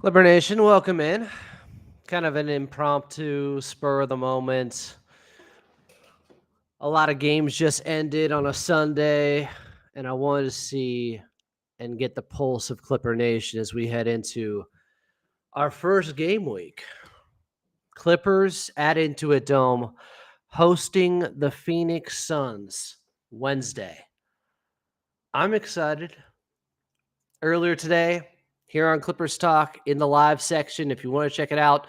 Clipper Nation, welcome in. Kind of an impromptu, spur of the moment. A lot of games just ended on a Sunday, and I wanted to see and get the pulse of Clipper Nation as we head into our first game week. Clippers at Intuit Dome hosting the Phoenix Suns Wednesday. I'm excited. Earlier today, here on Clippers Talk in the live section, if you want to check it out,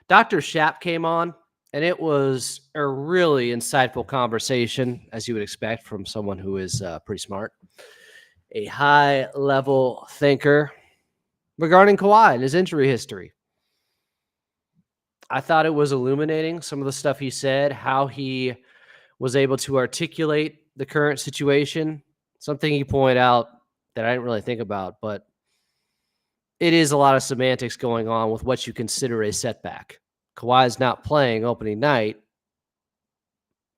Dr. Shapp came on, and it was a really insightful conversation, as you would expect from someone who is pretty smart, a high-level thinker regarding Kawhi and his injury history. I thought it was illuminating, some of the stuff he said, how he was able to articulate the current situation, something he pointed out that I didn't really think about, but it is a lot of semantics going on with what you consider a setback. Kawhi is not playing opening night.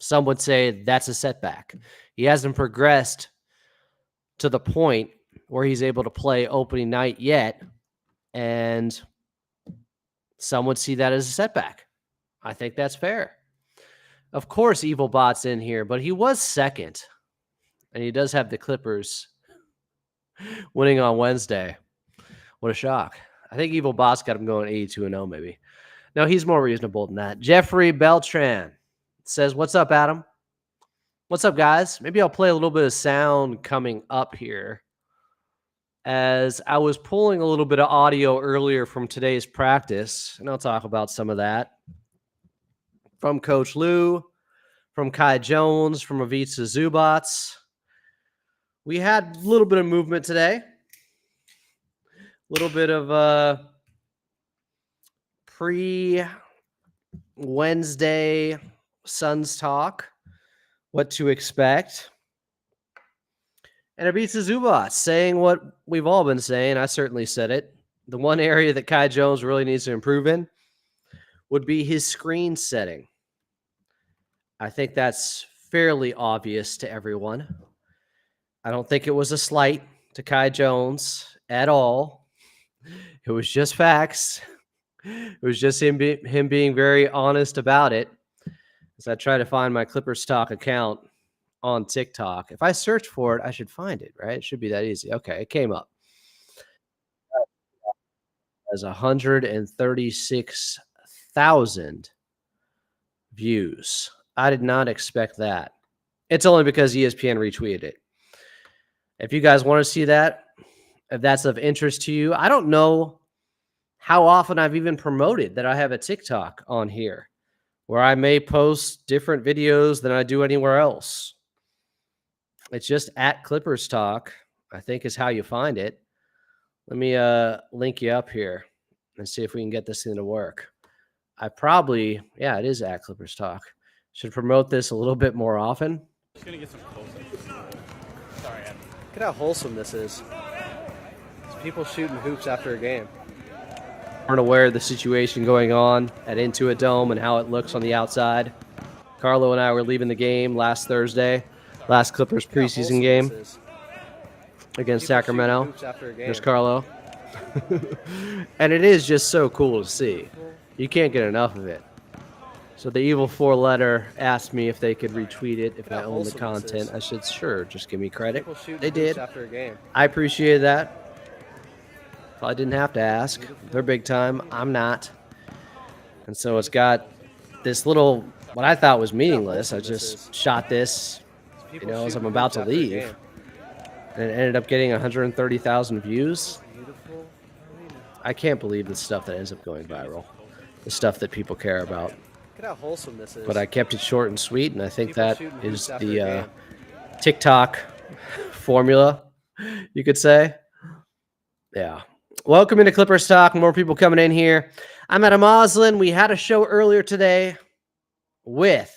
Some would say that's a setback. He hasn't progressed to the point where he's able to play opening night yet, and some would see that as a setback. I think that's fair. Of course, Evil Bot's in here, but he was second, and he does have the Clippers winning on Wednesday. What a shock. I think Evil Bot's got him going 82-0 maybe. No, he's more reasonable than that. Jeffrey Beltran says, what's up, Adam? What's up, guys? Maybe I'll play a little bit of sound coming up here. As I was pulling a little bit of audio earlier from today's practice, and I'll talk about some of that. From Coach Lou, from Kai Jones, from Ivica Zubats. We had a little bit of movement today. A little bit of pre-Wednesday Suns talk, what to expect. And Ivica Zubats saying what we've all been saying. I certainly said it. The one area that Kai Jones really needs to improve in would be his screen setting. I think that's fairly obvious to everyone. I don't think it was a slight to Kai Jones at all. It was just facts. It was just him being very honest about it. As I try to find my Clippers Talk account on TikTok. If I search for it, I should find it, right? It should be that easy. Okay, it came up. As 136,000 views. I did not expect that. It's only because ESPN retweeted it. If you guys want to see that, if that's of interest to you, I don't know how often I've even promoted that I have a TikTok on here where I may post different videos than I do anywhere else. It's just at Clippers Talk, I think is how you find it. Let me link you up here and see if we can get this thing to work. It is at Clippers Talk. Should promote this a little bit more often. Just gonna get some close-ups. Sorry, Adam. Look at how wholesome this is. It's people shooting hoops after a game. Aren't aware of the situation going on at Intuit Dome and how it looks on the outside. Carlo and I were leaving the game last Thursday, last Clippers preseason game against Sacramento. There's Carlo. And it is just so cool to see. You can't get enough of it. So the evil four-letter asked me if they could retweet it if I own the content. I said, sure, just give me credit. They did. I appreciate that. I didn't have to ask. They're big time. I'm not. And so it's got this little, what I thought was meaningless. I just shot this, as I'm about to leave. And it ended up getting 130,000 views. I can't believe the stuff that ends up going viral. The stuff that people care about. Look at how wholesome this is. But I kept it short and sweet, and I think that is the TikTok formula, you could say. Yeah. Welcome into Clippers Talk. More people coming in here. I'm Adam Oslin. We had a show earlier today with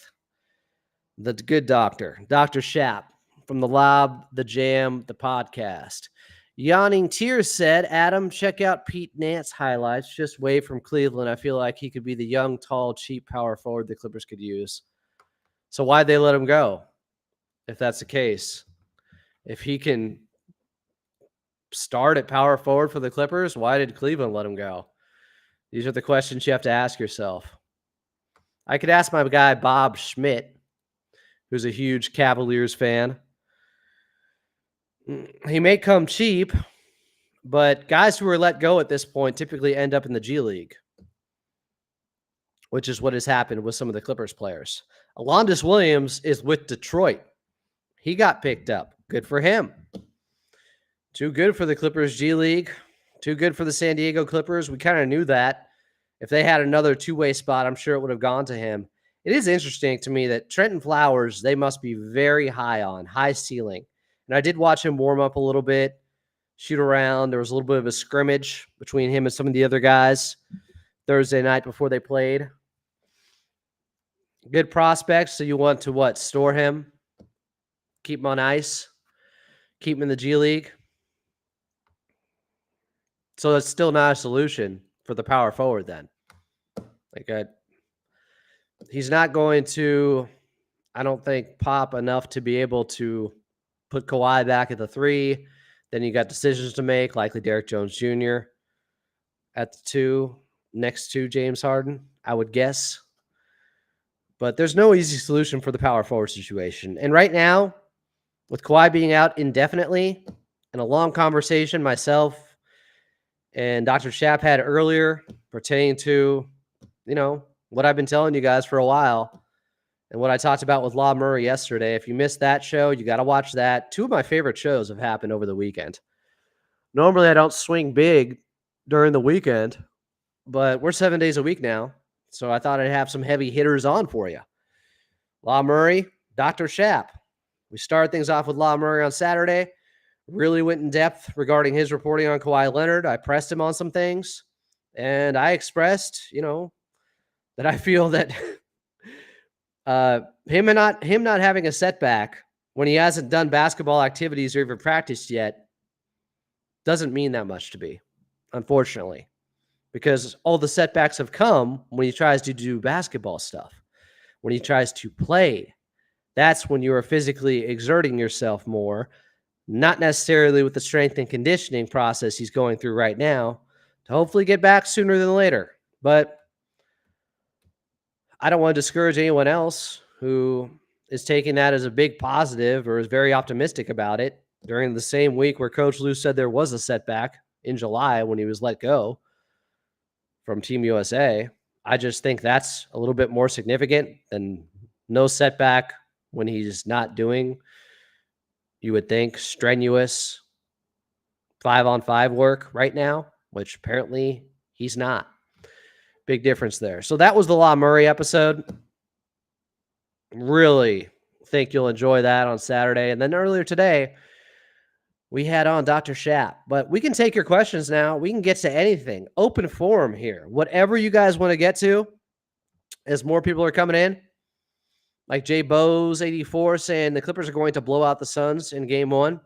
the good doctor, Dr. Shapp, from the Lab, the Jam, the podcast. Yawning Tears said, Adam, check out Pete Nance highlights. Just wave from Cleveland. I feel like he could be the young, tall, cheap power forward the Clippers could use. So why'd they let him go? If that's the case. If he can start at power forward for the Clippers? Why did Cleveland let him go? These are the questions you have to ask yourself. I could ask my guy Bob Schmidt, who's a huge Cavaliers fan. He may come cheap, but guys who are let go at this point typically end up in the G League, which is what has happened with some of the Clippers players. Alondas Williams is with Detroit. He got picked up. Good for him. Too good for the Clippers G League. Too good for the San Diego Clippers. We kind of knew that. If they had another two-way spot, I'm sure it would have gone to him. It is interesting to me that Trenton Flowers, they must be very high on, high ceiling. And I did watch him warm up a little bit, shoot around. There was a little bit of a scrimmage between him and some of the other guys Thursday night before they played. Good prospects, so you want to what? Store him, keep him on ice, keep him in the G League. So that's still not a solution for the power forward then. He's not going to, I don't think, pop enough to be able to put Kawhi back at the 3. Then you got decisions to make, likely Derek Jones Jr. at the 2, next to James Harden, I would guess. But there's no easy solution for the power forward situation. And right now, with Kawhi being out indefinitely, and a long conversation myself and Dr. Schaap had earlier pertaining to, what I've been telling you guys for a while and what I talked about with Law Murray yesterday. If you missed that show, you got to watch that. 2 of my favorite shows have happened over the weekend. Normally, I don't swing big during the weekend, but we're 7 days a week now, so I thought I'd have some heavy hitters on for you. Law Murray, Dr. Schaap. We started things off with Law Murray on Saturday. Really went in depth regarding his reporting on Kawhi Leonard. I pressed him on some things, and I expressed, that I feel that him not having a setback when he hasn't done basketball activities or even practiced yet doesn't mean that much to me, unfortunately, because all the setbacks have come when he tries to do basketball stuff, when he tries to play. That's when you are physically exerting yourself more, not necessarily with the strength and conditioning process he's going through right now, to hopefully get back sooner than later. But I don't want to discourage anyone else who is taking that as a big positive or is very optimistic about it during the same week where Coach Lue said there was a setback in July when he was let go from Team USA. I just think that's a little bit more significant than no setback when he's not doing, you would think, strenuous 5-on-5 work right now, which apparently he's not. Big difference there. So that was the Law Murray episode. Really think you'll enjoy that on Saturday. And then earlier today, we had on Dr. Schaap. But we can take your questions now. We can get to anything. Open forum here. Whatever you guys want to get to, as more people are coming in. Like Jay Bose 84 saying the Clippers are going to blow out the Suns in game 1.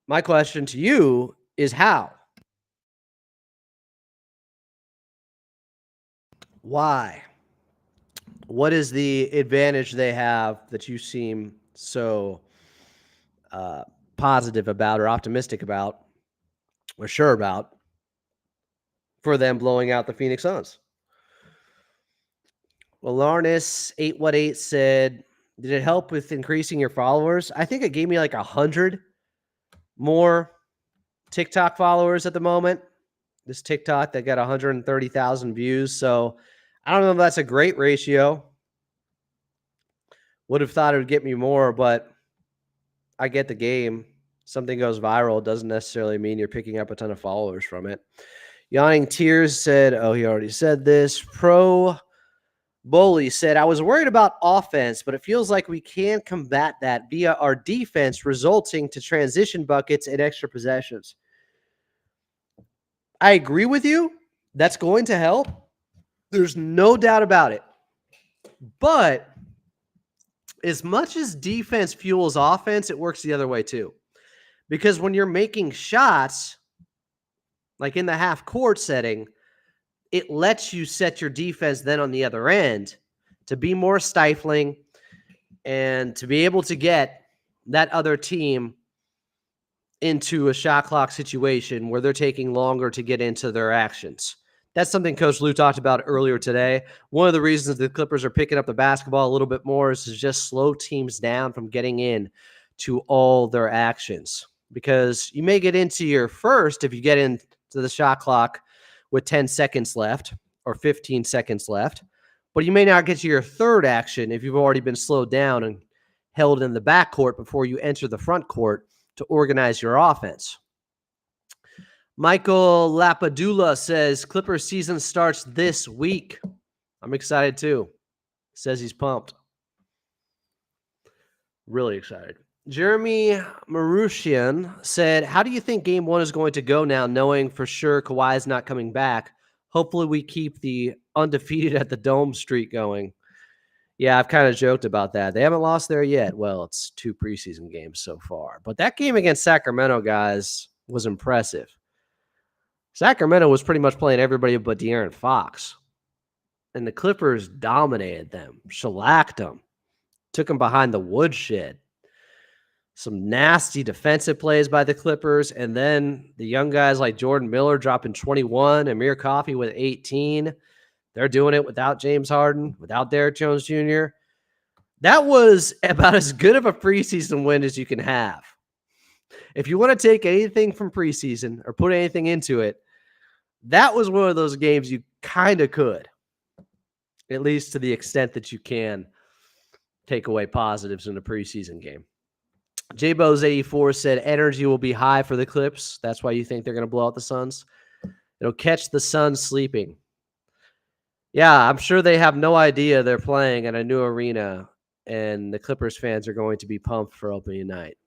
My question to you is how? Why? What is the advantage they have that you seem so positive about or optimistic about or sure about for them blowing out the Phoenix Suns? Well, Larnus 818 said, did it help with increasing your followers? I think it gave me like 100 more TikTok followers at the moment. This TikTok that got 130,000 views. So I don't know if that's a great ratio. Would have thought it would get me more, but I get the game. Something goes viral doesn't necessarily mean you're picking up a ton of followers from it. Yawning Tears said, oh, he already said this. Pro Bully said, I was worried about offense, but it feels like we can combat that via our defense, resulting to transition buckets and extra possessions. I agree with you. That's going to help. There's no doubt about it. But as much as defense fuels offense, it works the other way too. Because when you're making shots, like in the half court setting, it lets you set your defense then on the other end to be more stifling and to be able to get that other team into a shot clock situation where they're taking longer to get into their actions. That's something Coach Lou talked about earlier today. One of the reasons the Clippers are picking up the basketball a little bit more is to just slow teams down from getting in to all their actions. Because you may get into your first if you get into the shot clock with 10 seconds left or 15 seconds left, but you may not get to your third action if you've already been slowed down and held in the backcourt before you enter the front court to organize your offense. Michael Lapadula says Clippers season starts this week. I'm excited too. Says he's pumped. Really excited. Jeremy Marushian said, how do you think game 1 is going to go now, knowing for sure Kawhi is not coming back? Hopefully we keep the undefeated at the Dome streak going. Yeah, I've kind of joked about that. They haven't lost there yet. Well, it's 2 preseason games so far. But that game against Sacramento, guys, was impressive. Sacramento was pretty much playing everybody but De'Aaron Fox. And the Clippers dominated them, shellacked them, took them behind the woodshed. Some nasty defensive plays by the Clippers. And then the young guys like Jordan Miller dropping 21, Amir Coffey with 18. They're doing it without James Harden, without Derrick Jones Jr. That was about as good of a preseason win as you can have. If you want to take anything from preseason or put anything into it, that was one of those games you kind of could, at least to the extent that you can take away positives in a preseason game. JBows84 said energy will be high for the Clips. That's why you think they're going to blow out the Suns. It'll catch the Suns sleeping. Yeah, I'm sure they have no idea they're playing at a new arena, and the Clippers fans are going to be pumped for opening night.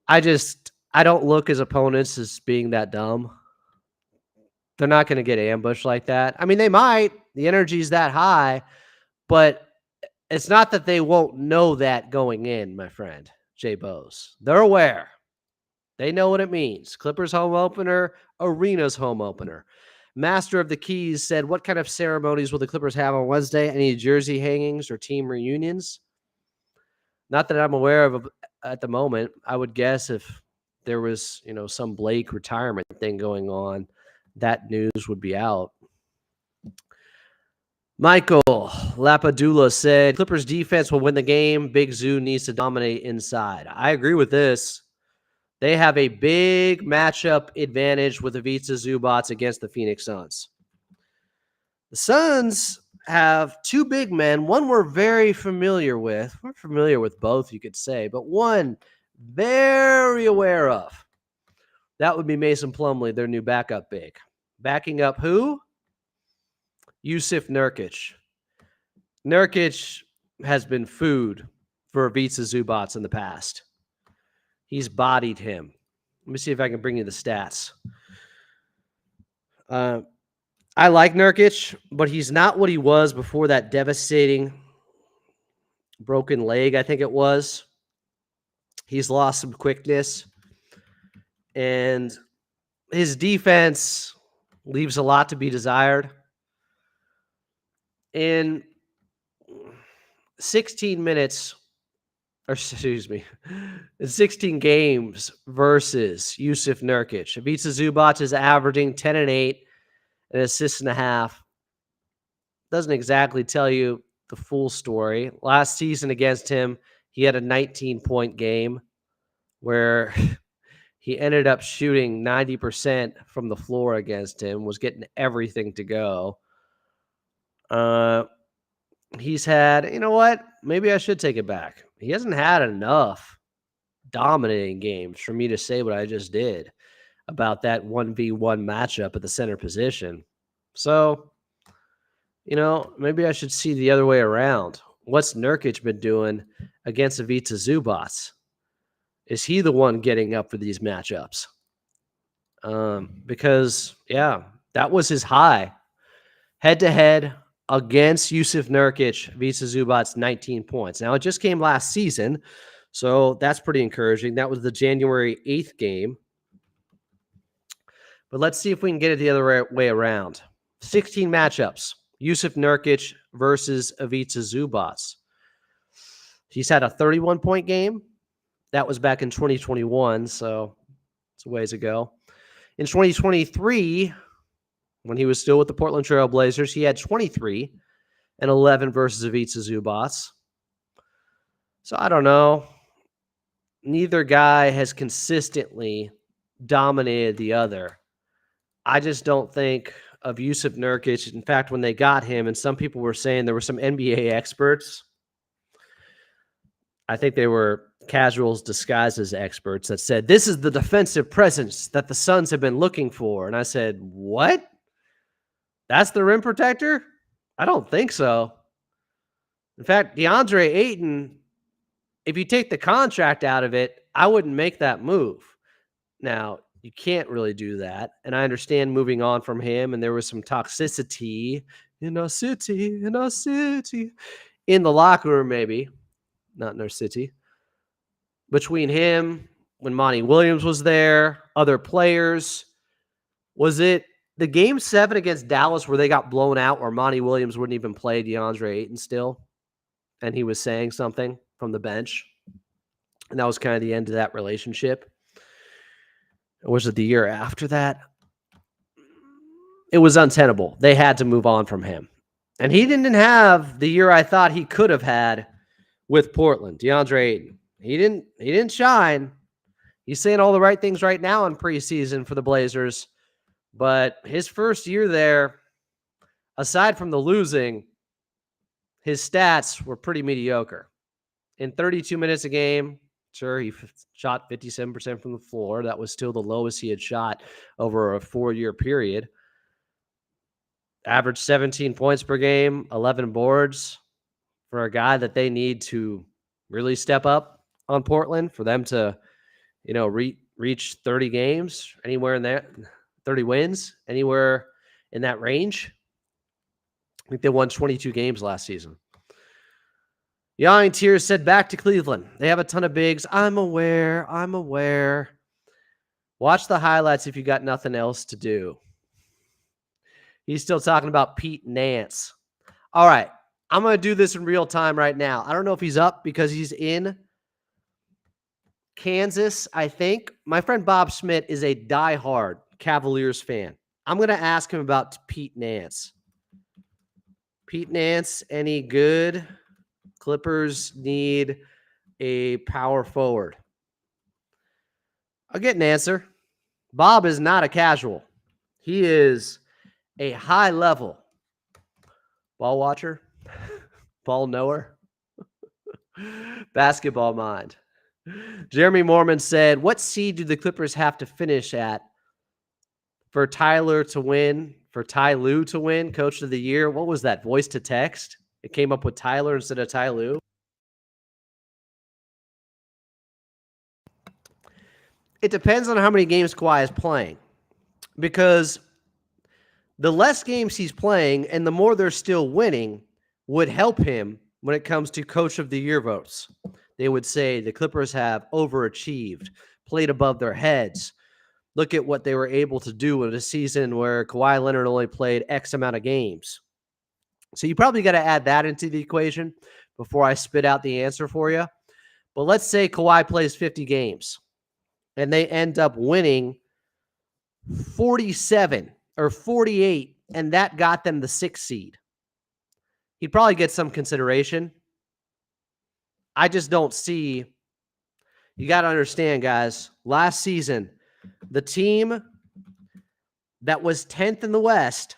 I don't look as opponents as being that dumb. They're not going to get ambushed like that. I mean, they might. The energy's that high, but it's not that they won't know that going in, my friend, Jay Bose. They're aware. They know what it means. Clippers home opener, arena's home opener. Master of the Keys said, what kind of ceremonies will the Clippers have on Wednesday? Any jersey hangings or team reunions? Not that I'm aware of at the moment. I would guess if there was, some Blake retirement thing going on, that news would be out. Michael Lapadula said, Clippers defense will win the game. Big Zoo needs to dominate inside. I agree with this. They have a big matchup advantage with Ivica Zubac against the Phoenix Suns. The Suns have 2 big men. One we're very familiar with. We're familiar with both, you could say, but one very aware of. That would be Mason Plumlee, their new backup big. Backing up who? Yusuf Nurkic. Nurkic has been food for Ivica Zubac in the past. He's bodied him. Let me see if I can bring you the stats. I like Nurkic, but he's not what he was before that devastating broken leg, I think it was. He's lost some quickness. And his defense leaves a lot to be desired. In 16 minutes, or excuse me, in 16 games versus Yusuf Nurkic, Ivica Zubac is averaging 10 and 8, an assist and a half. Doesn't exactly tell you the full story. Last season against him, he had a 19-point game where he ended up shooting 90% from the floor against him, was getting everything to go. He's had, maybe I should take it back. He hasn't had enough dominating games for me to say what I just did about that 1v1 matchup at the center position. So, maybe I should see the other way around. What's Nurkic been doing against Ivica Zubac? Is he the one getting up for these matchups? Because, that was his high. Head-to-head against Yusuf Nurkic, Ivica Zubac, 19 points. Now, it just came last season, so that's pretty encouraging. That was the January 8th game. But let's see if we can get it the other way around. 16 matchups. Yusuf Nurkic versus Ivica Zubac. He's had a 31-point game, That was back in 2021, so it's a ways ago. In 2023, when he was still with the Portland Trail Blazers, he had 23 and 11 versus Ivica Zubac. So I don't know. Neither guy has consistently dominated the other. I just don't think of Yusuf Nurkic. In fact, when they got him, and some people were saying there were some NBA experts, I think they were casuals disguised as experts, that said, this is the defensive presence that the Suns have been looking for. And I said, what? That's the rim protector? I don't think so. In fact, DeAndre Ayton, if you take the contract out of it, I wouldn't make that move. Now, you can't really do that. And I understand moving on from him, and there was some toxicity in our city, in the locker room, maybe, not in our city, between him, when Monty Williams was there, other players. Was it the game 7 against Dallas where they got blown out, where Monty Williams wouldn't even play DeAndre Ayton still, and he was saying something from the bench? And that was kind of the end of that relationship. Or was it the year after that? It was untenable. They had to move on from him. And he didn't have the year I thought he could have had with Portland. DeAndre Ayton. He didn't shine. He's saying all the right things right now in preseason for the Blazers. But his first year there, aside from the losing, his stats were pretty mediocre. In 32 minutes a game, sure, he shot 57% from the floor. That was still the lowest he had shot over a 4-year period. Averaged 17 points per game, 11 boards for a guy that they need to really step up on Portland for them to, reach 30 games, anywhere in there, 30 wins, anywhere in that range. I think they won 22 games last season. Yawning Tears said, back to Cleveland. They have a ton of bigs. I'm aware. Watch the highlights if you got nothing else to do. He's still talking about Pete Nance. All right. I'm going to do this in real time right now. I don't know if he's up because he's in Kansas, I think. My friend Bob Schmidt is a diehard Cavaliers fan. I'm going to ask him about Pete Nance. Pete Nance, any good? Clippers need a power forward. I'll get an answer. Bob is not a casual. He is a high-level ball watcher, ball knower, basketball mind. Jeremy Mormon said, what seed do the Clippers have to finish at for Tyler to win, for Ty Lue to win Coach of the Year? What was that, voice to text? It came up with Tyler instead of Ty Lue. It depends on how many games Kawhi is playing, because the less games he's playing and the more they're still winning would help him when it comes to Coach of the Year votes. They would say the Clippers have overachieved, played above their heads. Look at what they were able to do in a season where Kawhi Leonard only played X amount of games. So you probably got to add that into the equation before I spit out the answer for you. But let's say Kawhi plays 50 games and they end up winning 47 or 48, and that got them the 6th seed. He'd probably get some consideration. I just don't see. You got to understand, guys, last season, the team that was 10th in the West,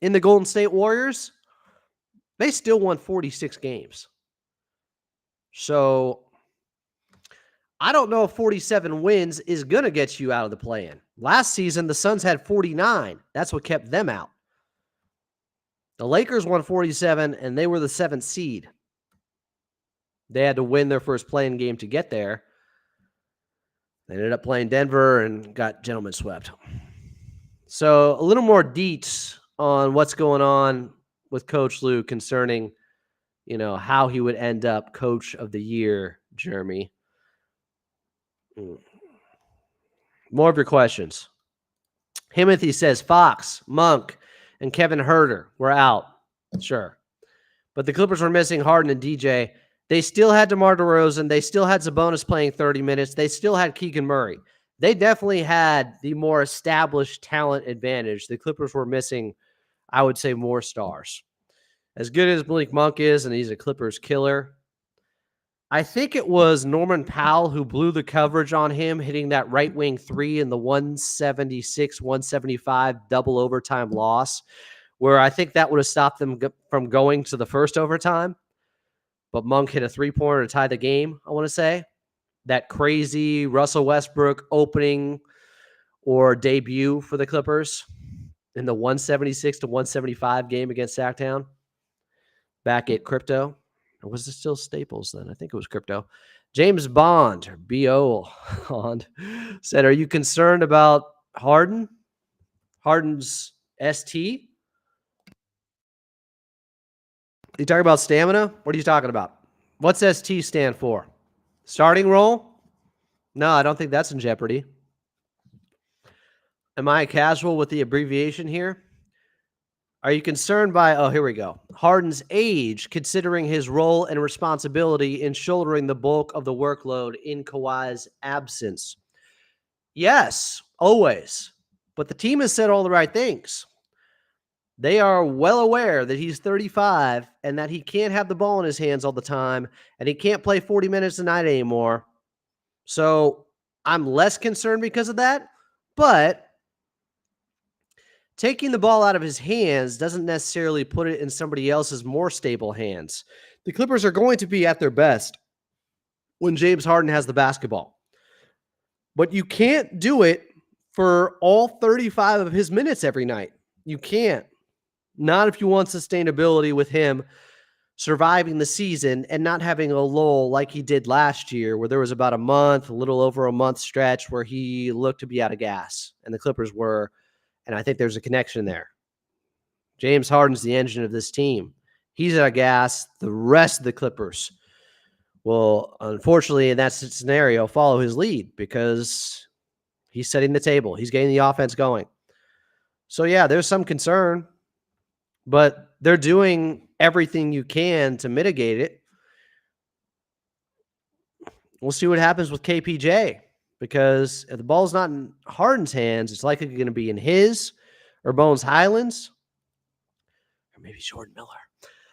in the Golden State Warriors, they still won 46 games. So I don't know if 47 wins is going to get you out of the play-in. Last season, the Suns had 49. That's what kept them out. The Lakers won 47, and they were the 7th seed. They had to win their first play-in game to get there. They ended up playing Denver and got gentlemen swept. So a little more deets on what's going on with Coach Lue concerning, how he would end up Coach of the Year, Jeremy. More of your questions. Himothy says Fox, Monk, and Kevin Herter were out. Sure. but the Clippers were missing Harden and DJ. They still had DeMar DeRozan. They still had Sabonis playing 30 minutes. They still had Keegan Murray. They definitely had the more established talent advantage. The Clippers were missing, I would say, more stars. As good as Malik Monk is, and he's a Clippers killer, I think it was Norman Powell who blew the coverage on him, hitting that right wing three in the 176-175 double overtime loss, where I think that would have stopped them from going to the first overtime. But Monk hit a three-pointer to tie the game, I want to say. That crazy Russell Westbrook opening or debut for the Clippers in the 176-175 game against Sacktown back at Crypto. Or was it still Staples then? I think it was Crypto. James Bond, or B.O. Bond, said, are you concerned about Harden? Harden's ST? You talking about stamina? What are you talking about? What's ST stand for? Starting role? No, I don't think that's in jeopardy. Am I casual with the abbreviation here? Are you concerned by, oh, here we go, Harden's age, considering his role and responsibility in shouldering the bulk of the workload in Kawhi's absence? Yes, always. But the team has said all the right things. They are well aware that he's 35 and that he can't have the ball in his hands all the time and he can't play 40 minutes a night anymore. So I'm less concerned because of that. But taking the ball out of his hands doesn't necessarily put it in somebody else's more stable hands. The Clippers are going to be at their best when James Harden has the basketball. But you can't do it for all 35 of his minutes every night. You can't. Not if you want sustainability with him surviving the season and not having a lull like he did last year, where there was about a little over a month stretch where he looked to be out of gas, and the Clippers were. And I think there's a connection there. James Harden's the engine of this team. He's out of gas. The rest of the Clippers will, unfortunately, in that scenario, follow his lead because he's setting the table. He's getting the offense going. So, yeah, there's some concern, but they're doing everything you can to mitigate it. We'll see what happens with KPJ. Because if the ball's not in Harden's hands, it's likely going to be in his or Bones Highland's or maybe Jordan Miller.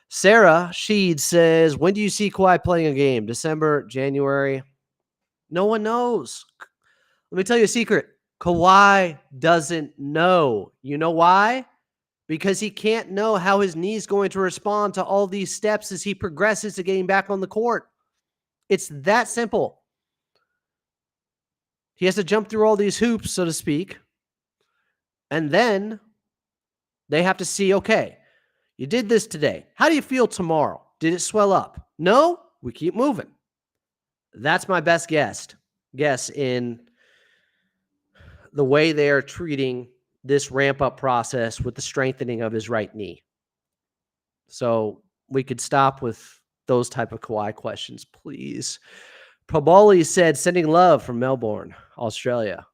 Sarah Sheed says, when do you see Kawhi playing a game? December, January? No one knows. Let me tell you a secret. Kawhi doesn't know. You know why? Because he can't know how his knee's going to respond to all these steps as he progresses to getting back on the court. It's that simple. He has to jump through all these hoops, so to speak. And then they have to see, okay, you did this today. How do you feel tomorrow? Did it swell up? No? We keep moving. That's my best guess in the way they are treating this ramp-up process with the strengthening of his right knee. So we could stop with those type of Kawhi questions, please. Proboli said, sending love from Melbourne, Australia.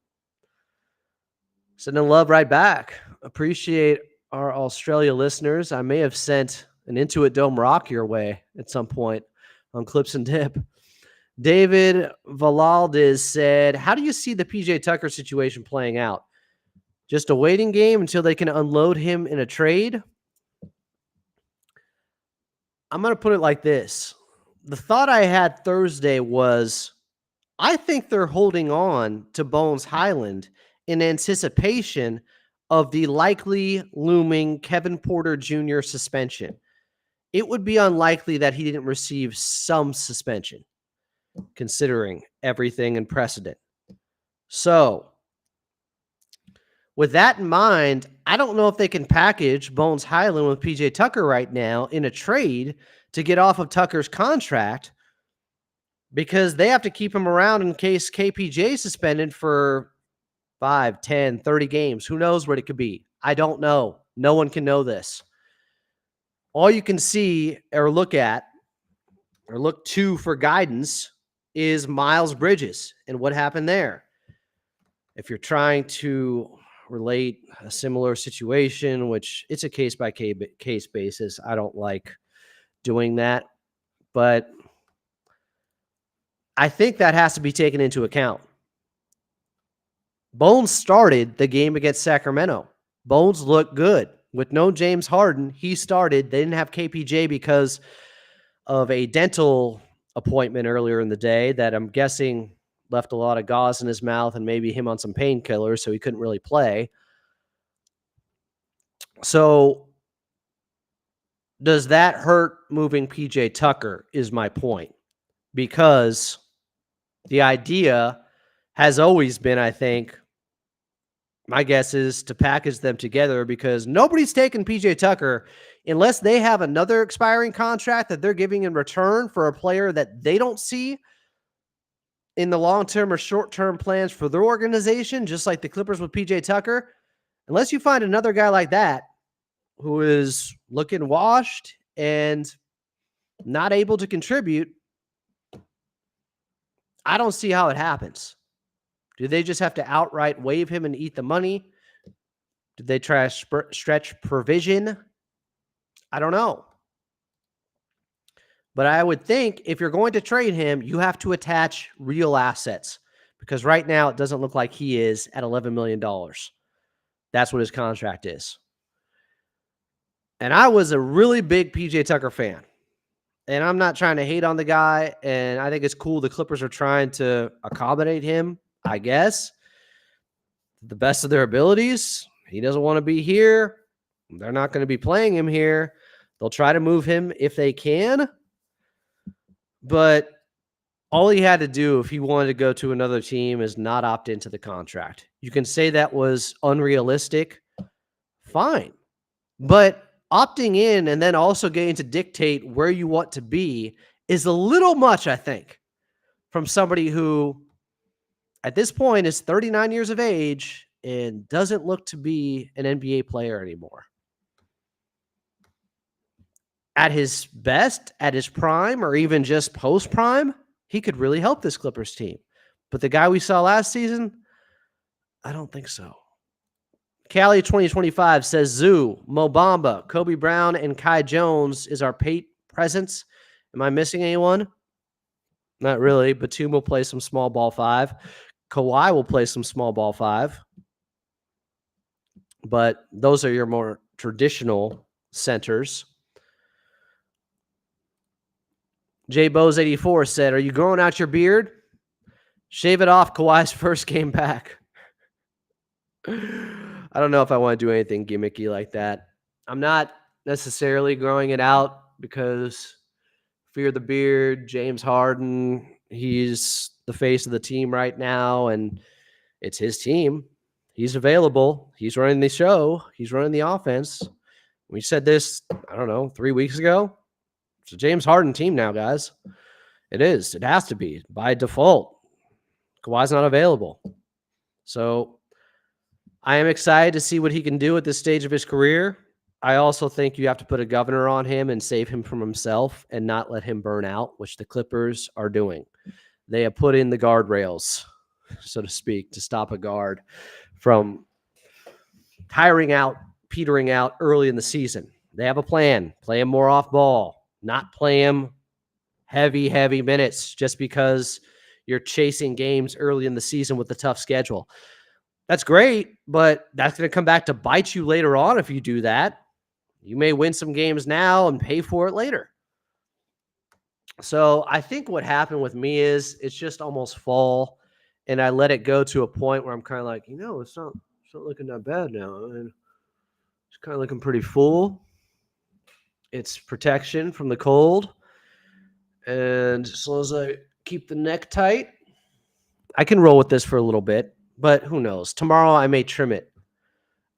Sending love right back. Appreciate our Australia listeners. I may have sent an Intuit Dome Rock your way at some point on Clips and Dip. David Valaldiz said, how do you see the PJ Tucker situation playing out? Just a waiting game until they can unload him in a trade? I'm going to put it like this. The thought I had Thursday was, I think they're holding on to Bones Highland in anticipation of the likely looming Kevin Porter Jr. suspension. It would be unlikely that he didn't receive some suspension, considering everything and precedent. So, with that in mind, I don't know if they can package Bones Highland with PJ Tucker right now in a trade to get off of Tucker's contract, because they have to keep him around in case KPJ is suspended for 5, 10, 30 games. Who knows what it could be? I don't know. No one can know this. All you can see or look at or look to for guidance is Miles Bridges and what happened there. If you're trying to relate a similar situation, which it's a case-by-case basis, I don't like doing that. But I think that has to be taken into account. Bones started the game against Sacramento. Bones looked good. With no James Harden, he started. They didn't have KPJ because of a dental appointment earlier in the day that I'm guessing left a lot of gauze in his mouth and maybe him on some painkillers, so he couldn't really play. So does that hurt moving PJ Tucker is my point. Because the idea has always been, I think, my guess is to package them together because nobody's taking PJ Tucker unless they have another expiring contract that they're giving in return for a player that they don't see in the long-term or short-term plans for their organization, just like the Clippers with PJ Tucker. Unless you find another guy like that who is looking washed and not able to contribute, I don't see how it happens. Do they just have to outright waive him and eat the money? Did they try to stretch provision? I don't know. But I would think if you're going to trade him, you have to attach real assets because right now it doesn't look like he is at $11 million. That's what his contract is. And I was a really big PJ Tucker fan. And I'm not trying to hate on the guy. And I think it's cool the Clippers are trying to accommodate him, I guess, the best of their abilities. He doesn't want to be here. They're not going to be playing him here. They'll try to move him if they can. But all he had to do if he wanted to go to another team is not opt into the contract. You can say that was unrealistic. Fine. But opting in and then also getting to dictate where you want to be is a little much, I think, from somebody who at this point is 39 years of age and doesn't look to be an NBA player anymore. At his best, at his prime, or even just post-prime, he could really help this Clippers team. But the guy we saw last season, I don't think so. Cali 2025 says Zoo, Mo Bamba, Kobe Brown, and Kai Jones is our presence. Am I missing anyone? Not really. Batum will play some small ball 5. Kawhi will play some small ball 5. But those are your more traditional centers. J Bose 84 said, "Are you growing out your beard? Shave it off Kawhi's first game back." I don't know if I want to do anything gimmicky like that. I'm not necessarily growing it out because fear the beard, James Harden, he's the face of the team right now, and it's his team. He's available. He's running the show. He's running the offense. We said this, 3 weeks ago. It's a James Harden team now, guys. It is. It has to be by default. Kawhi's not available. So I am excited to see what he can do at this stage of his career. I also think you have to put a governor on him and save him from himself and not let him burn out, which the Clippers are doing. They have put in the guardrails, so to speak, to stop a guard from tiring out, petering out early in the season. They have a plan. Play him more off ball. Not play him heavy minutes just because you're chasing games early in the season with a tough schedule. That's great, but that's going to come back to bite you later on if you do that. You may win some games now and pay for it later. So I think what happened with me is it's just almost fall, and I let it go to a point where I'm kind of like, it's not looking that bad now. It's kind of looking pretty full. It's protection from the cold. And as long as I keep the neck tight, I can roll with this for a little bit. But who knows? Tomorrow I may trim it.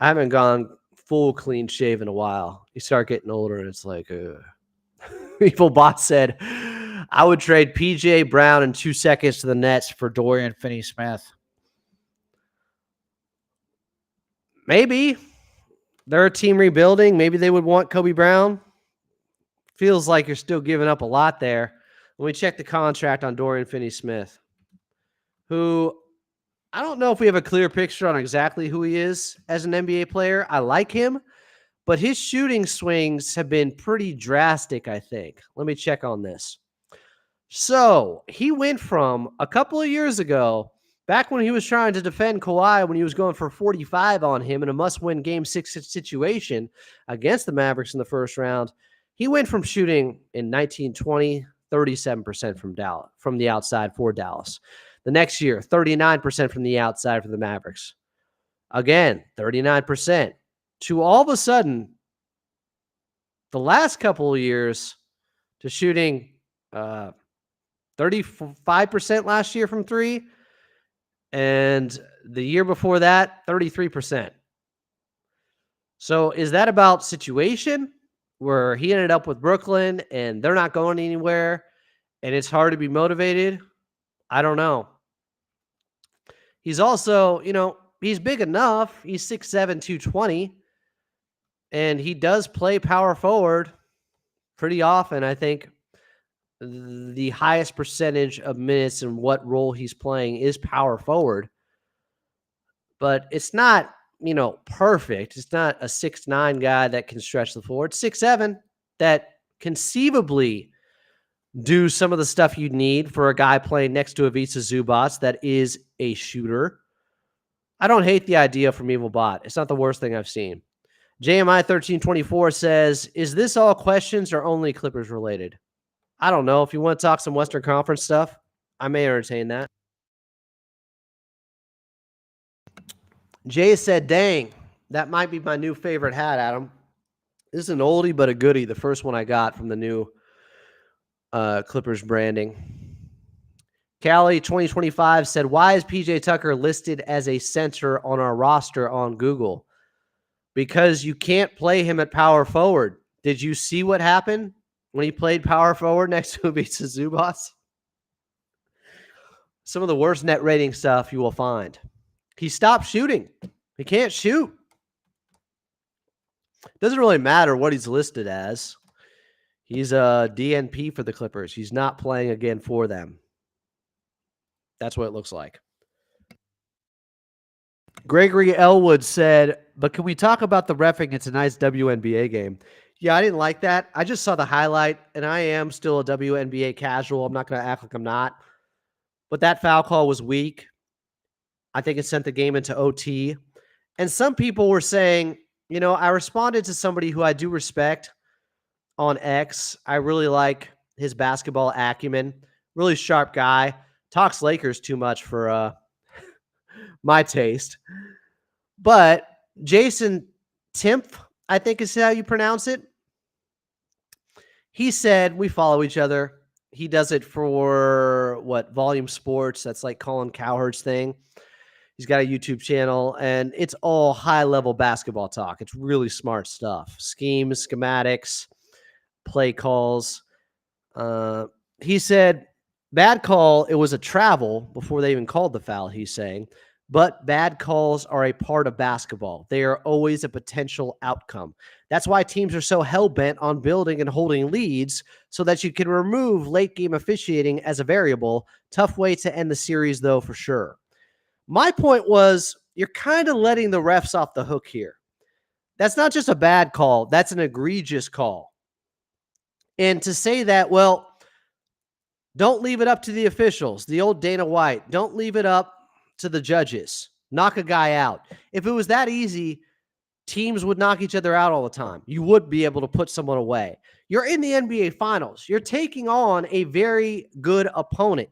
I haven't gone full clean shave in a while. You start getting older and it's like, Evil Bot said, I would trade PJ Brown in 2 seconds to the Nets for Dorian Finney-Smith. Maybe. They're a team rebuilding. Maybe they would want Kobe Brown. Feels like you're still giving up a lot there. Let me check the contract on Dorian Finney-Smith, who I don't know if we have a clear picture on exactly who he is as an NBA player. I like him, but his shooting swings have been pretty drastic, I think. Let me check on this. So he went from a couple of years ago, back when he was trying to defend Kawhi, when he was going for 45 on him in a must-win Game 6 situation against the Mavericks in the first round. He went from shooting in 1920, 37% from the outside for Dallas. The next year, 39% from the outside for the Mavericks. Again, 39%. To all of a sudden, the last couple of years, to shooting 35% last year from three, and the year before that, 33%. So is that about situation where he ended up with Brooklyn and they're not going anywhere and it's hard to be motivated? I don't know. He's also, he's big enough. He's 6'7", 220, and he does play power forward pretty often. I think the highest percentage of minutes and what role he's playing is power forward. But it's not, perfect. It's not a 6'9" guy that can stretch the floor. It's 6'7" that conceivably do some of the stuff you need for a guy playing next to Ivica Zubac that is a shooter. I don't hate the idea from Evil Bot. It's not the worst thing I've seen. JMI 1324 says, is this all questions or only Clippers related? I don't know. If you want to talk some Western Conference stuff, I may entertain that. Jay said, dang, that might be my new favorite hat, Adam. This is an oldie but a goodie, the first one I got from the new Clippers branding. Callie 2025 said, why is PJ Tucker listed as a center on our roster on Google? Because you can't play him at power forward. Did you see what happened when he played power forward next to Ivica Zubac? Some of the worst net rating stuff you will find. He stopped shooting. He can't shoot. Doesn't really matter what he's listed as. He's a DNP for the Clippers. He's not playing again for them. That's what it looks like. Gregory Elwood said, but can we talk about the reffing in tonight's WNBA game? Yeah, I didn't like that. I just saw the highlight, and I am still a WNBA casual. I'm not going to act like I'm not. But that foul call was weak. I think it sent the game into OT. And some people were saying, I responded to somebody who I do respect on X. I really like his basketball acumen. Really sharp guy. Talks Lakers too much for my taste. But Jason Timpf, I think is how you pronounce it. He said, we follow each other. He does it for Volume Sports. That's like Colin Cowherd's thing. He's got a YouTube channel, and it's all high-level basketball talk. It's really smart stuff. Schemes, schematics, play calls. He said, bad call, it was a travel before they even called the foul, he's saying. But bad calls are a part of basketball. They are always a potential outcome. That's why teams are so hell-bent on building and holding leads so that you can remove late-game officiating as a variable. Tough way to end the series, though, for sure. My point was, you're kind of letting the refs off the hook here. That's not just a bad call. That's an egregious call. And to say that, don't leave it up to the officials, the old Dana White. Don't leave it up to the judges. Knock a guy out. If it was that easy, teams would knock each other out all the time. You would be able to put someone away. You're in the NBA Finals. You're taking on a very good opponent.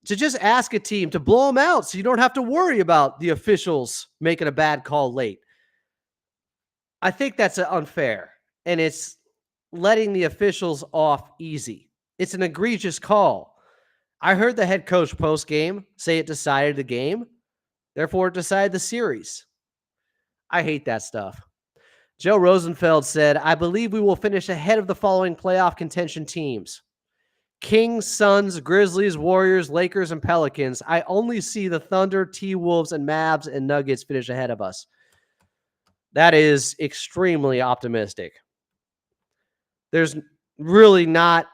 To just ask a team to blow them out so you don't have to worry about the officials making a bad call late. I think that's unfair, and it's letting the officials off easy. It's an egregious call. I heard the head coach post-game say it decided the game, therefore it decided the series. I hate that stuff. Joe Rosenfeld said, I believe we will finish ahead of the following playoff contention teams. Kings, Suns, Grizzlies, Warriors, Lakers, and Pelicans. I only see the Thunder, T-Wolves, and Mavs and Nuggets finish ahead of us. That is extremely optimistic. There's really not,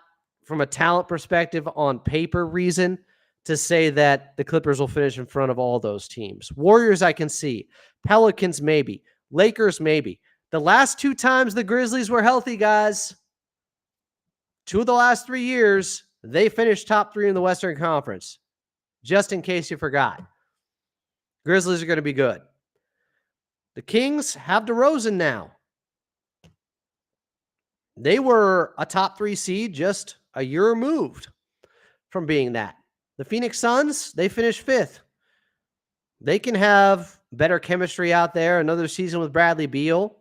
from a talent perspective, on paper reason to say that the Clippers will finish in front of all those teams. Warriors, I can see. Pelicans, maybe. Lakers, maybe. The last 2 times the Grizzlies were healthy, guys, 2 of the last 3 years, they finished top 3 in the Western Conference. Just in case you forgot. Grizzlies are going to be good. The Kings have DeRozan now. They were a top 3 seed just a year removed from being that. The Phoenix Suns, they finished 5th. They can have better chemistry out there. Another season with Bradley Beal.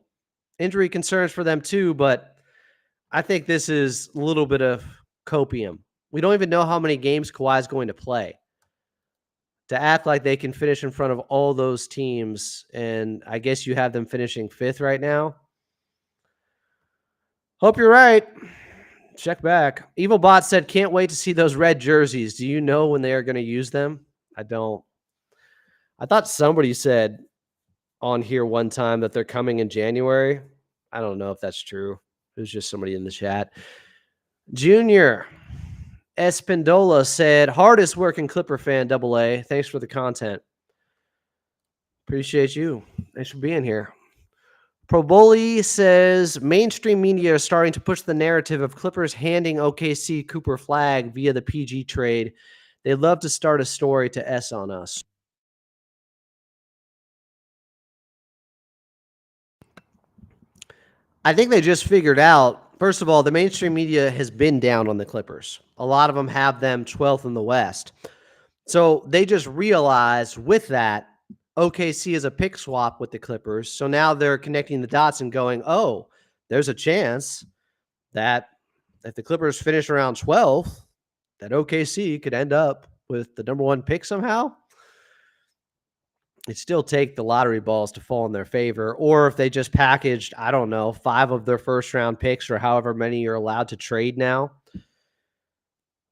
Injury concerns for them too, but I think this is a little bit of copium. We don't even know how many games Kawhi is going to play. To act like they can finish in front of all those teams, and I guess you have them finishing 5th right now. Hope you're right. Check back. Evil Bot said, can't wait to see those red jerseys. Do you know when they are going to use them? I don't. I thought somebody said on here one time that they're coming in January. I don't know if that's true. It was just somebody in the chat. Junior Espindola said, hardest working Clipper fan, AA. Thanks for the content. Appreciate you. Thanks for being here. Proboli says, mainstream media are starting to push the narrative of Clippers handing OKC Cooper Flag via the PG trade. They love to start a story to S on us. I think they just figured out, first of all, the mainstream media has been down on the Clippers. A lot of them have them 12th in the West. So they just realized with that, OKC is a pick swap with the Clippers. So now they're connecting the dots and going, oh, there's a chance that if the Clippers finish around 12th, that OKC could end up with the number 1 pick somehow. It'd still take the lottery balls to fall in their favor. Or if they just packaged, I don't know, 5 of their first round picks or however many you're allowed to trade now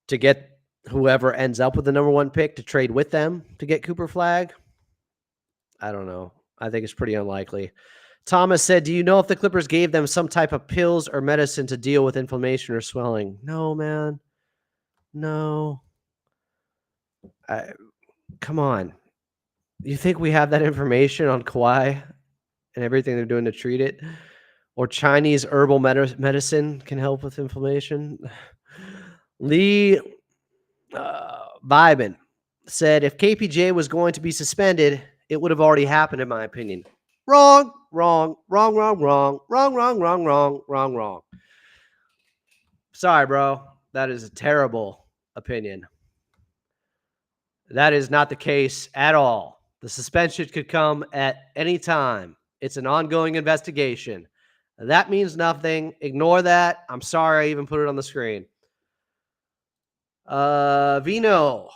to get whoever ends up with the number 1 pick to trade with them to get Cooper Flag. I don't know. I think it's pretty unlikely. Thomas said, do you know if the Clippers gave them some type of pills or medicine to deal with inflammation or swelling? No, man. No. Come on. You think we have that information on Kawhi and everything they're doing to treat it? Or Chinese herbal medicine can help with inflammation? Lee Vibin said, if KPJ was going to be suspended, it would have already happened, in my opinion. Wrong. Sorry, bro. That is a terrible opinion. That is not the case at all. The suspension could come at any time. It's an ongoing investigation. That means nothing. Ignore that. I'm sorry I even put it on the screen. Vino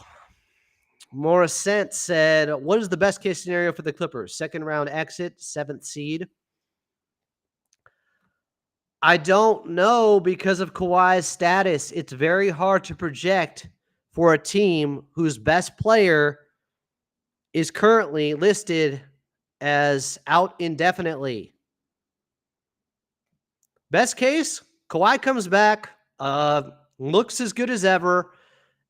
Morissette said, what is the best case scenario for the Clippers? 2nd round exit, 7th seed? I don't know because of Kawhi's status. It's very hard to project for a team whose best player is currently listed as out indefinitely. Best case, Kawhi comes back, looks as good as ever,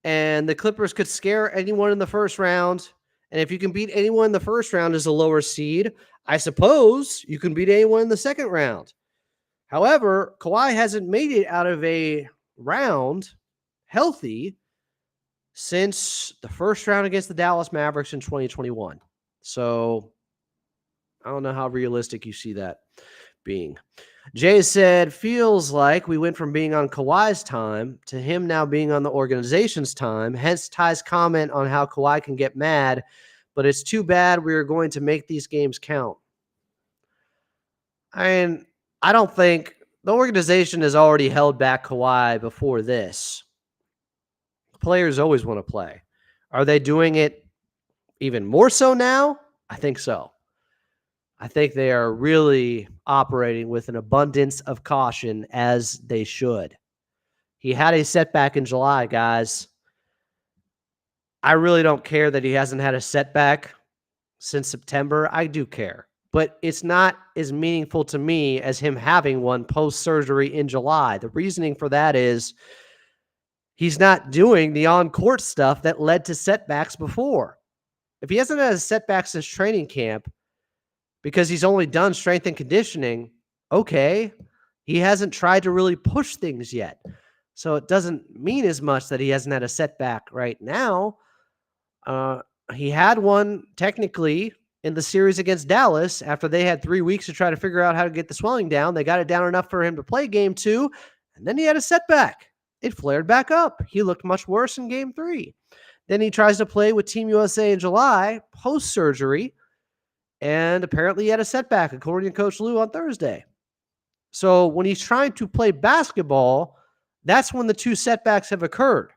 and the Clippers could scare anyone in the first round. And if you can beat anyone in the first round as a lower seed, I suppose you can beat anyone in the second round. However, Kawhi hasn't made it out of a round healthy since the first round against the Dallas Mavericks in 2021. So I don't know how realistic you see that being. Jay said, feels like we went from being on Kawhi's time to him now being on the organization's time. Hence Ty's comment on how Kawhi can get mad, but it's too bad we are going to make these games count. I don't think the organization has already held back Kawhi before this. Players always want to play. Are they doing it even more so now? I think so. I think they are really operating with an abundance of caution, as they should. He had a setback in July, guys. I really don't care that he hasn't had a setback since September. I do care. But it's not as meaningful to me as him having one post-surgery in July. The reasoning for that is he's not doing the on-court stuff that led to setbacks before. If he hasn't had a setback since training camp, because he's only done strength and conditioning. Okay. He hasn't tried to really push things yet. So it doesn't mean as much that he hasn't had a setback right now. He had one technically in the series against Dallas after they had 3 weeks to try to figure out how to get the swelling down. They got it down enough for him to play game 2, and then he had a setback. It flared back up. He looked much worse in game 3. Then he tries to play with Team USA in July, post-surgery, and apparently he had a setback, according to Coach Lou on Thursday. So when he's trying to play basketball, that's when the 2 setbacks have occurred.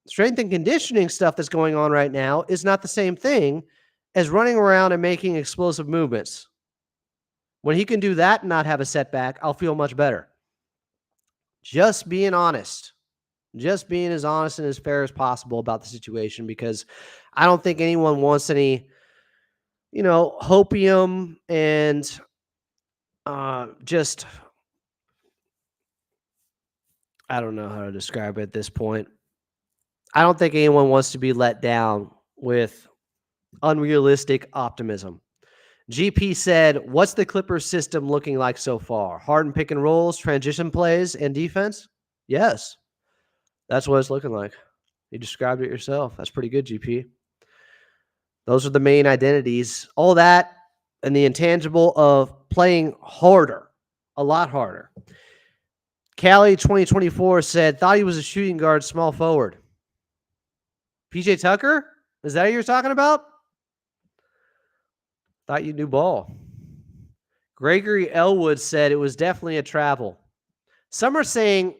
Strength and conditioning stuff that's going on right now is not the same thing as running around and making explosive movements. When he can do that and not have a setback, I'll feel much better. Just being honest. Just being as honest and as fair as possible about the situation, because I don't think anyone wants any, hopium and just, I don't know how to describe it at this point. I don't think anyone wants to be let down with unrealistic optimism. GP said, what's the Clippers system looking like so far? Harden pick and rolls, transition plays, and defense? Yes. That's what it's looking like. You described it yourself. That's pretty good, GP. Those are the main identities. All that and the intangible of playing harder, a lot harder. Cali 2024 said, thought he was a shooting guard, small forward. PJ Tucker? Is that who you're talking about? Thought you knew ball. Gregory Elwood said it was definitely a travel. Some are saying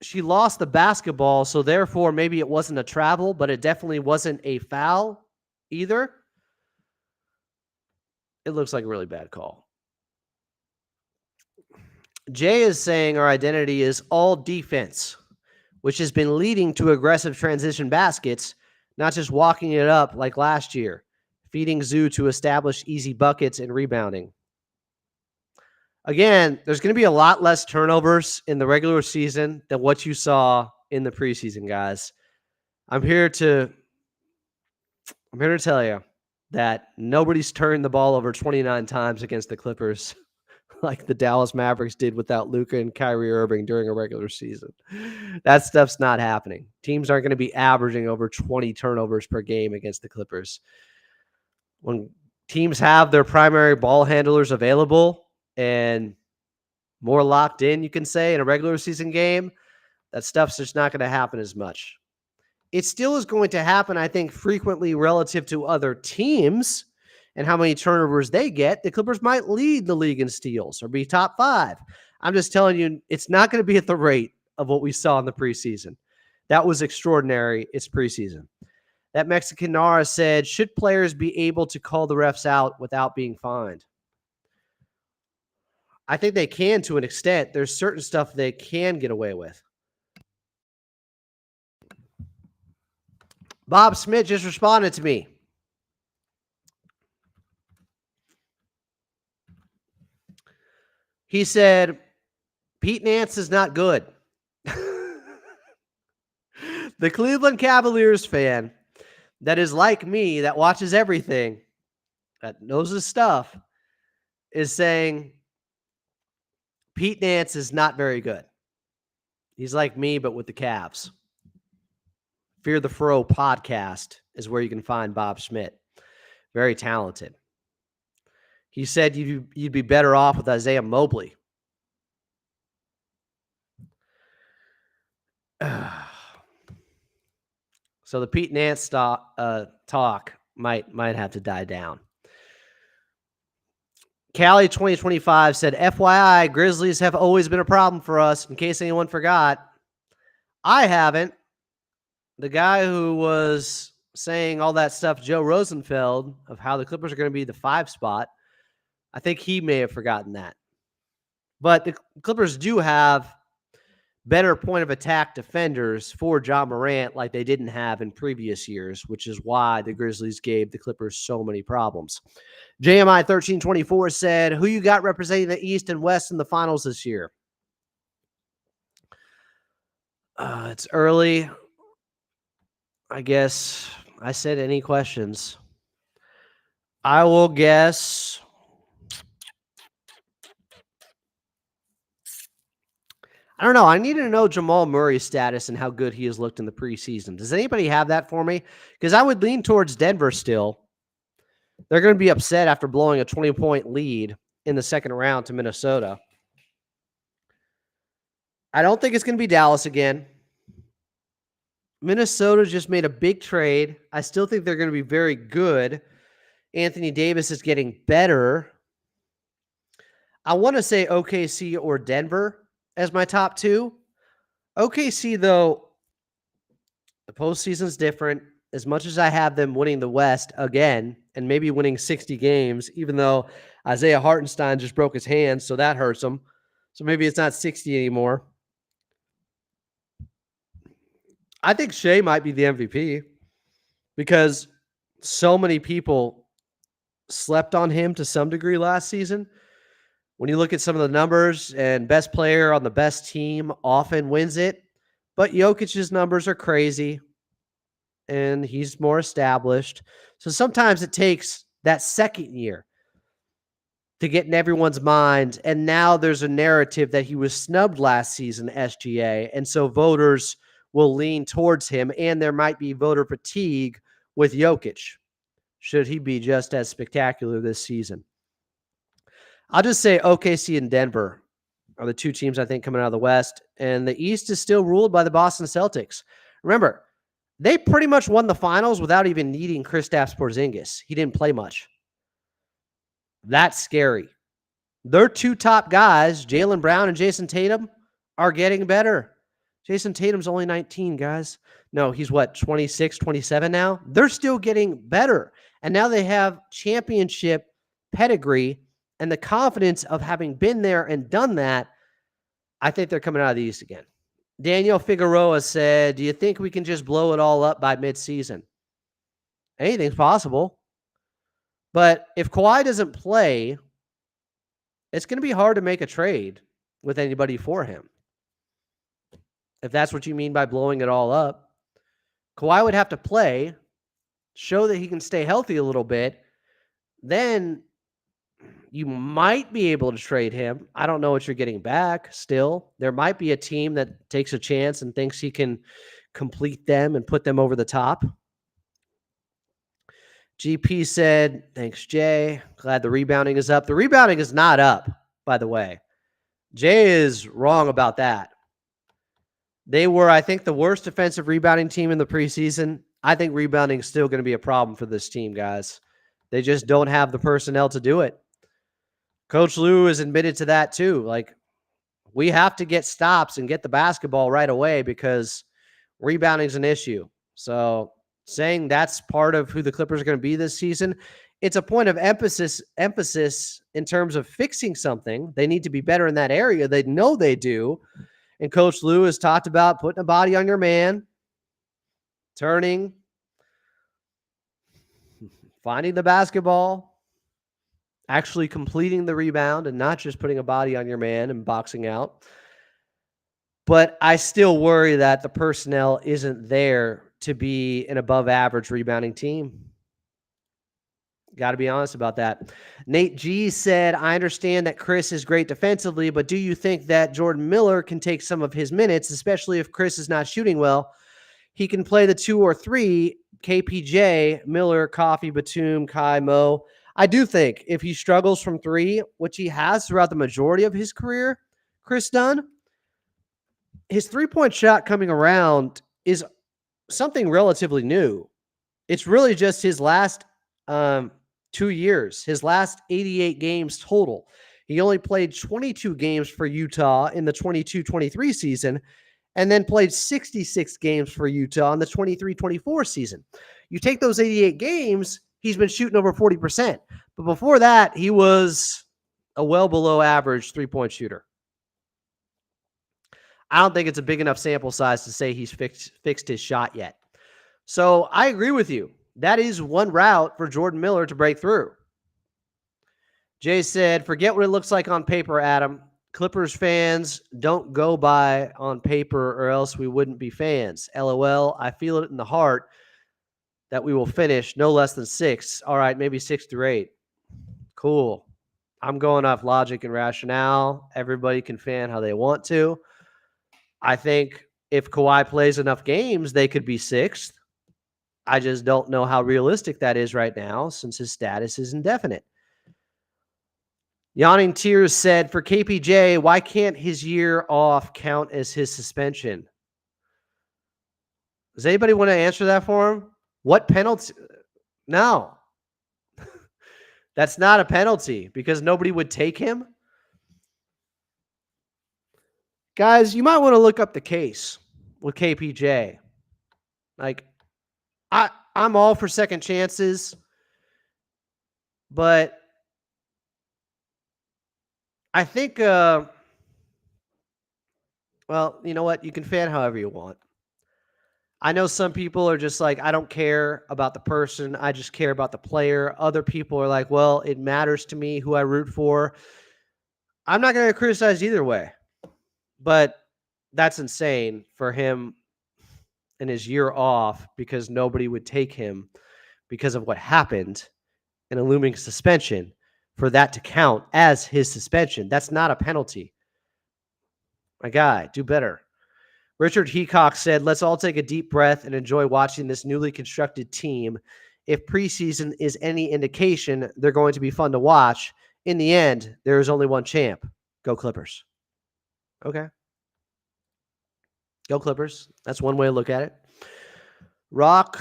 she lost the basketball, so therefore maybe it wasn't a travel, but it definitely wasn't a foul either. It looks like a really bad call. Jay is saying our identity is all defense, which has been leading to aggressive transition baskets, not just walking it up like last year, feeding Zoo to establish easy buckets and rebounding. Again, there's going to be a lot less turnovers in the regular season than what you saw in the preseason, guys. I'm here to tell you that nobody's turned the ball over 29 times against the Clippers like the Dallas Mavericks did without Luka and Kyrie Irving during a regular season. That stuff's not happening. Teams aren't going to be averaging over 20 turnovers per game against the Clippers. When teams have their primary ball handlers available and more locked in, you can say, in a regular season game, that stuff's just not going to happen as much. It still is going to happen, I think, frequently relative to other teams and how many turnovers they get. The Clippers might lead the league in steals or be top 5. I'm just telling you, it's not going to be at the rate of what we saw in the preseason. That was extraordinary. It's preseason. That Mexican Nara said, should players be able to call the refs out without being fined? I think they can to an extent. There's certain stuff they can get away with. Bob Smith just responded to me. He said, Pete Nance is not good. The Cleveland Cavaliers fan that is like me, that watches everything, that knows his stuff, is saying Pete Nance is not very good. He's like me, but with the Cavs. Fear the Fro podcast is where you can find Bob Schmidt. Very talented. He said you'd be better off with Isaiah Mobley. So the Pete Nance talk might have to die down. Cali 2025 said, FYI, Grizzlies have always been a problem for us, in case anyone forgot. I haven't. The guy who was saying all that stuff, Joe Rosenfeld, of how the Clippers are going to be the 5 spot, I think he may have forgotten that. But the Clippers do have better point of attack defenders for Ja Morant like they didn't have in previous years, which is why the Grizzlies gave the Clippers so many problems. JMI 1324 said, who you got representing the East and West in the finals this year? It's early. I guess I said any questions. I will guess. I don't know. I need to know Jamal Murray's status and how good he has looked in the preseason. Does anybody have that for me? Because I would lean towards Denver still. They're going to be upset after blowing a 20-point lead in the second round to Minnesota. I don't think it's going to be Dallas again. Minnesota just made a big trade. I still think they're going to be very good. Anthony Davis is getting better. I want to say OKC or Denver as my top two. OKC, though, the postseason's different. As much as I have them winning the West again and maybe winning 60 games, even though Isaiah Hartenstein just broke his hand, so that hurts him. So maybe it's not 60 anymore. I think Shea might be the MVP because so many people slept on him to some degree last season. When you look at some of the numbers, and best player on the best team often wins it, but Jokic's numbers are crazy and he's more established. So sometimes it takes that second year to get in everyone's mind. And now there's a narrative that he was snubbed last season, SGA. And so voters will lean towards him, and there might be voter fatigue with Jokic, should he be just as spectacular this season. I'll just say OKC and Denver are the two teams I think coming out of the West, and the East is still ruled by the Boston Celtics. Remember, they pretty much won the finals without even needing Kristaps Porzingis. He didn't play much. That's scary. Their two top guys, Jaylen Brown and Jason Tatum, are getting better. Jason Tatum's only 19, guys. No, he's what, 26, 27 now? They're still getting better. And now they have championship pedigree and the confidence of having been there and done that. I think they're coming out of the East again. Daniel Figueroa said, do you think we can just blow it all up by midseason? Anything's possible. But if Kawhi doesn't play, it's going to be hard to make a trade with anybody for him. If that's what you mean by blowing it all up, Kawhi would have to play, show that he can stay healthy a little bit. Then you might be able to trade him. I don't know what you're getting back still. There might be a team that takes a chance and thinks he can complete them and put them over the top. GP said, thanks, Jay. Glad the rebounding is up. The rebounding is not up, by the way. Jay is wrong about that. They were, I think, the worst defensive rebounding team in the preseason. I think rebounding is still going to be a problem for this team, guys. They just don't have the personnel to do it. Coach Lue has admitted to that too. Like, we have to get stops and get the basketball right away because rebounding is an issue. So saying that's part of who the Clippers are going to be this season, it's a point of emphasis in terms of fixing something. They need to be better in that area. They know they do. And Coach Lue has talked about putting a body on your man, turning, finding the basketball, actually completing the rebound, and not just putting a body on your man and boxing out. But I still worry that the personnel isn't there to be an above-average rebounding team. Got to be honest about that. Nate G said, I understand that Chris is great defensively, but do you think that Jordan Miller can take some of his minutes, especially if Chris is not shooting well? He can play the 2 or 3, KPJ, Miller, Coffee, Batum, Kai, Mo. I do think if he struggles from 3, which he has throughout the majority of his career, Chris Dunn, his three-point shot coming around is something relatively new. It's really just his last 2 years, his last 88 games total. He only played 22 games for Utah in the 22-23 season and then played 66 games for Utah in the 23-24 season. You take those 88 games, he's been shooting over 40%. But before that, he was a well below average three-point shooter. I don't think it's a big enough sample size to say he's fixed his shot yet. So I agree with you. That is one route for Jordan Miller to break through. Jay said, forget what it looks like on paper, Adam. Clippers fans don't go by on paper or else we wouldn't be fans. LOL, I feel it in the heart. that we will finish no less than 6. All right, maybe 6 through 8. Cool. I'm going off logic and rationale. Everybody can fan how they want to. I think if Kawhi plays enough games, they could be 6th. I just don't know how realistic that is right now since his status is indefinite. Yawning Tears said, for KPJ, why can't his year off count as his suspension? Does anybody want to answer that for him? What penalty? No. That's not a penalty because nobody would take him. Guys, you might want to look up the case with KPJ. Like, I'm all for second chances, but I think, well, you know what? You can fan however you want. I know some people are just like, I don't care about the person. I just care about the player. Other people are like, well, it matters to me who I root for. I'm not going to criticize either way, but that's insane for him and his year off because nobody would take him because of what happened in a looming suspension for that to count as his suspension. That's not a penalty. My guy, do better. Richard Heacock said, let's all take a deep breath and enjoy watching this newly constructed team. If preseason is any indication, they're going to be fun to watch. In the end, there is only one champ. Go Clippers. Okay. Go Clippers. That's one way to look at it. Rock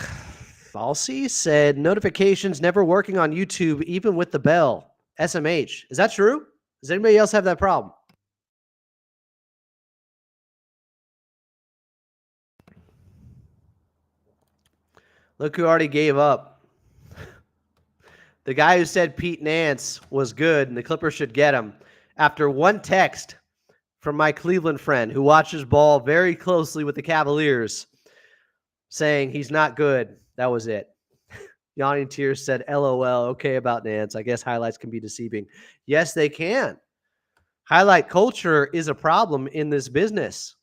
Falsey said, notifications never working on YouTube, even with the bell. SMH. Is that true? Does anybody else have that problem? Look who already gave up. The guy who said Pete Nance was good and the Clippers should get him. After one text from my Cleveland friend who watches ball very closely with the Cavaliers saying he's not good. That was it. Yawning Tears said, LOL, okay about Nance. I guess highlights can be deceiving. Yes, they can. Highlight culture is a problem in this business.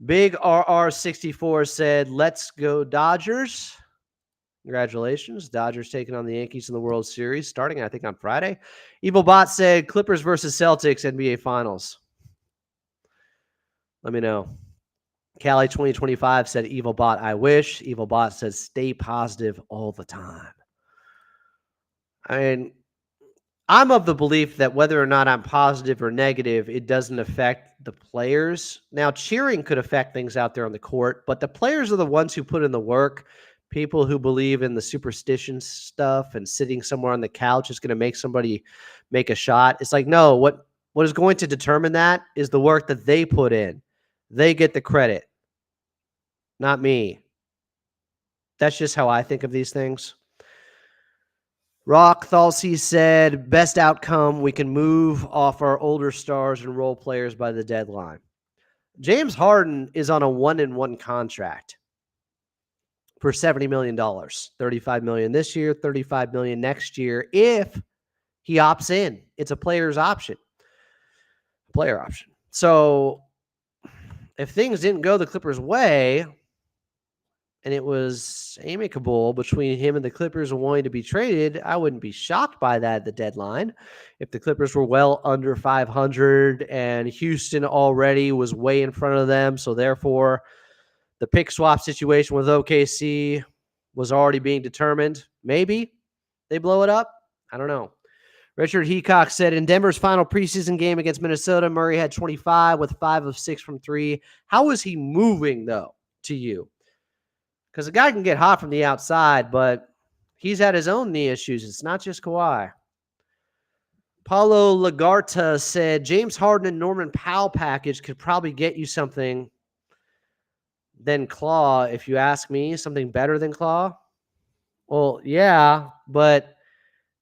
Big RR64 said, let's go Dodgers. Congratulations. Dodgers taking on the Yankees in the World Series, starting, I think, on Friday. Evil Bot said, Clippers versus Celtics, NBA Finals. Let me know. Cali 2025 said, Evil Bot, I wish. Evil Bot says, stay positive all the time. I mean, I'm of the belief that whether or not I'm positive or negative, it doesn't affect the players. Now, cheering could affect things out there on the court, but the players are the ones who put in the work. People who believe in the superstition stuff and sitting somewhere on the couch is going to make somebody make a shot. It's like, no, what is going to determine that is the work that they put in. They get the credit, not me. That's just how I think of these things. Rock Thalsey said, best outcome, we can move off our older stars and role players by the deadline. James Harden is on a 1-and-1 contract for $70 million. $35 million this year, $35 million next year if he opts in. It's a player's option. Player option. So if things didn't go the Clippers' way, and it was amicable between him and the Clippers wanting to be traded, I wouldn't be shocked by that at the deadline. If the Clippers were well under 500 and Houston already was way in front of them, so therefore the pick swap situation with OKC was already being determined, maybe they blow it up. I don't know. Richard Heacock said, in Denver's final preseason game against Minnesota, Murray had 25 with 5 of 6 from 3. How is he moving, though, to you? Because the guy can get hot from the outside, but he's had his own knee issues. It's not just Kawhi. Paulo Lagarta said, James Harden and Norman Powell package could probably get you something than Claw, if you ask me. Something better than Claw? Well, yeah, but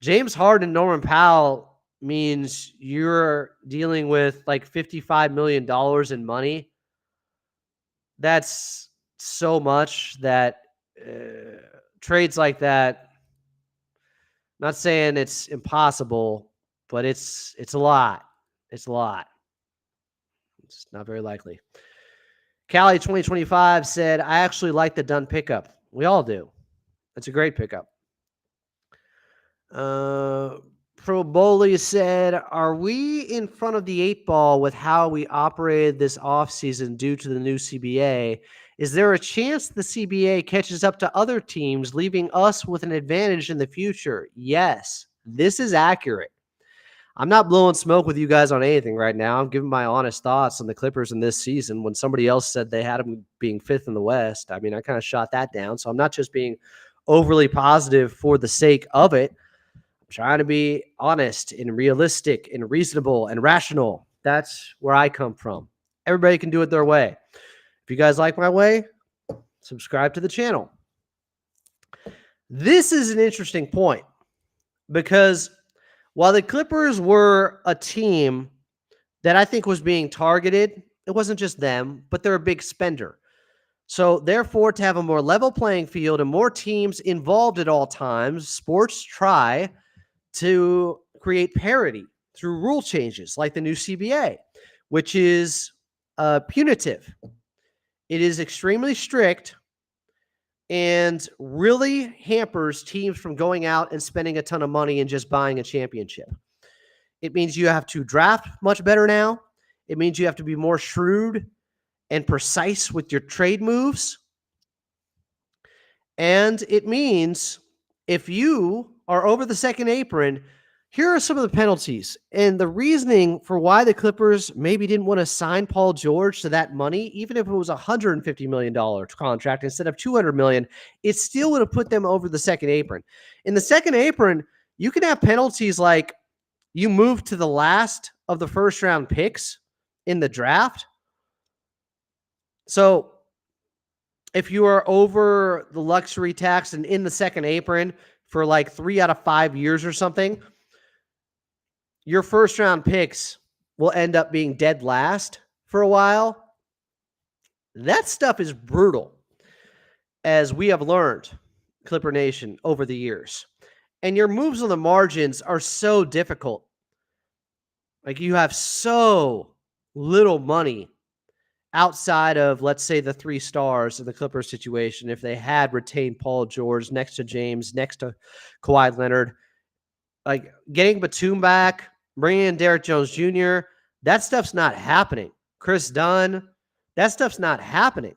James Harden and Norman Powell means you're dealing with like $55 million in money. That's so much that trades like that, not saying it's impossible, but it's a lot. It's a lot. It's not very likely. Cali 2025 said, I actually like the Dunn pickup. We all do. It's a great pickup. Pro Bowley said, are we in front of the 8 ball with how we operated this offseason due to the new CBA? Is there a chance the CBA catches up to other teams, leaving us with an advantage in the future? Yes, this is accurate. I'm not blowing smoke with you guys on anything right now. I'm giving my honest thoughts on the Clippers in this season. When somebody else said they had them being 5th in the West, I mean, I kind of shot that down. So I'm not just being overly positive for the sake of it. I'm trying to be honest and realistic and reasonable and rational. That's where I come from. Everybody can do it their way. If you guys like my way, subscribe to the channel. This is an interesting point because while the Clippers were a team that I think was being targeted, it wasn't just them, but they're a big spender. So therefore, to have a more level playing field and more teams involved at all times, sports try to create parity through rule changes like the new CBA, which is punitive. It is extremely strict and really hampers teams from going out and spending a ton of money and just buying a championship. It means you have to draft much better now. It means you have to be more shrewd and precise with your trade moves. And it means if you are over the second apron, here are some of the penalties. And the reasoning for why the Clippers maybe didn't want to sign Paul George to that money, even if it was a $150 million contract instead of $200 million, it still would have put them over the second apron. In the second apron, you can have penalties like you move to the last of the first round picks in the draft. So if you are over the luxury tax and in the second apron for like 3 out of 5 years or something, your first round picks will end up being dead last for a while. That stuff is brutal, as we have learned, Clipper Nation, over the years. And your moves on the margins are so difficult. Like you have so little money outside of, let's say, the 3 stars in the Clippers situation. If they had retained Paul George next to James, next to Kawhi Leonard, like getting Batum back, bringing in Derrick Jones Jr., that stuff's not happening. Chris Dunn, that stuff's not happening.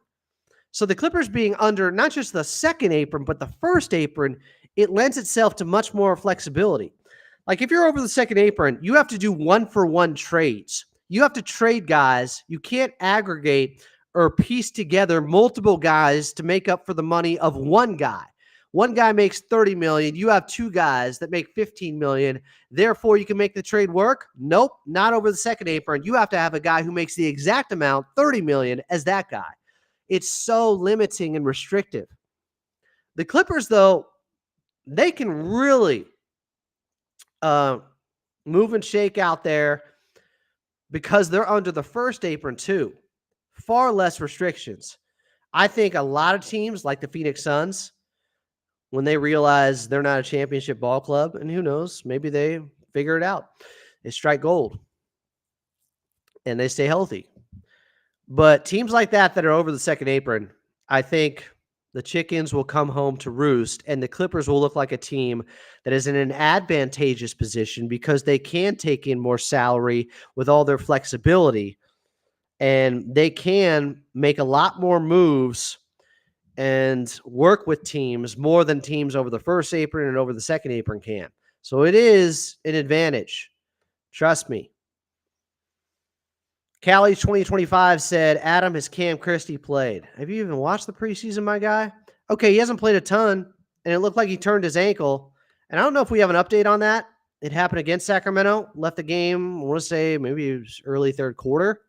So the Clippers being under not just the second apron, but the first apron, it lends itself to much more flexibility. Like if you're over the second apron, you have to do 1-for-1 trades. You have to trade guys. You can't aggregate or piece together multiple guys to make up for the money of one guy. One guy makes $30 million. You have 2 guys that make $15 million. Therefore, you can make the trade work? Nope, not over the second apron. You have to have a guy who makes the exact amount, $30 million, as that guy. It's so limiting and restrictive. The Clippers, though, they can really move and shake out there because they're under the first apron too. Far less restrictions. I think a lot of teams like the Phoenix Suns, when they realize they're not a championship ball club, and who knows, maybe they figure it out. They strike gold and they stay healthy. But teams like that are over the second apron, I think the chickens will come home to roost, and the Clippers will look like a team that is in an advantageous position because they can take in more salary with all their flexibility, and they can make a lot more moves and work with teams more than teams over the first apron and over the second apron can. So it is an advantage. Trust me. Cali 2025 said, Adam, has Cam Christie played? Have you even watched the preseason, my guy? Okay, he hasn't played a ton, and it looked like he turned his ankle. And I don't know if we have an update on that. It happened against Sacramento. Left the game, I want to say maybe it was early third quarter.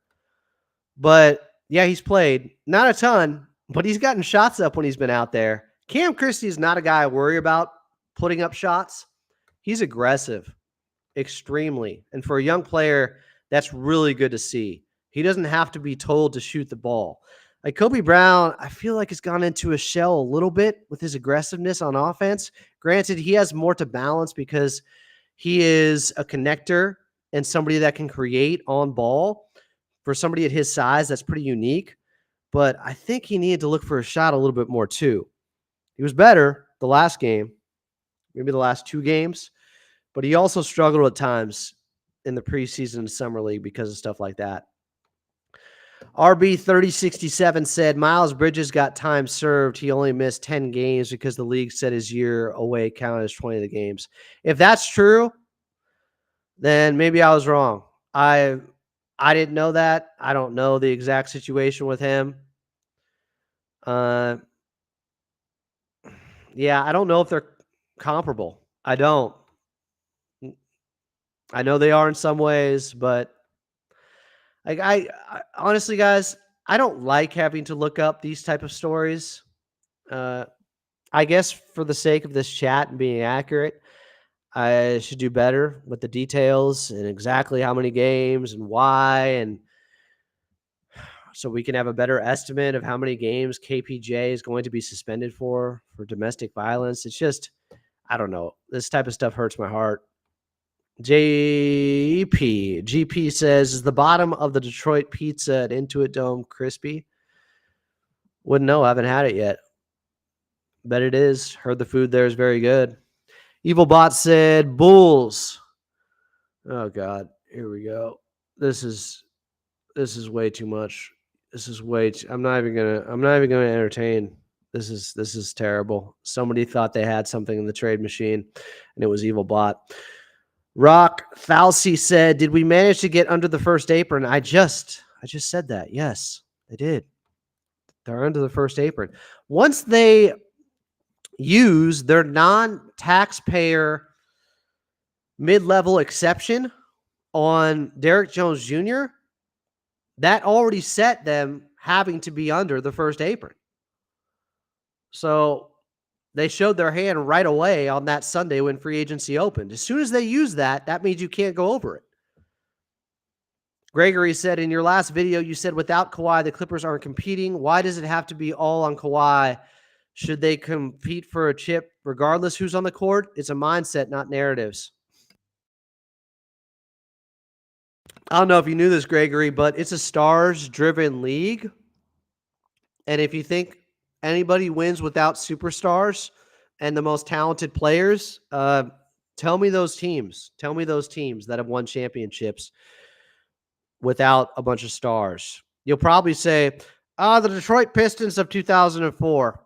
But, yeah, he's played. Not a ton, but he's gotten shots up when he's been out there. Cam Christie is not a guy I worry about putting up shots. He's aggressive, extremely. And for a young player, that's really good to see. He doesn't have to be told to shoot the ball. Like Kobe Brown, I feel like has gone into a shell a little bit with his aggressiveness on offense. Granted, he has more to balance because he is a connector and somebody that can create on ball. For somebody at his size, that's pretty unique. But I think he needed to look for a shot a little bit more too. He was better the last game, maybe the last 2 games, but he also struggled at times in the preseason and summer league because of stuff like that. RB 3067 said Miles Bridges got time served. He only missed 10 games because the league said his year away counted as 20 of the games. If that's true, then maybe I was wrong. I didn't know that. I don't know the exact situation with him. Yeah, I don't know if they're comparable. I don't. I know they are in some ways, but I honestly, guys, I don't like having to look up these type of stories. I guess for the sake of this chat and being accurate, I should do better with the details and exactly how many games and why, and so we can have a better estimate of how many games KPJ is going to be suspended for domestic violence. It's just, I don't know. This type of stuff hurts my heart. GP says, is the bottom of the Detroit pizza at Intuit Dome crispy? Wouldn't know. I haven't had it yet. Bet it is. Heard the food there is very good. Evil Bot said, Bulls. Oh God, here we go. This is way too much. This is way too, I'm not even gonna entertain. This is terrible. Somebody thought they had something in the trade machine, and it was Evil Bot. Rock Falsey said, did we manage to get under the first apron? I just said that. Yes, they did. They're under the first apron. Once they use their non-taxpayer mid-level exception on Derrick Jones Jr., that already set them having to be under the first apron. So they showed their hand right away on that Sunday when free agency opened. As soon as they use that, that means you can't go over it. Gregory said, in your last video, you said without Kawhi, the Clippers aren't competing. Why does it have to be all on Kawhi? Should they compete for a chip regardless who's on the court? It's a mindset, not narratives. I don't know if you knew this, Gregory, but it's a stars-driven league. And if you think anybody wins without superstars and the most talented players, tell me those teams. Tell me those teams that have won championships without a bunch of stars. You'll probably say, the Detroit Pistons of 2004.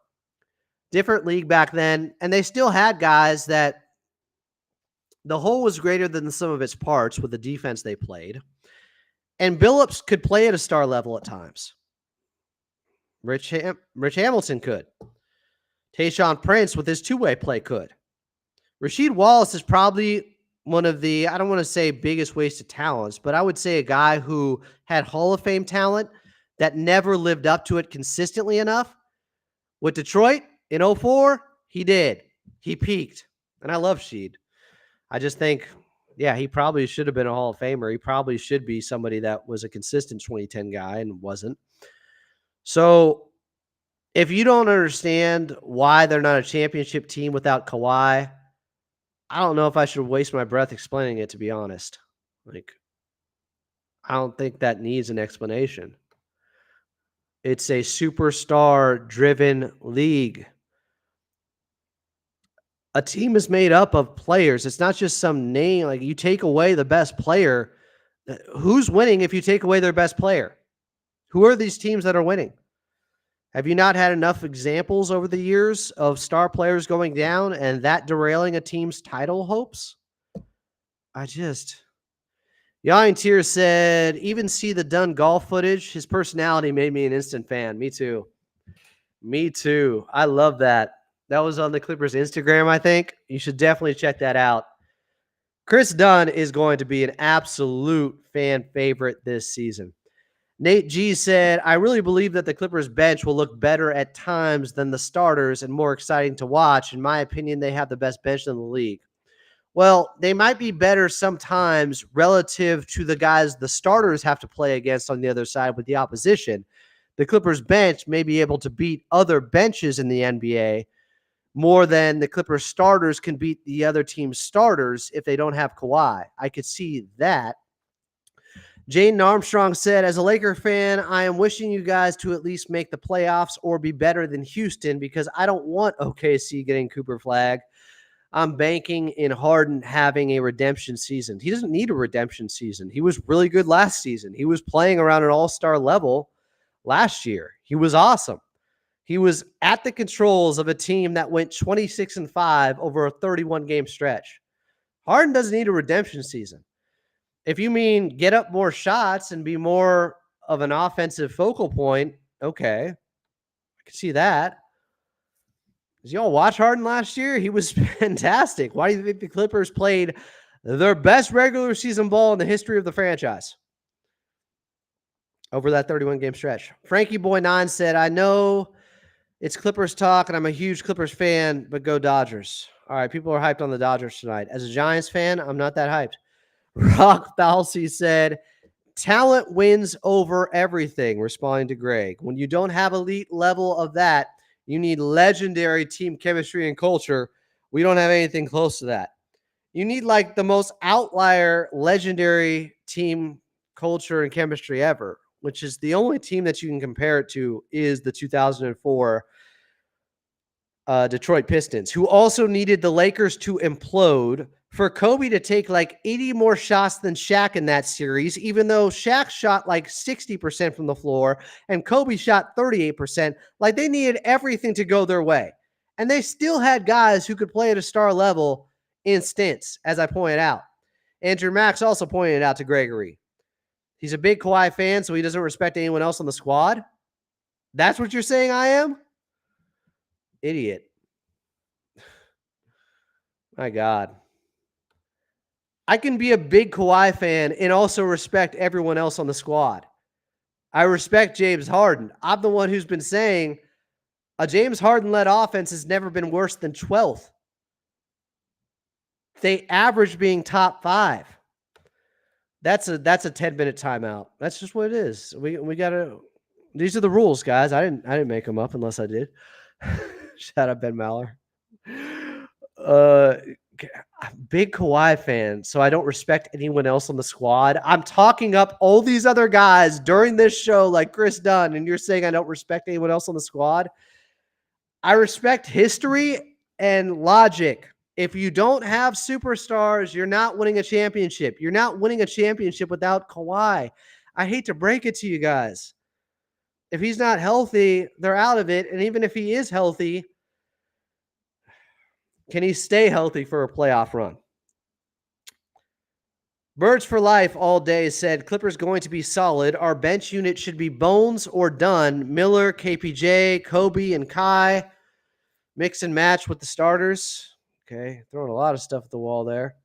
Different league back then, and they still had guys that the whole was greater than the sum of its parts with the defense they played. And Billups could play at a star level at times. Rich Hamilton could. Tayshaun Prince with his two-way play could. Rasheed Wallace is probably one of the, I don't want to say biggest wasted talents, but I would say a guy who had Hall of Fame talent that never lived up to it consistently enough. With Detroit in 2004, he did. He peaked. And I love Sheed. I just think, yeah, he probably should have been a Hall of Famer. He probably should be somebody that was a consistent 2010 guy and wasn't. So if you don't understand why they're not a championship team without Kawhi, I don't know if I should waste my breath explaining it, to be honest. Like, I don't think that needs an explanation. It's a superstar-driven league. A team is made up of players. It's not just some name. Like, you take away the best player. Who's winning if you take away their best player? Who are these teams that are winning? Have you not had enough examples over the years of star players going down and that derailing a team's title hopes? Yawning Tears said, even see the Dunn golf footage. His personality made me an instant fan. Me too. I love that. That was on the Clippers Instagram, I think. You should definitely check that out. Chris Dunn is going to be an absolute fan favorite this season. Nate G said, I really believe that the Clippers bench will look better at times than the starters and more exciting to watch. In my opinion, they have the best bench in the league. Well, they might be better sometimes relative to the guys the starters have to play against on the other side with the opposition. The Clippers bench may be able to beat other benches in the NBA more than the Clippers starters can beat the other team's starters if they don't have Kawhi. I could see that. Jaden Armstrong said, as a Laker fan, I am wishing you guys to at least make the playoffs or be better than Houston because I don't want OKC getting Cooper Flag. I'm banking in Harden having a redemption season. He doesn't need a redemption season. He was really good last season. He was playing around an all-star level last year. He was awesome. He was at the controls of a team that went 26-5 over a 31-game stretch. Harden doesn't need a redemption season. If you mean get up more shots and be more of an offensive focal point, okay. I can see that. Did y'all watch Harden last year? He was fantastic. Why do you think the Clippers played their best regular season ball in the history of the franchise over that 31-game stretch? Frankie Boy 9 said, I know it's Clippers talk, and I'm a huge Clippers fan, but go Dodgers. All right, people are hyped on the Dodgers tonight. As a Giants fan, I'm not that hyped. Rock Falsey said, talent wins over everything, responding to Greg. When you don't have elite level of that, you need legendary team chemistry and culture. We don't have anything close to that. You need like the most outlier legendary team culture and chemistry ever, which is the only team that you can compare it to is the 2004 Detroit Pistons, who also needed the Lakers to implode for Kobe to take like 80 more shots than Shaq in that series, even though Shaq shot like 60% from the floor and Kobe shot 38%. Like they needed everything to go their way. And they still had guys who could play at a star level in stints, as I pointed out. Andrew Max also pointed it out to Gregory. He's a big Kawhi fan, so he doesn't respect anyone else on the squad. That's what you're saying I am? Idiot. My God. I can be a big Kawhi fan and also respect everyone else on the squad. I respect James Harden. I'm the one who's been saying a James Harden-led offense has never been worse than 12th. They average being top 5. That's a 10-minute timeout. That's just what it is. We gotta. These are the rules, guys. I didn't make them up unless I did. Shout out Ben Maller. Big Kawhi fan, so I don't respect anyone else on the squad. I'm talking up all these other guys during this show like Chris Dunn, and you're saying I don't respect anyone else on the squad? I respect history and logic. If you don't have superstars, you're not winning a championship. You're not winning a championship without Kawhi. I hate to break it to you guys. If he's not healthy, they're out of it. And even if he is healthy, can he stay healthy for a playoff run? Birds for Life all day said Clippers going to be solid. Our bench unit should be Bones or Dunn, Miller, KPJ, Kobe, and Kai. Mix and match with the starters. Okay, throwing a lot of stuff at the wall there.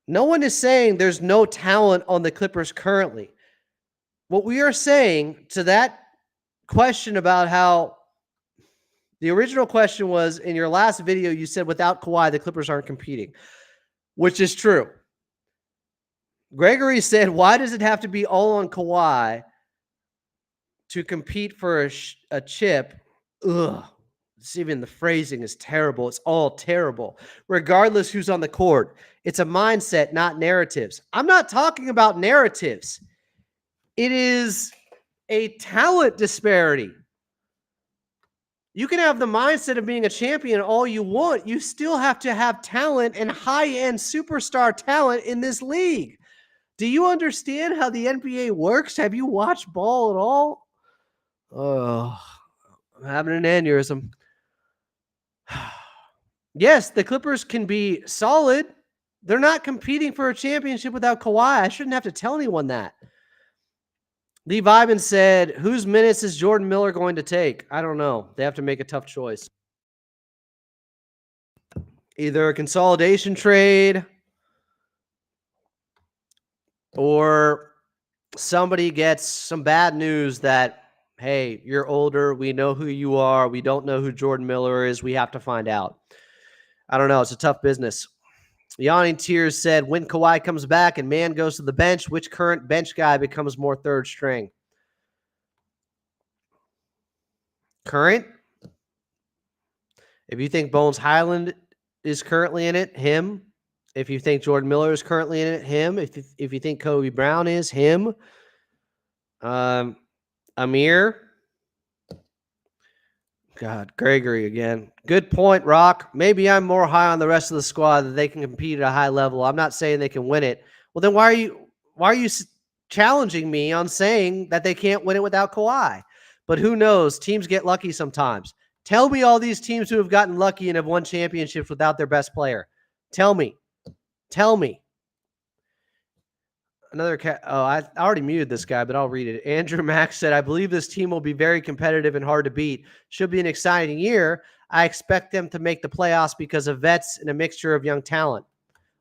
No one is saying there's no talent on the Clippers currently. What we are saying to that question about how the original question was in your last video, you said without Kawhi, the Clippers aren't competing, which is true. Gregory said, why does it have to be all on Kawhi to compete for a chip? Ugh. Even the phrasing is terrible. It's all terrible. Regardless who's on the court, it's a mindset, not narratives. I'm not talking about narratives. It is a talent disparity. You can have the mindset of being a champion all you want. You still have to have talent and high-end superstar talent in this league. Do you understand how the NBA works? Have you watched ball at all? Oh, I'm having an aneurysm. Yes, the Clippers can be solid. They're not competing for a championship without Kawhi. I shouldn't have to tell anyone that. Lee Vibin said, whose minutes is Jordan Miller going to take? I don't know. They have to make a tough choice. Either a consolidation trade or somebody gets some bad news that, hey, you're older. We know who you are. We don't know who Jordan Miller is. We have to find out. I don't know. It's a tough business. Yawning Tears said, when Kawhi comes back and Man goes to the bench, which current bench guy becomes more third string? Current? If you think Bones Highland is currently in it, him. If you think Jordan Miller is currently in it, him. If you think Kobe Brown is, him. Amir. God, Gregory again. Good point, Rock. Maybe I'm more high on the rest of the squad that they can compete at a high level. I'm not saying they can win it. Well, then why are you challenging me on saying that they can't win it without Kawhi? But who knows? Teams get lucky sometimes. Tell me all these teams who have gotten lucky and have won championships without their best player. Tell me. Another I already muted this guy, but I'll read it. Andrew Mack said, I believe this team will be very competitive and hard to beat. Should be an exciting year. I expect them to make the playoffs because of vets and a mixture of young talent.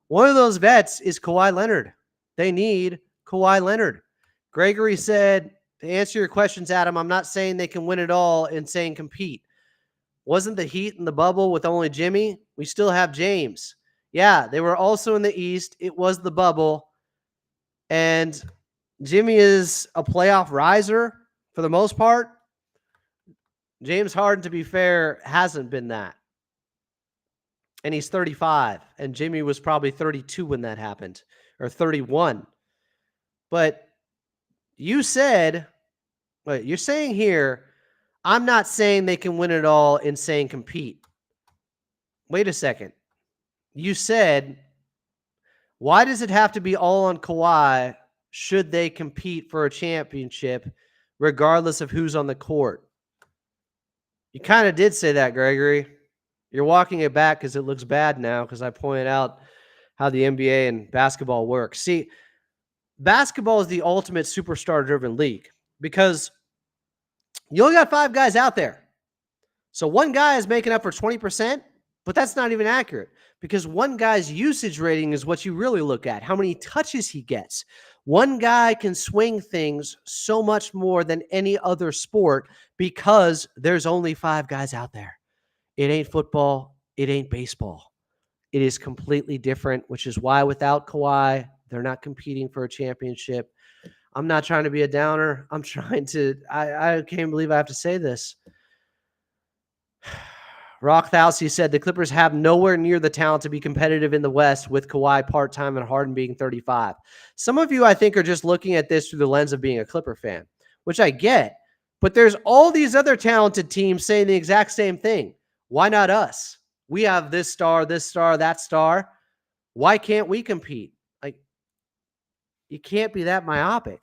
One of those vets is Kawhi Leonard. They need Kawhi Leonard. Gregory said, to answer your questions, Adam, I'm not saying they can win it all and saying compete. Wasn't the Heat in the bubble with only Jimmy? We still have James. Yeah, they were also in the East. It was the bubble. And Jimmy is a playoff riser for the most part. James Harden, to be fair, hasn't been that. And he's 35. And Jimmy was probably 32 when that happened, or 31. But you're saying here, I'm not saying they can win it all and saying compete. Wait a second. You said, why does it have to be all on Kawhi should they compete for a championship regardless of who's on the court? You kind of did say that, Gregory. You're walking it back because it looks bad now because I pointed out how the NBA and basketball works. See, basketball is the ultimate superstar-driven league because you only got 5 guys out there. So one guy is making up for 20%, but that's not even accurate because one guy's usage rating is what you really look at, how many touches he gets. One guy can swing things so much more than any other sport because there's only 5 guys out there. It ain't football. It ain't baseball. It is completely different, which is why without Kawhi, they're not competing for a championship. I'm not trying to be a downer. I'm trying to – I can't believe I have to say this. Rock Thousey said the Clippers have nowhere near the talent to be competitive in the West with Kawhi part-time and Harden being 35. Some of you, I think, are just looking at this through the lens of being a Clipper fan, which I get. But there's all these other talented teams saying the exact same thing. Why not us? We have this star, that star. Why can't we compete? Like, you can't be that myopic.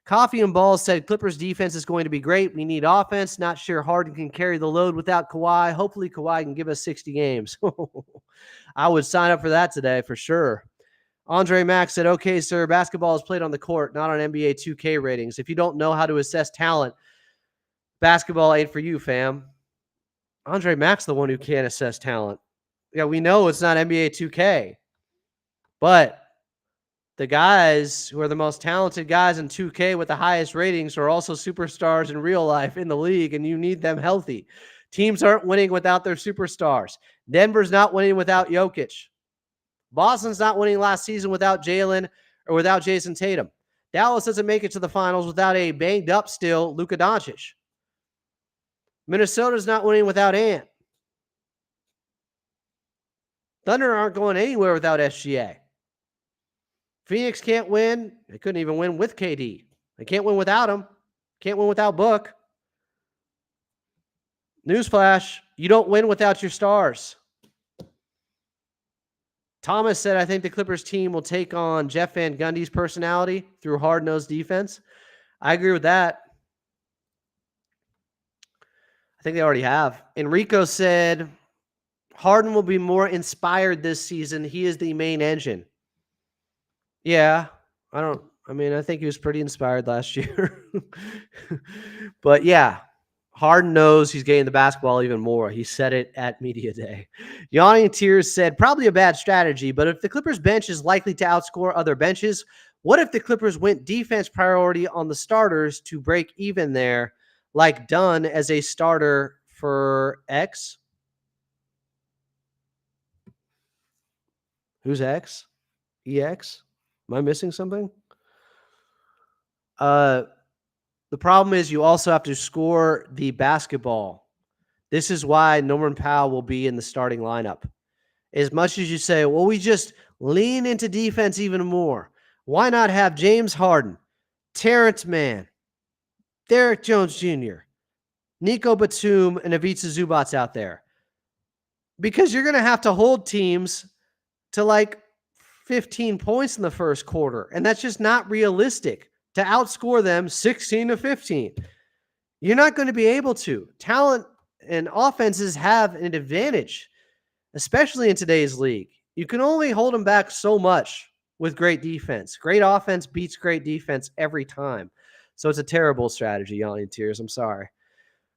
Coffee and Balls said Clippers defense is going to be great. We need offense. Not sure Harden can carry the load without Kawhi. Hopefully Kawhi can give us 60 games. I would sign up for that today for sure. Andre Mack said, okay, sir, basketball is played on the court, not on NBA 2K ratings. If you don't know how to assess talent, basketball ain't for you, fam. Andre Mack's the one who can't assess talent. Yeah, we know it's not NBA 2K, but the guys who are the most talented guys in 2K with the highest ratings are also superstars in real life in the league, and you need them healthy. Teams aren't winning without their superstars. Denver's not winning without Jokic. Boston's not winning last season without Jalen or without Jason Tatum. Dallas doesn't make it to the finals without a banged-up still Luka Doncic. Minnesota's not winning without Ant. Thunder aren't going anywhere without SGA. Phoenix can't win. They couldn't even win with KD. They can't win without him. Can't win without Book. Newsflash, you don't win without your stars. Thomas said, I think the Clippers team will take on Jeff Van Gundy's personality through hard-nosed defense. I agree with that. I think they already have. Enrico said, Harden will be more inspired this season. He is the main engine. Yeah, I think he was pretty inspired last year. But yeah, Harden knows he's getting the basketball even more. He said it at Media Day. Yawning Tears said, probably a bad strategy, but if the Clippers bench is likely to outscore other benches, what if the Clippers went defense priority on the starters to break even there, like Dunn as a starter for X? Who's X? EX? Am I missing something? The problem is you also have to score the basketball. This is why Norman Powell will be in the starting lineup. As much as you say, well, we just lean into defense even more. Why not have James Harden, Terrence Mann, Derek Jones Jr., Nico Batum, and Ivica Zubac out there? Because you're going to have to hold teams to like 15 points in the first quarter, and that's just not realistic to outscore them 16-15. You're not going to be able to. Talent and offenses have an advantage, especially in today's league. You can only hold them back so much with great defense. Great offense beats great defense every time. So it's a terrible strategy, Yawning Tears. I'm sorry.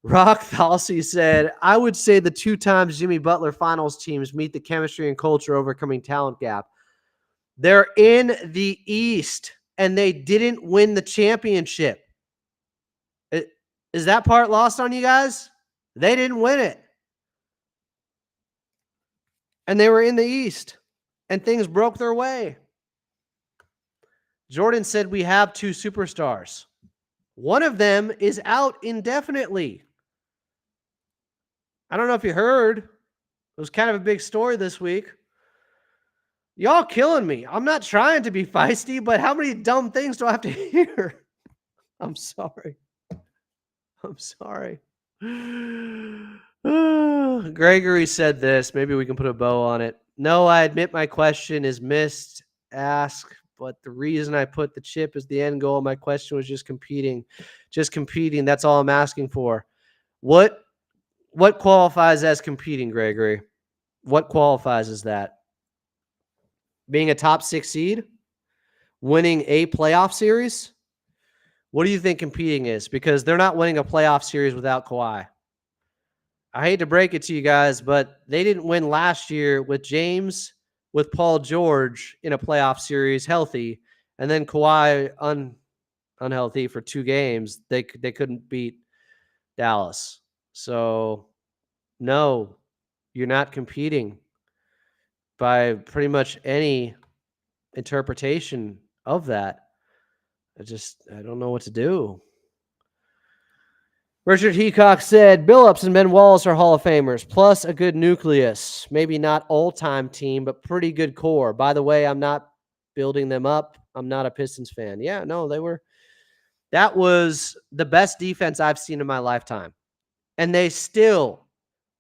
Rock Falsey said, I would say the 2 times Jimmy Butler finals teams meet the chemistry and culture overcoming talent gap. They're in the East, and they didn't win the championship. Is that part lost on you guys? They didn't win it. And they were in the East, and things broke their way. Jordan said we have 2 superstars. One of them is out indefinitely. I don't know if you heard. It was kind of a big story this week. Y'all killing me. I'm not trying to be feisty, but how many dumb things do I have to hear? I'm sorry. I'm sorry. Gregory said this. Maybe we can put a bow on it. No, I admit my question is missed. Ask, but the reason I put the chip as the end goal, my question was just competing. Just competing. That's all I'm asking for. What qualifies as competing, Gregory? What qualifies as that? Being a top 6 seed? Winning a playoff series? What do you think competing is? Because they're not winning a playoff series without Kawhi. I hate to break it to you guys, but they didn't win last year with James, with Paul George in a playoff series healthy, and then Kawhi unhealthy for 2 games. They couldn't beat Dallas. So, no, you're not competing by pretty much any interpretation of that. I don't know what to do. Richard Heacock said, Billups and Ben Wallace are Hall of Famers, plus a good nucleus. Maybe not all-time team, but pretty good core. By the way, I'm not building them up. I'm not a Pistons fan. Yeah, no, that was the best defense I've seen in my lifetime. And they still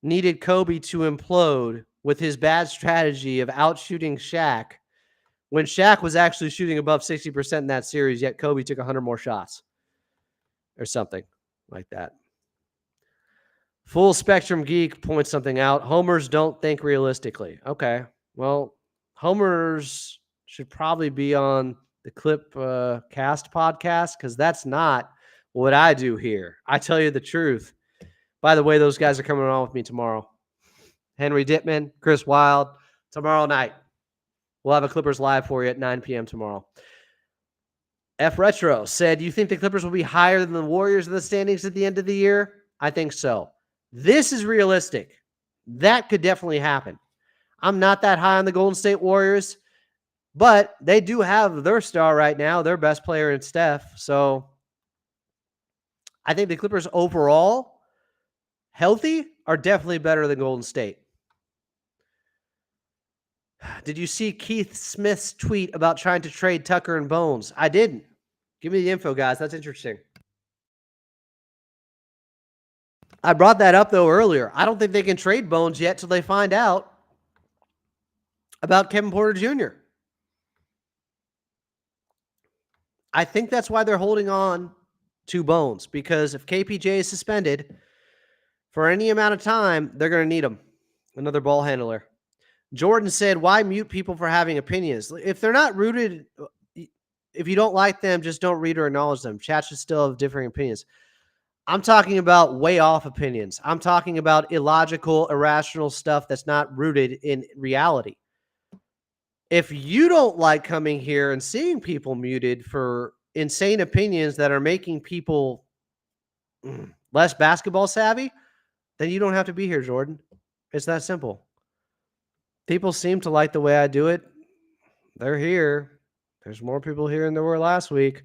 needed Kobe to implode with his bad strategy of outshooting Shaq when Shaq was actually shooting above 60% in that series, yet Kobe took 100 more shots or something like that. Full Spectrum Geek points something out. Homers don't think realistically. Okay. Well, homers should probably be on the Clip Cast podcast because that's not what I do here. I tell you the truth. By the way, those guys are coming on with me tomorrow. Henry Dittman, Chris Wild, tomorrow night. We'll have a Clippers live for you at 9 p.m. tomorrow. F Retro said, you think the Clippers will be higher than the Warriors in the standings at the end of the year? I think so. This is realistic. That could definitely happen. I'm not that high on the Golden State Warriors, but they do have their star right now, their best player in Steph. So I think the Clippers overall, healthy, are definitely better than Golden State. Did you see Keith Smith's tweet about trying to trade Tucker and Bones? I didn't. Give me the info, guys. That's interesting. I brought that up, though, earlier. I don't think they can trade Bones yet till they find out about Kevin Porter Jr. I think that's why they're holding on to Bones, because if KPJ is suspended for any amount of time, they're going to need him. Another ball handler. Jordan said, why mute people for having opinions? If they're not rooted, if you don't like them, just don't read or acknowledge them. Chat should still have differing opinions. I'm talking about way off opinions. I'm talking about illogical, irrational stuff that's not rooted in reality. If you don't like coming here and seeing people muted for insane opinions that are making people less basketball savvy, then you don't have to be here, Jordan. It's that simple. People seem to like the way I do it. They're here. There's more people here than there were last week.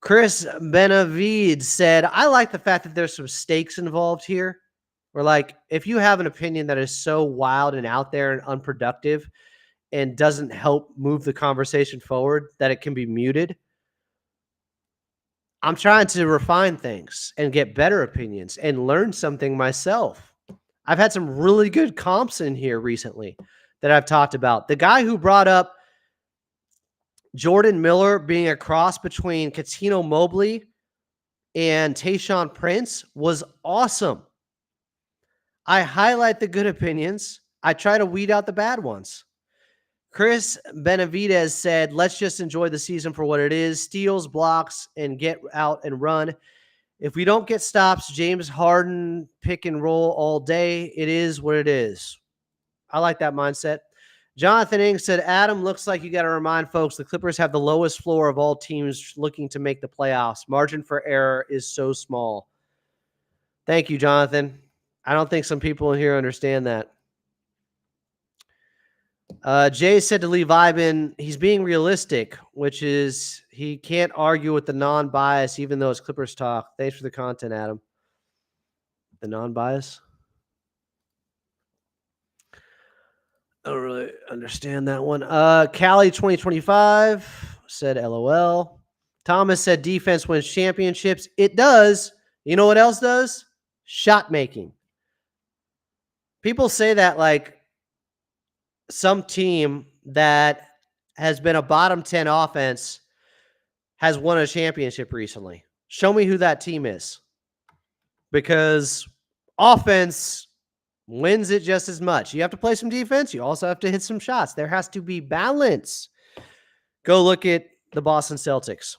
Chris Benavid said, I like the fact that there's some stakes involved here. Where, like, if you have an opinion that is so wild and out there and unproductive and doesn't help move the conversation forward, that it can be muted. I'm trying to refine things and get better opinions and learn something myself. I've had some really good comps in here recently that I've talked about. The guy who brought up Jordan Miller being a cross between Coutinho Mobley and Tayshaun Prince was awesome. I highlight the good opinions. I try to weed out the bad ones. Chris Benavidez said, let's just enjoy the season for what it is. Steals, blocks, and get out and run. If we don't get stops, James Harden pick and roll all day. It is what it is. I like that mindset. Jonathan Ing said, Adam, looks like you got to remind folks the Clippers have the lowest floor of all teams looking to make the playoffs. Margin for error is so small. Thank you, Jonathan. I don't think some people in here understand that. Jay said to Lee Vibin, he's being realistic, which is he can't argue with the non-bias, even though it's Clippers talk. Thanks for the content, Adam. The non-bias? I don't really understand that one. Cali 2025 said LOL. Thomas said defense wins championships. It does. You know what else does? Shot making. People say that like some team that has been a bottom 10 offense has won a championship recently. Show me who that team is. Because offense wins it just as much. You have to play some defense. You also have to hit some shots. There has to be balance. Go look at the Boston Celtics.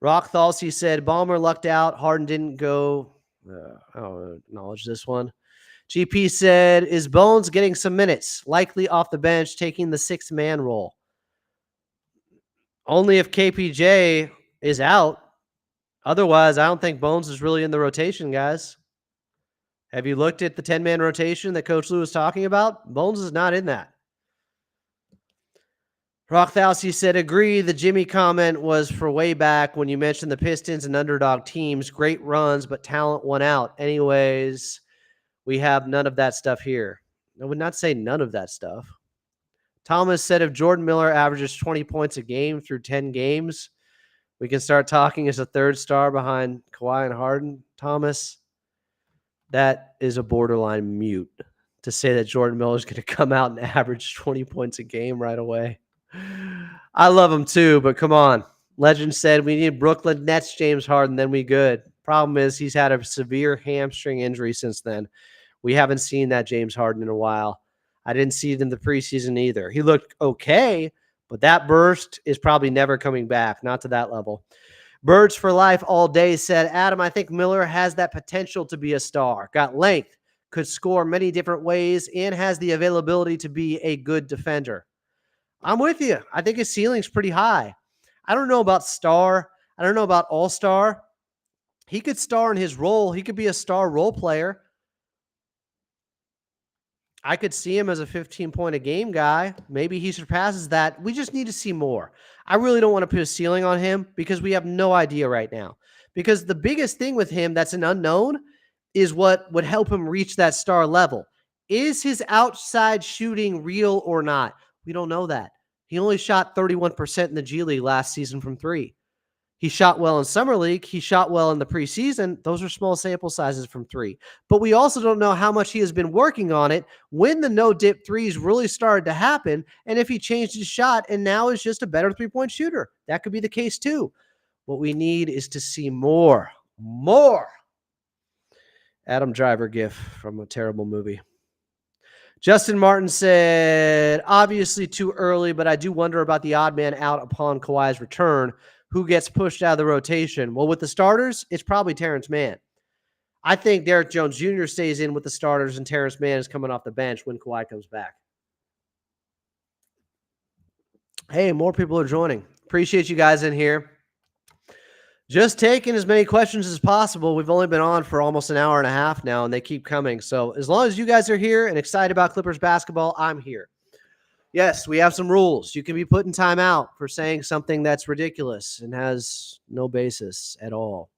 Rock Thalsey said, Ballmer lucked out. Harden didn't go. I don't acknowledge this one. GP said, is Bones getting some minutes? Likely off the bench, taking the sixth man role. Only if KPJ is out. Otherwise, I don't think Bones is really in the rotation, guys. Have you looked at the 10-man rotation that Coach Lou was talking about? Bones is not in that. Rock Thalsey said, agree. The Jimmy comment was for way back when you mentioned the Pistons and underdog teams. Great runs, but talent won out. Anyways, we have none of that stuff here. I would not say none of that stuff. Thomas said if Jordan Miller averages 20 points a game through 10 games, we can start talking as a third star behind Kawhi and Harden. Thomas, that is a borderline mute to say that Jordan Miller is going to come out and average 20 points a game right away. I love him too, but come on. Legend said we need Brooklyn Nets James Harden, then we good. Problem is he's had a severe hamstring injury since then. We haven't seen that James Harden in a while. I didn't see it in the preseason either. He looked okay, but that burst is probably never coming back, not to that level. Birds for Life all day said, Adam, I think Miller has that potential to be a star. Got length, could score many different ways, and has the availability to be a good defender. I'm with you. I think his ceiling's pretty high. I don't know about star. I don't know about all-star. He could star in his role. He could be a star role player. I could see him as a 15-point-a-game guy. Maybe he surpasses that. We just need to see more. I really don't want to put a ceiling on him because we have no idea right now. Because the biggest thing with him that's an unknown is what would help him reach that star level. Is his outside shooting real or not? We don't know that. He only shot 31% in the G League last season from three. He shot well in Summer League. He shot well in the preseason. Those are small sample sizes from three. But we also don't know how much he has been working on it, when the no-dip threes really started to happen, and if he changed his shot and now is just a better three-point shooter. That could be the case too. What we need is to see more. More. Adam Driver gif from a terrible movie. Justin Martin said, obviously too early, but I do wonder about the odd man out upon Kawhi's return. Who gets pushed out of the rotation? Well, with the starters, it's probably Terrence Mann. I think Derrick Jones Jr. stays in with the starters and Terrence Mann is coming off the bench when Kawhi comes back. Hey, more people are joining. Appreciate you guys in here. Just taking as many questions as possible. We've only been on for almost an hour and a half now, and they keep coming. So as long as you guys are here and excited about Clippers basketball, I'm here. Yes, we have some rules. You can be put in timeout for saying something that's ridiculous and has no basis at all.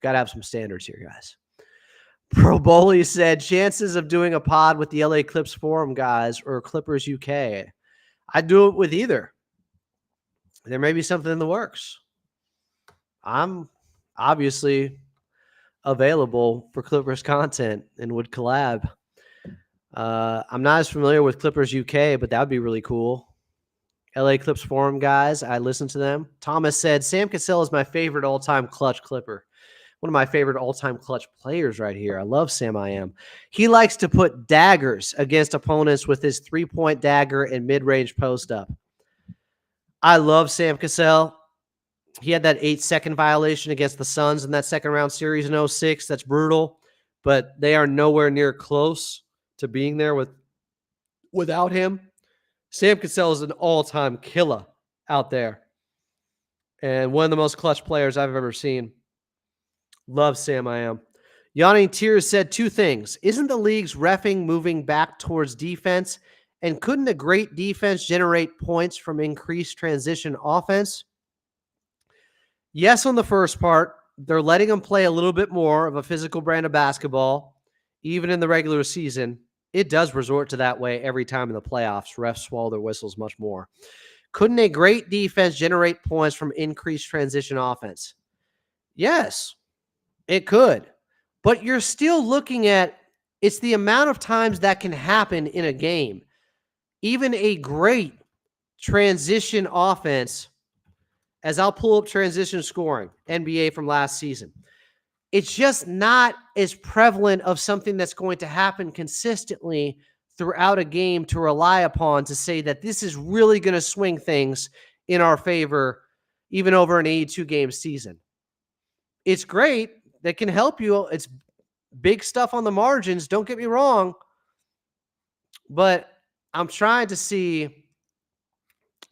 Got to have some standards here, guys. Pro Bowley said, chances of doing a pod with the LA Clips Forum guys or Clippers UK. I'd do it with either. There may be something in the works. I'm obviously available for Clippers content and would collab. I'm not as familiar with Clippers UK, but that would be really cool. LA Clips Forum guys, I listen to them. Thomas said, Sam Cassell is my favorite all-time clutch Clipper. One of my favorite all-time clutch players right here. I love Sam I Am. He likes to put daggers against opponents with his three-point dagger and mid-range post-up. I love Sam Cassell. He had that 8-second violation against the Suns in that second-round series in 2006. That's brutal, but they are nowhere near close to being there without him. Sam Cassell is an all-time killer out there and one of the most clutch players I've ever seen. Love Sam I Am. Yawning Tears said two things. Isn't the league's reffing moving back towards defense? And couldn't a great defense generate points from increased transition offense? Yes, on the first part. They're letting them play a little bit more of a physical brand of basketball, even in the regular season. It does resort to that way every time in the playoffs. Refs swallow their whistles much more. Couldn't a great defense generate points from increased transition offense? Yes. It could, but you're still looking at it's the amount of times that can happen in a game. Even a great transition offense, as I'll pull up transition scoring, NBA from last season, it's just not as prevalent of something that's going to happen consistently throughout a game to rely upon to say that this is really going to swing things in our favor, even over an 82-game season. It's great. That can help you. It's big stuff on the margins. Don't get me wrong. But I'm trying to see.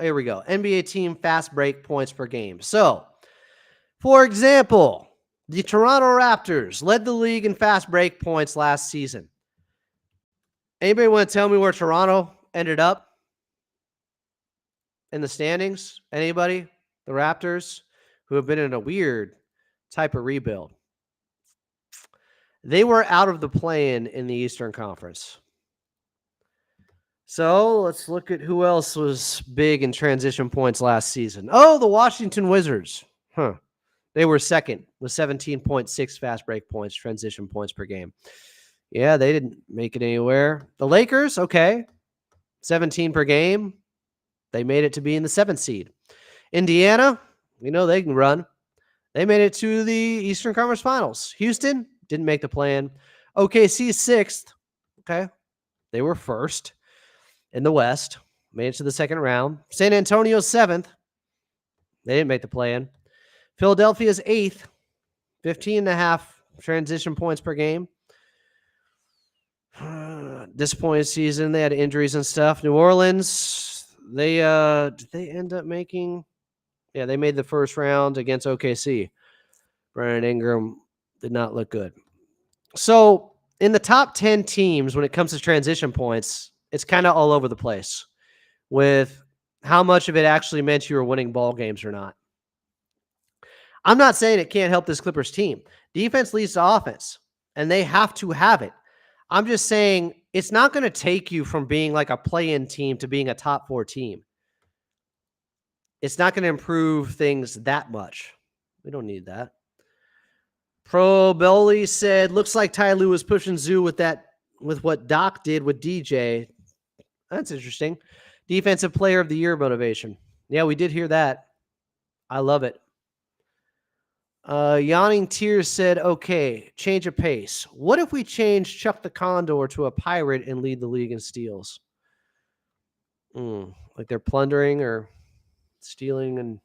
Here we go. NBA team fast break points per game. So, for example, the Toronto Raptors led the league in fast break points last season. Anybody want to tell me where Toronto ended up in the standings? Anybody? The Raptors, who have been in a weird type of rebuild. They were out of the play-in in the Eastern Conference. So let's look at who else was big in transition points last season. Oh, the Washington Wizards. They were second with 17.6 fast break points, transition points per game. Yeah, they didn't make it anywhere. The Lakers, okay. 17 per game. They made it to be in the 7th seed. Indiana, we know they can run. They made it to the Eastern Conference Finals. Houston, didn't make the plan. OKC 6th. Okay. They were first in the West. Made it to the second round. San Antonio 7th. They didn't make the plan. Philadelphia's 8th. 15.5 transition points per game. Disappointed season. They had injuries and stuff. New Orleans, did they end up making? Yeah, they made the first round against OKC. Brandon Ingram did not look good. So in the top 10 teams, when it comes to transition points, it's kind of all over the place with how much of it actually meant you were winning ball games or not. I'm not saying it can't help this Clippers team. Defense leads to offense, and they have to have it. I'm just saying it's not going to take you from being like a play-in team to being a top 4 team. It's not going to improve things that much. We don't need that. Pro Belly said, looks like Ty Lue was pushing Zoo with what Doc did with DJ. That's interesting. Defensive Player of the Year motivation. Yeah, we did hear that. I love it. Yawning Tears said, okay, change of pace. What if we change Chuck the Condor to a pirate and lead the league in steals? Like they're plundering or stealing and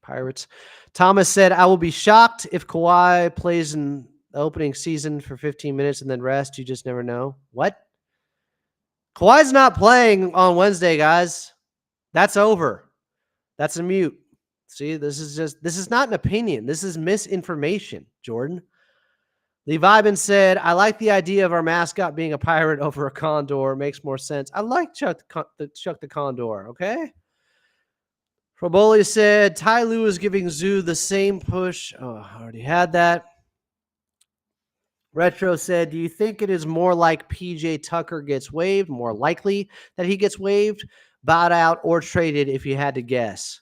pirates. Thomas said, I will be shocked if Kawhi plays in the opening season for 15 minutes and then rest. You just never know. What? Kawhi's not playing on Wednesday, guys. That's over. That's a mute. See, this is not an opinion. This is misinformation, Jordan. Lee Vibin said, I like the idea of our mascot being a pirate over a condor. It makes more sense. I like Chuck the Condor, okay? Proboli said, Ty Lue is giving Zoo the same push. Oh, I already had that. Retro said, do you think it is more like PJ Tucker gets waived, more likely that he gets waived, bought out, or traded if you had to guess?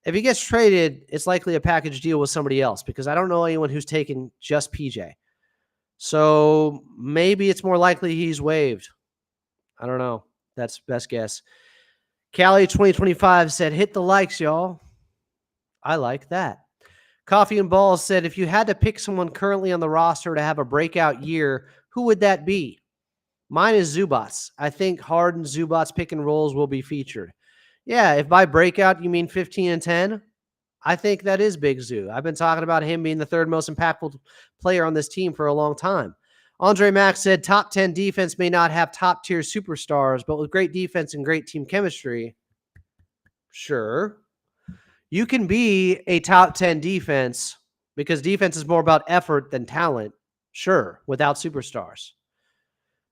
If he gets traded, it's likely a package deal with somebody else because I don't know anyone who's taken just PJ. So maybe it's more likely he's waived. I don't know. That's best guess. Cali 2025 said, hit the likes, y'all. I like that. Coffee and Balls said, if you had to pick someone currently on the roster to have a breakout year, who would that be? Mine is Zubats. I think Harden, Zubats pick and rolls will be featured. Yeah, if by breakout you mean 15 and 10, I think that is Big Zoo. I've been talking about him being the third most impactful player on this team for a long time. Andre Mack said top 10 defense may not have top tier superstars, but with great defense and great team chemistry, sure. You can be a top 10 defense because defense is more about effort than talent, sure, without superstars.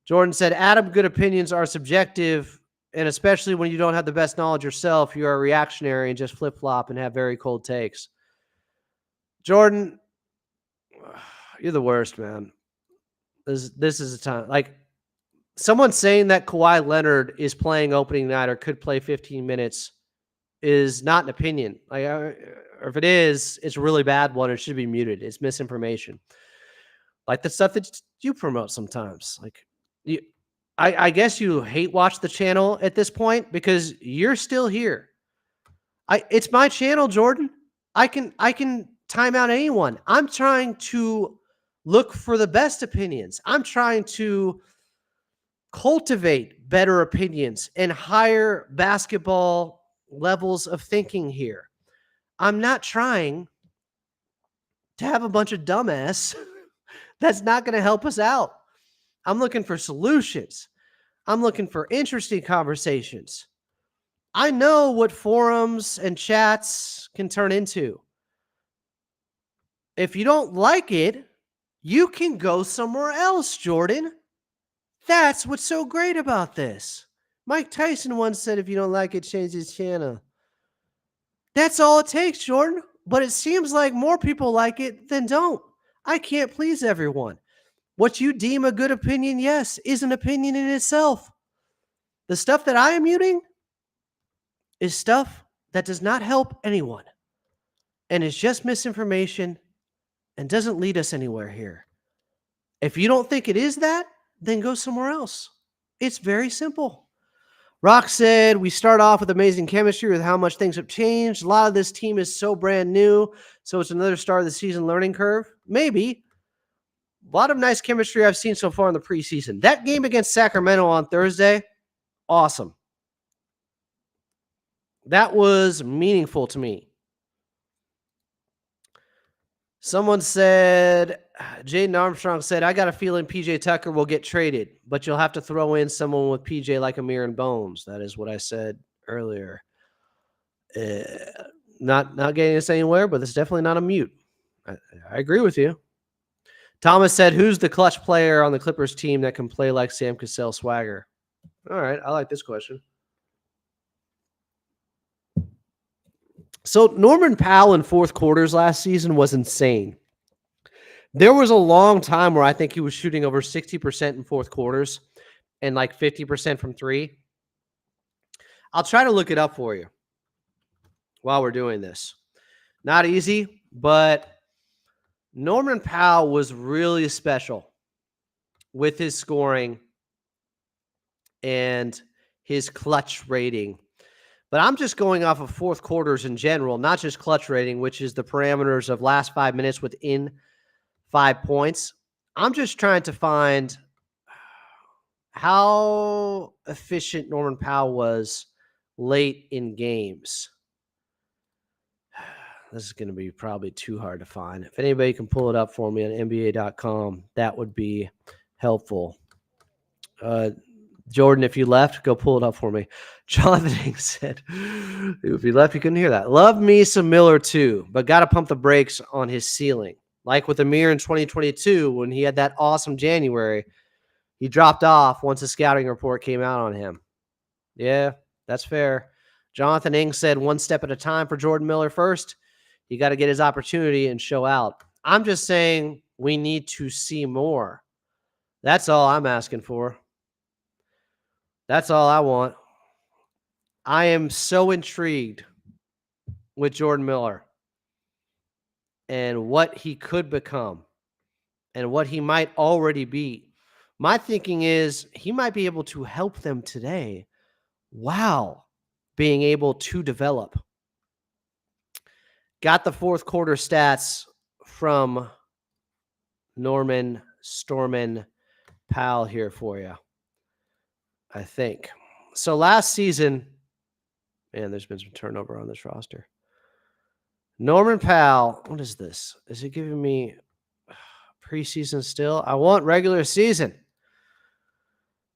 Jordan said, Adam, good opinions are subjective, and especially when you don't have the best knowledge yourself, you are reactionary and just flip-flop and have very cold takes. Jordan, you're the worst, man. This is a time. Like, someone saying that Kawhi Leonard is playing opening night or could play 15 minutes is not an opinion. Like, or if it is, it's a really bad one. It should be muted. It's misinformation. Like the stuff that you promote sometimes. Like, I guess you hate watch the channel at this point because you're still here. It's my channel, Jordan. I can time out anyone. I'm trying to look for the best opinions. I'm trying to cultivate better opinions and higher basketball levels of thinking here. I'm not trying to have a bunch of dumbass that's not going to help us out. I'm looking for solutions. I'm looking for interesting conversations. I know what forums and chats can turn into. If you don't like it, you can go somewhere else, Jordan. That's what's so great about this. Mike Tyson once said, if you don't like it, change his channel. That's all it takes, Jordan. But it seems like more people like it than don't. I can't please everyone. What you deem a good opinion, yes, is an opinion in itself. The stuff that I am muting is stuff that does not help anyone. And it's just misinformation and doesn't lead us anywhere here. If you don't think it is that, then go somewhere else. It's very simple. Rock said, we start off with amazing chemistry with how much things have changed. A lot of this team is so brand new, so it's another start of the season learning curve. Maybe. A lot of nice chemistry I've seen so far in the preseason. That game against Sacramento on Thursday, awesome. That was meaningful to me. Someone said, Jaden Armstrong said, I got a feeling PJ Tucker will get traded, but you'll have to throw in someone with PJ like Amir and Bones. That is what I said earlier. Not getting us anywhere, but it's definitely not a mute. I agree with you. Thomas said, who's the clutch player on the Clippers team that can play like Sam Cassell swagger? All right, I like this question. So Norman Powell in fourth quarters last season was insane. There was a long time where I think he was shooting over 60% in fourth quarters and like 50% from three. I'll try to look it up for you while we're doing this. Not easy, but Norman Powell was really special with his scoring and his clutch rating. But I'm just going off of fourth quarters in general, not just clutch rating, which is the parameters of last 5 minutes within 5 points. I'm just trying to find how efficient Norman Powell was late in games. This is going to be probably too hard to find. If anybody can pull it up for me on NBA.com, that would be helpful. Jordan, if you left, go pull it up for me. Jonathan said, if you left, you couldn't hear that. Love me some Miller too, but got to pump the brakes on his ceiling. Like with Amir in 2022, when he had that awesome January, he dropped off once the scouting report came out on him. Yeah, that's fair. Jonathan Ing said, one step at a time for Jordan Miller first. You got to get his opportunity and show out. I'm just saying we need to see more. That's all I'm asking for. That's all I want. I am so intrigued with Jordan Miller and what he could become and what he might already be. My thinking is he might be able to help them today while being able to develop. Got the fourth quarter stats from Norman Storman Powell here for you, I think. So last season, man, there's been some turnover on this roster. Norman Powell, what is this? Is it giving me preseason still? I want regular season.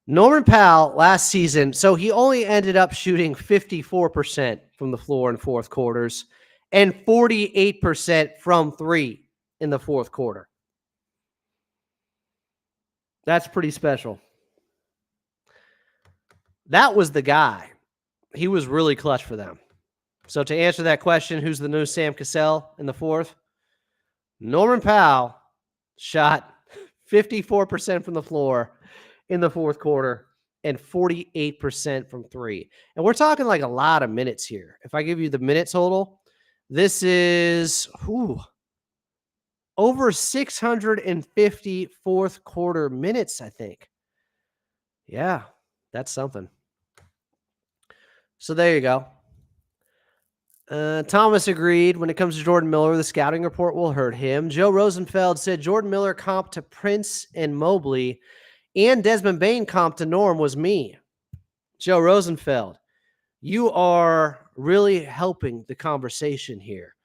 Norman Powell last season, so he only ended up shooting 54% from the floor in fourth quarters and 48% from three in the fourth quarter. That's pretty special. That was the guy. He was really clutch for them. So to answer that question, who's the new Sam Cassell in the fourth? Norman Powell shot 54% from the floor in the fourth quarter and 48% from three. And we're talking like a lot of minutes here. If I give you the minute total, this is over 650 fourth quarter minutes, I think. Yeah, that's something. So there you go. Thomas agreed. When it comes to Jordan Miller, the scouting report will hurt him. Joe Rosenfeld said Jordan Miller comp to Prince and Mobley and Desmond Bain comp to Norm was me. Joe Rosenfeld, you are really helping the conversation here.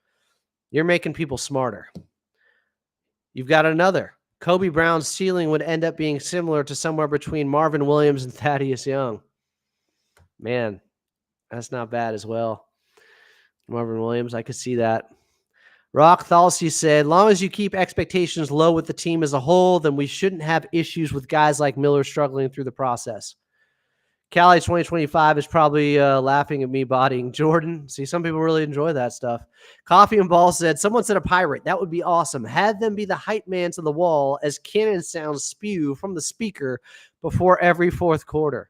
You're making people smarter. You've got another. Kobe Brown's ceiling would end up being similar to somewhere between Marvin Williams and Thaddeus Young. Man, that's not bad as well. Marvin Williams, I could see that. Rock Thalsey said, long as you keep expectations low with the team as a whole, then we shouldn't have issues with guys like Miller struggling through the process. Cali 2025 is probably laughing at me bodying Jordan. See, some people really enjoy that stuff. Coffee and Ball said, someone said a pirate. That would be awesome. Had them be the hype man to the wall as cannon sounds spew from the speaker before every fourth quarter.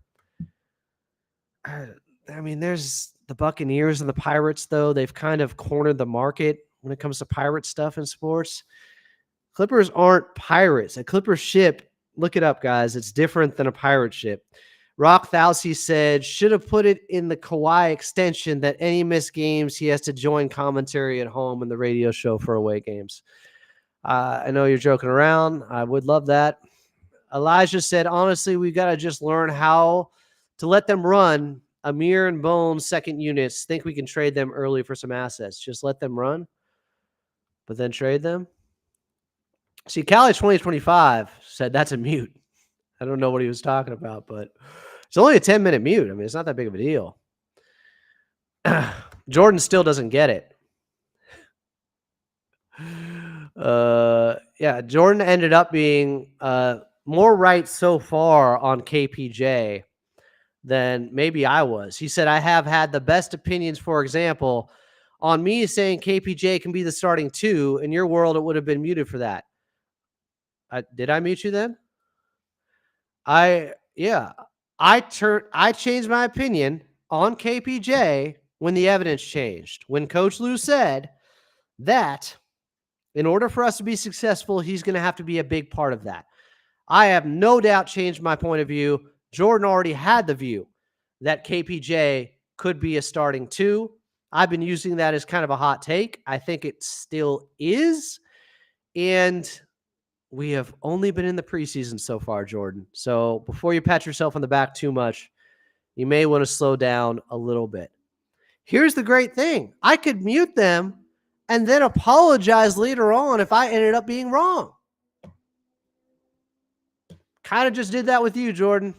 I mean, there's the Buccaneers and the Pirates, though. They've kind of cornered the market when it comes to pirate stuff in sports. Clippers aren't pirates. A Clipper ship, look it up, guys. It's different than a pirate ship. Rock Thalsey said, should have put it in the Kawhi extension that any missed games, he has to join commentary at home in the radio show for away games. I know you're joking around. I would love that. Elijah said, honestly, we've got to just learn how to let them run. Amir and Bones second units. Think we can trade them early for some assets. Just let them run, but then trade them. See, Cali 2025 said that's a mute. I don't know what he was talking about, but it's only a 10-minute mute. I mean, it's not that big of a deal. Jordan still doesn't get it. Yeah, Jordan ended up being more right so far on KPJ than maybe I was. He said, I have had the best opinions, for example, on me saying KPJ can be the starting two. In your world, it would have been muted for that. Did I mute you then? I changed my opinion on KPJ when the evidence changed. When Coach Lou said that in order for us to be successful, he's going to have to be a big part of that. I have no doubt changed my point of view. Jordan already had the view that KPJ could be a starting two. I've been using that as kind of a hot take. I think it still is. And we have only been in the preseason so far, Jordan. So before you pat yourself on the back too much, you may want to slow down a little bit. Here's the great thing. I could mute them and then apologize later on if I ended up being wrong. Kind of just did that with you, Jordan.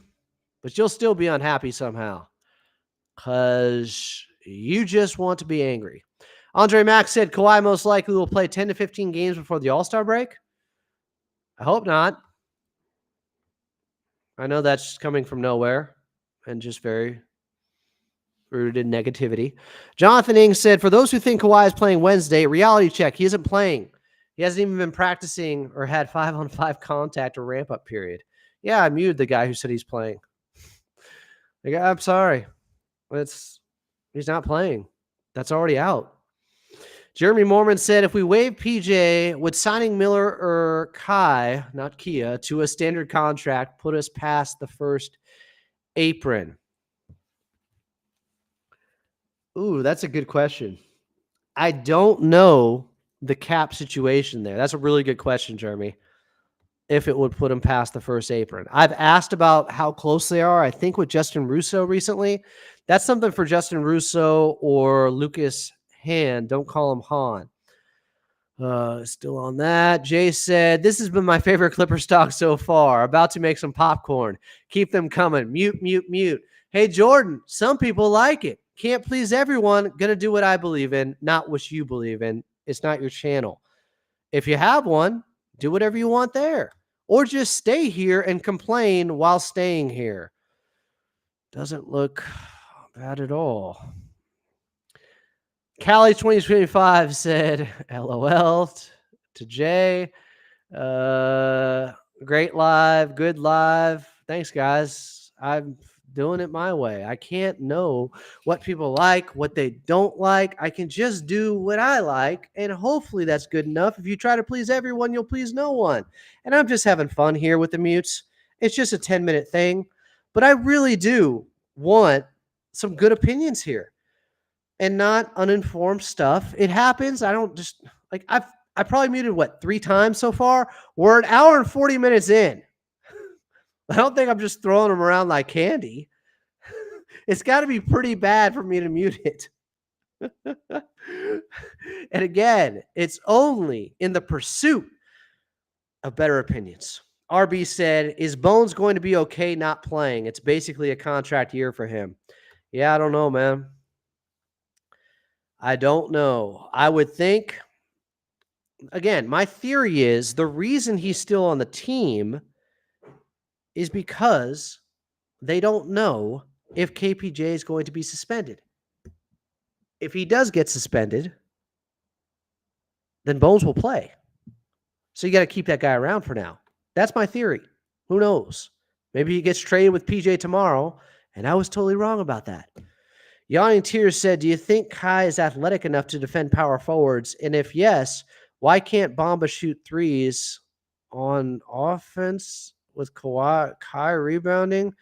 But you'll still be unhappy somehow because you just want to be angry. Andre Max said Kawhi most likely will play 10 to 15 games before the All-Star break. I hope not. I know that's coming from nowhere and just very rooted in negativity. Jonathan Ing said, for those who think Kawhi is playing Wednesday, reality check, he isn't playing. He hasn't even been practicing or had 5-on-5 contact or ramp-up period. Yeah, I muted the guy who said he's playing. Like, I'm sorry. He's not playing. That's already out. Jeremy Mormon said, if we waive PJ, would signing Miller or Kai, not Kia, to a standard contract put us past the first apron? Ooh, that's a good question. I don't know the cap situation there. That's a really good question, Jeremy. If it would put him past the first apron. I've asked about how close they are, I think with Justin Russo recently. That's something for Justin Russo or Lucas Hand. Don't call him Han. Still on that. Jay said, this has been my favorite Clippers talk so far. About to make some popcorn. Keep them coming. Mute, mute, mute. Hey, Jordan, some people like it. Can't please everyone. Gonna do what I believe in, not what you believe in. It's not your channel. If you have one, do whatever you want there. Or just stay here and complain while staying here. Doesn't look bad at all. Cali 2025 said, LOL to Jay. Great live, good live. Thanks, guys. I'm doing it my way. I can't know what people like, what they don't like. I can just do what I like, and hopefully that's good enough. If you try to please everyone, you'll please no one. And I'm just having fun here with the mutes. It's just a 10-minute thing, but I really do want some good opinions here and not uninformed stuff. It happens. I don't just like I probably muted 3 times so far. We're an hour and 40 minutes in. I don't think I'm just throwing them around like candy. It's got to be pretty bad for me to mute it. And again, it's only in the pursuit of better opinions. RB said, is Bones going to be okay not playing? It's basically a contract year for him. Yeah, I don't know, man. I don't know. I would think, again, my theory is the reason he's still on the team is because they don't know if KPJ is going to be suspended. If he does get suspended, then Bones will play. So you got to keep that guy around for now. That's my theory. Who knows? Maybe he gets traded with PJ tomorrow, and I was totally wrong about that. Yawning Tears said, do you think Kai is athletic enough to defend power forwards? And if yes, why can't Bamba shoot threes on offense with Kai rebounding?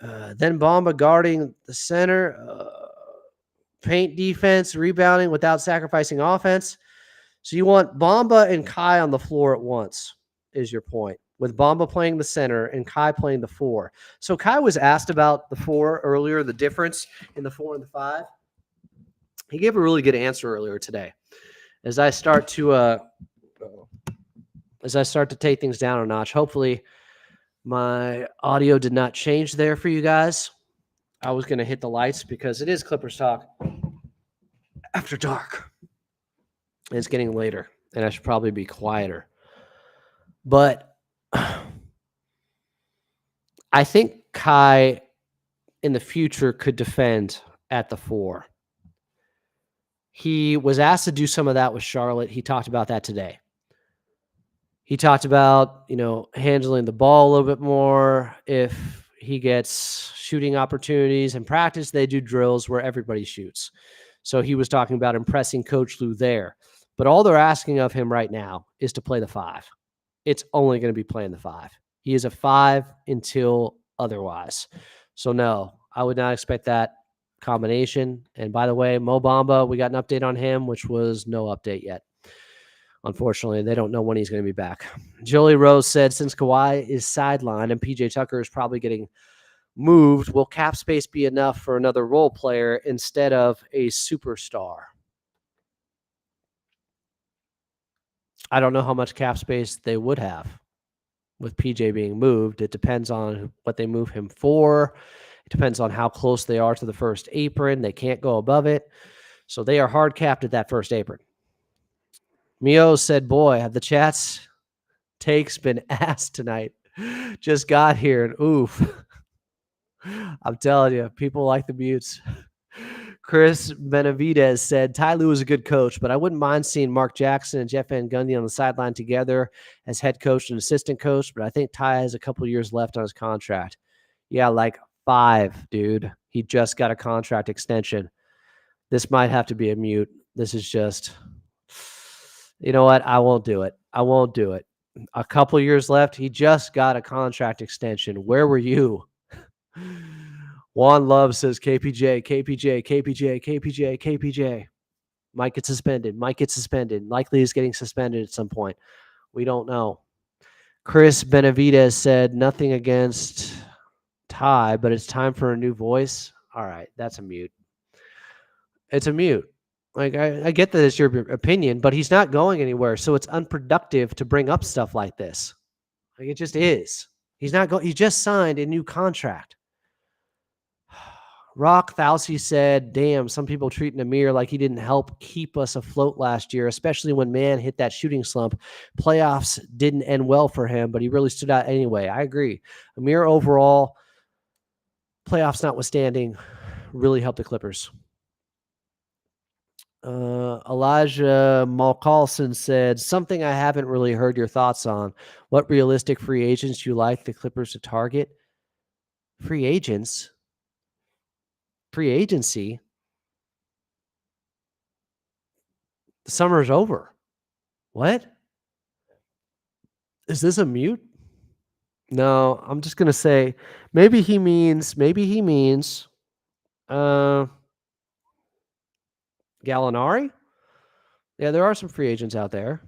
Then Bamba guarding the center, paint defense, rebounding without sacrificing offense. So you want Bamba and Kai on the floor at once, is your point, with Bamba playing the center and Kai playing the 4. So Kai was asked about the 4 earlier, the difference in the 4 and the 5. He gave a really good answer earlier today. As I start to take things down a notch, hopefully my audio did not change there for you guys. I was going to hit the lights because it is Clippers Talk after dark. It's getting later, and I should probably be quieter. But I think Kai in the future could defend at the 4. He was asked to do some of that with Charlotte. He talked about that today. He talked about, handling the ball a little bit more. If he gets shooting opportunities in practice, they do drills where everybody shoots. So he was talking about impressing Coach Lou there. But all they're asking of him right now is to play the 5. It's only going to be playing the 5. He is a 5 until otherwise. So no, I would not expect that combination. And by the way, Mo Bamba, we got an update on him, which was no update yet. Unfortunately, they don't know when he's going to be back. Jolie Rose said, since Kawhi is sidelined and PJ Tucker is probably getting moved, will cap space be enough for another role player instead of a superstar? I don't know how much cap space they would have with PJ being moved. It depends on what they move him for. It depends on how close they are to the first apron. They can't go above it. So they are hard capped at that first apron. Mio said, boy, have the chat's takes been asked tonight. Just got here and oof. I'm telling you, people like the mutes. Chris Benavidez said, Ty Lue is a good coach, but I wouldn't mind seeing Mark Jackson and Jeff Van Gundy on the sideline together as head coach and assistant coach, but I think Ty has a couple years left on his contract. Yeah, like 5, dude. He just got a contract extension. This might have to be a mute. This is just, you know what? I won't do it. I won't do it. A couple years left. He just got a contract extension. Where were you? Juan Love says KPJ, KPJ, KPJ, KPJ, KPJ. Might get suspended. Might get suspended. Likely is getting suspended at some point. We don't know. Chris Benavidez said nothing against Ty, but it's time for a new voice. All right, that's a mute. It's a mute. Like I get that it's your opinion, but he's not going anywhere, so it's unproductive to bring up stuff like this. Like it just is. He's not going. He just signed a new contract. Rock Thousey said, damn, some people treating Amir like he didn't help keep us afloat last year, especially when man hit that shooting slump. Playoffs didn't end well for him, but he really stood out anyway. I agree. Amir overall, playoffs notwithstanding, really helped the Clippers. Elijah Malcolson said, something I haven't really heard your thoughts on. What realistic free agents you like the Clippers to target? Free agents? Free agency? The summer's over. What? Is this a mute? No, I'm just going to say maybe he means Gallinari. Yeah, there are some free agents out there,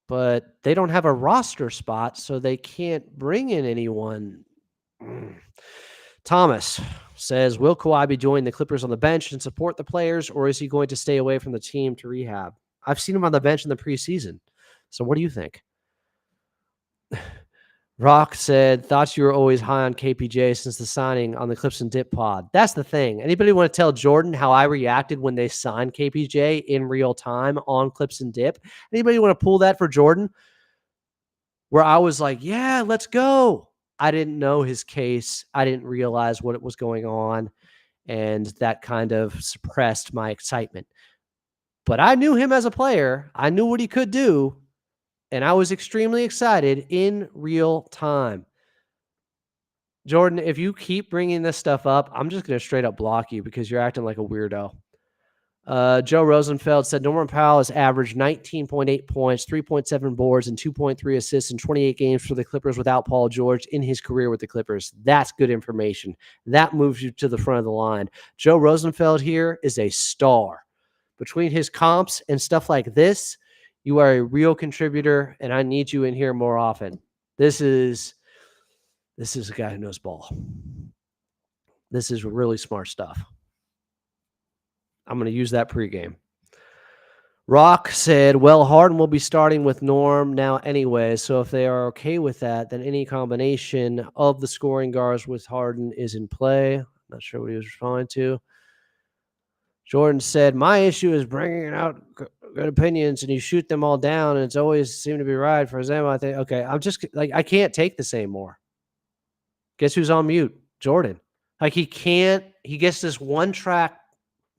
but they don't have a roster spot, so they can't bring in anyone. Thomas says, will Kawhi be joining the Clippers on the bench and support the players, or is he going to stay away from the team to rehab? I've seen him on the bench in the preseason. So what do you think? Rock said, thought you were always high on KPJ since the signing on the Clips and Dip pod. That's the thing. Anybody want to tell Jordan how I reacted when they signed KPJ in real time on Clips and Dip? Anybody want to pull that for Jordan? Where I was like, yeah, let's go. I didn't know his case. I didn't realize what was going on. And that kind of suppressed my excitement. But I knew him as a player. I knew what he could do. And I was extremely excited in real time. Jordan, if you keep bringing this stuff up, I'm just going to straight up block you because you're acting like a weirdo. Joe Rosenfeld said Norman Powell has averaged 19.8 points, 3.7 boards, and 2.3 assists in 28 games for the Clippers without Paul George in his career with the Clippers. That's good information. That moves you to the front of the line. Joe Rosenfeld here is a star. Between his comps and stuff like this, you are a real contributor, and I need you in here more often. This is a guy who knows ball. This is really smart stuff. I'm going to use that pregame. Rock said, well, Harden will be starting with Norm now anyway, so if they are okay with that, then any combination of the scoring guards with Harden is in play. Not sure what he was responding to. Jordan said, my issue is bringing out good opinions and you shoot them all down and it's always seemed to be right for them. I think, okay, I'm just like, I can't take this anymore. Guess who's on mute? Jordan. Like he gets this one track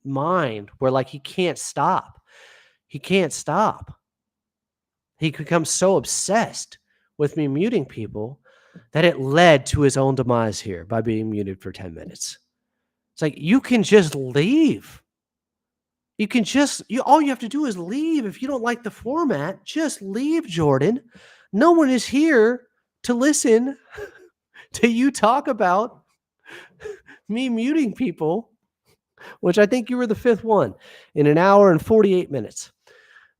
mind where like he can't stop. He can't stop. He becomes so obsessed with me muting people that it led to his own demise here by being muted for 10 minutes. It's like, you can just leave. You can just, all you have to do is leave. If you don't like the format, just leave, Jordan. No one is here to listen to you talk about me muting people, which I think you were the 5th one in an hour and 48 minutes.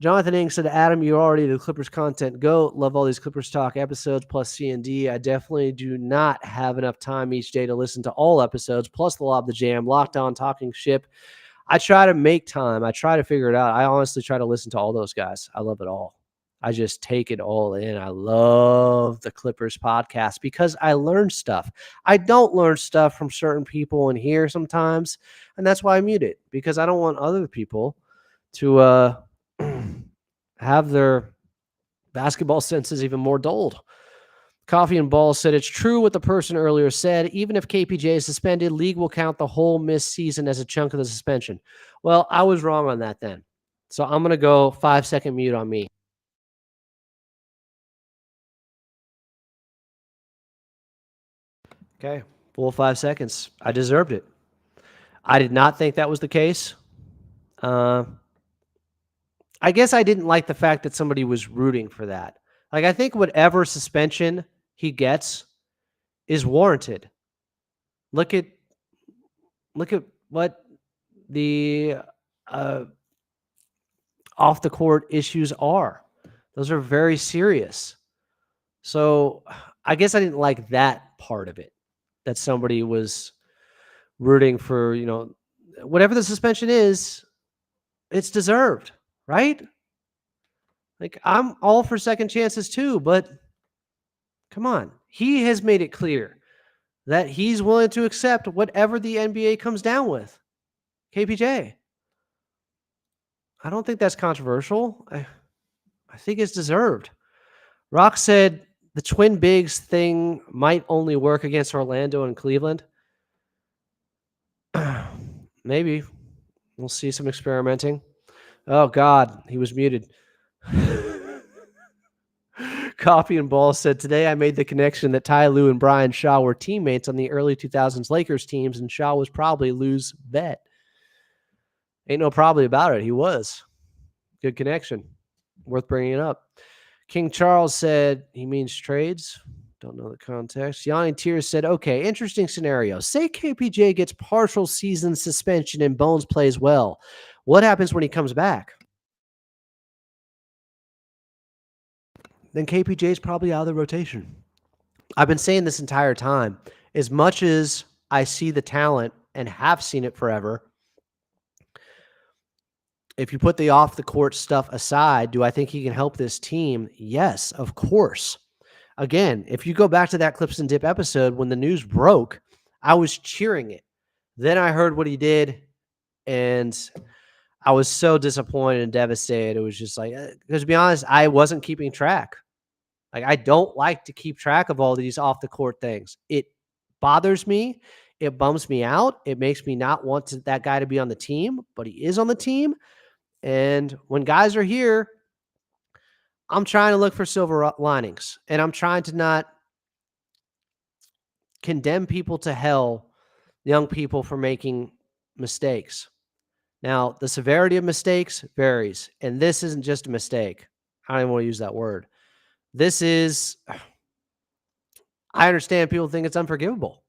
Jonathan Ing said, Adam, you're already the Clippers content goat. Love all these Clippers talk episodes plus C&D. I definitely do not have enough time each day to listen to all episodes, plus the Lob the Jam, Locked On, Talking Ship. I try to make time. I try to figure it out. I honestly try to listen to all those guys. I love it all. I just take it all in. I love the Clippers podcast because I learn stuff. I don't learn stuff from certain people in here sometimes, and that's why I mute it, because I don't want other people to have their basketball senses even more dulled. Coffee and Ball said, it's true what the person earlier said. Even if KPJ is suspended, league will count the whole missed season as a chunk of the suspension. Well, I was wrong on that then. So I'm going to go 5-second mute on me. Okay, full 5 seconds. I deserved it. I did not think that was the case. I guess I didn't like the fact that somebody was rooting for that. Like, I think whatever suspension he gets is warranted. Look at what the off the court issues are. Those are very serious. So I guess I didn't like that part of it, that somebody was rooting for, whatever the suspension is, it's deserved, right? Like, I'm all for second chances too, but come on. He has made it clear that he's willing to accept whatever the NBA comes down with. KPJ. I don't think that's controversial. I think it's deserved. Rock said the twin bigs thing might only work against Orlando and Cleveland. Maybe. We'll see some experimenting. Oh, God. He was muted. Coffee and Ball said, today I made the connection that Ty Lue and Brian Shaw were teammates on the early 2000s Lakers teams, and Shaw was probably Lue's vet. Ain't no probably about it. He was. Good connection. Worth bringing up. King Charles said he means trades. Don't know the context. Yanni Tears said, okay, interesting scenario. Say KPJ gets partial season suspension and Bones plays well. What happens when he comes back? Then KPJ is probably out of the rotation. I've been saying this entire time. As much as I see the talent and have seen it forever, if you put the off the court stuff aside, do I think he can help this team? Yes, of course. Again, if you go back to that Clips and Dip episode, when the news broke, I was cheering it. Then I heard what he did, and I was so disappointed and devastated. It was just like, because to be honest, I wasn't keeping track. Like, I don't like to keep track of all these off the court things. It bothers me. It bums me out. It makes me not want that guy to be on the team, but he is on the team. And when guys are here, I'm trying to look for silver linings, and I'm trying to not condemn people to hell, young people, for making mistakes. Now, the severity of mistakes varies, and this isn't just a mistake. I don't even want to use that word. This is, I understand people think it's unforgivable.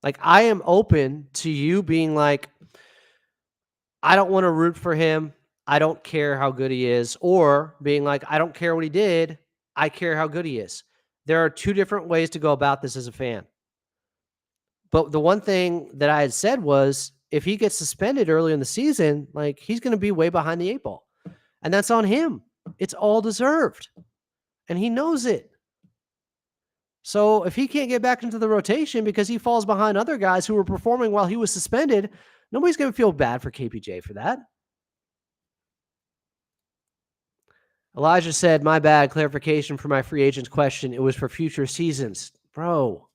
Like, I am open to you being like, I don't want to root for him. I don't care how good he is. Or being like, I don't care what he did. I care how good he is. There are two different ways to go about this as a fan. But the one thing that I had said was, if he gets suspended early in the season, like, he's going to be way behind the 8 ball. And that's on him. It's all deserved. And he knows it. So if he can't get back into the rotation because he falls behind other guys who were performing while he was suspended, nobody's going to feel bad for KPJ for that. Elijah said, my bad, clarification for my free agents question. It was for future seasons. Bro,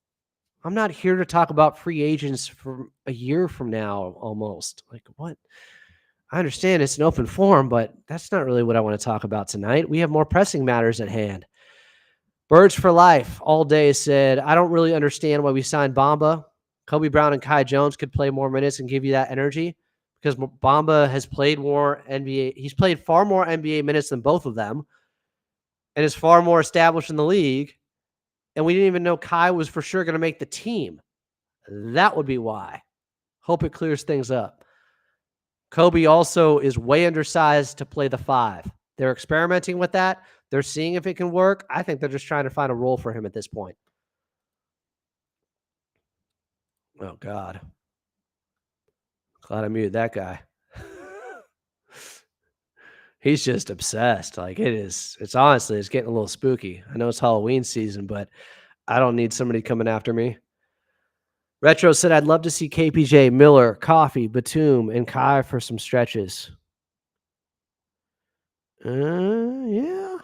I'm not here to talk about free agents for a year from now almost. Like, what? I understand it's an open forum, but that's not really what I want to talk about tonight. We have more pressing matters at hand. Birds for Life all day said, I don't really understand why we signed Bamba. Kobe Brown and Kai Jones could play more minutes and give you that energy, because Bamba has played more NBA. He's played far more NBA minutes than both of them and is far more established in the league. And we didn't even know Kai was for sure going to make the team. That would be why. Hope it clears things up. Kobe also is way undersized to play the 5. They're experimenting with that. They're seeing if it can work. I think they're just trying to find a role for him at this point. Oh, God. Glad I muted that guy. He's just obsessed. Like, it's honestly, it's getting a little spooky. I know it's Halloween season, but I don't need somebody coming after me. Retro said, I'd love to see KPJ, Miller, Coffee, Batum, and Kai for some stretches. Yeah.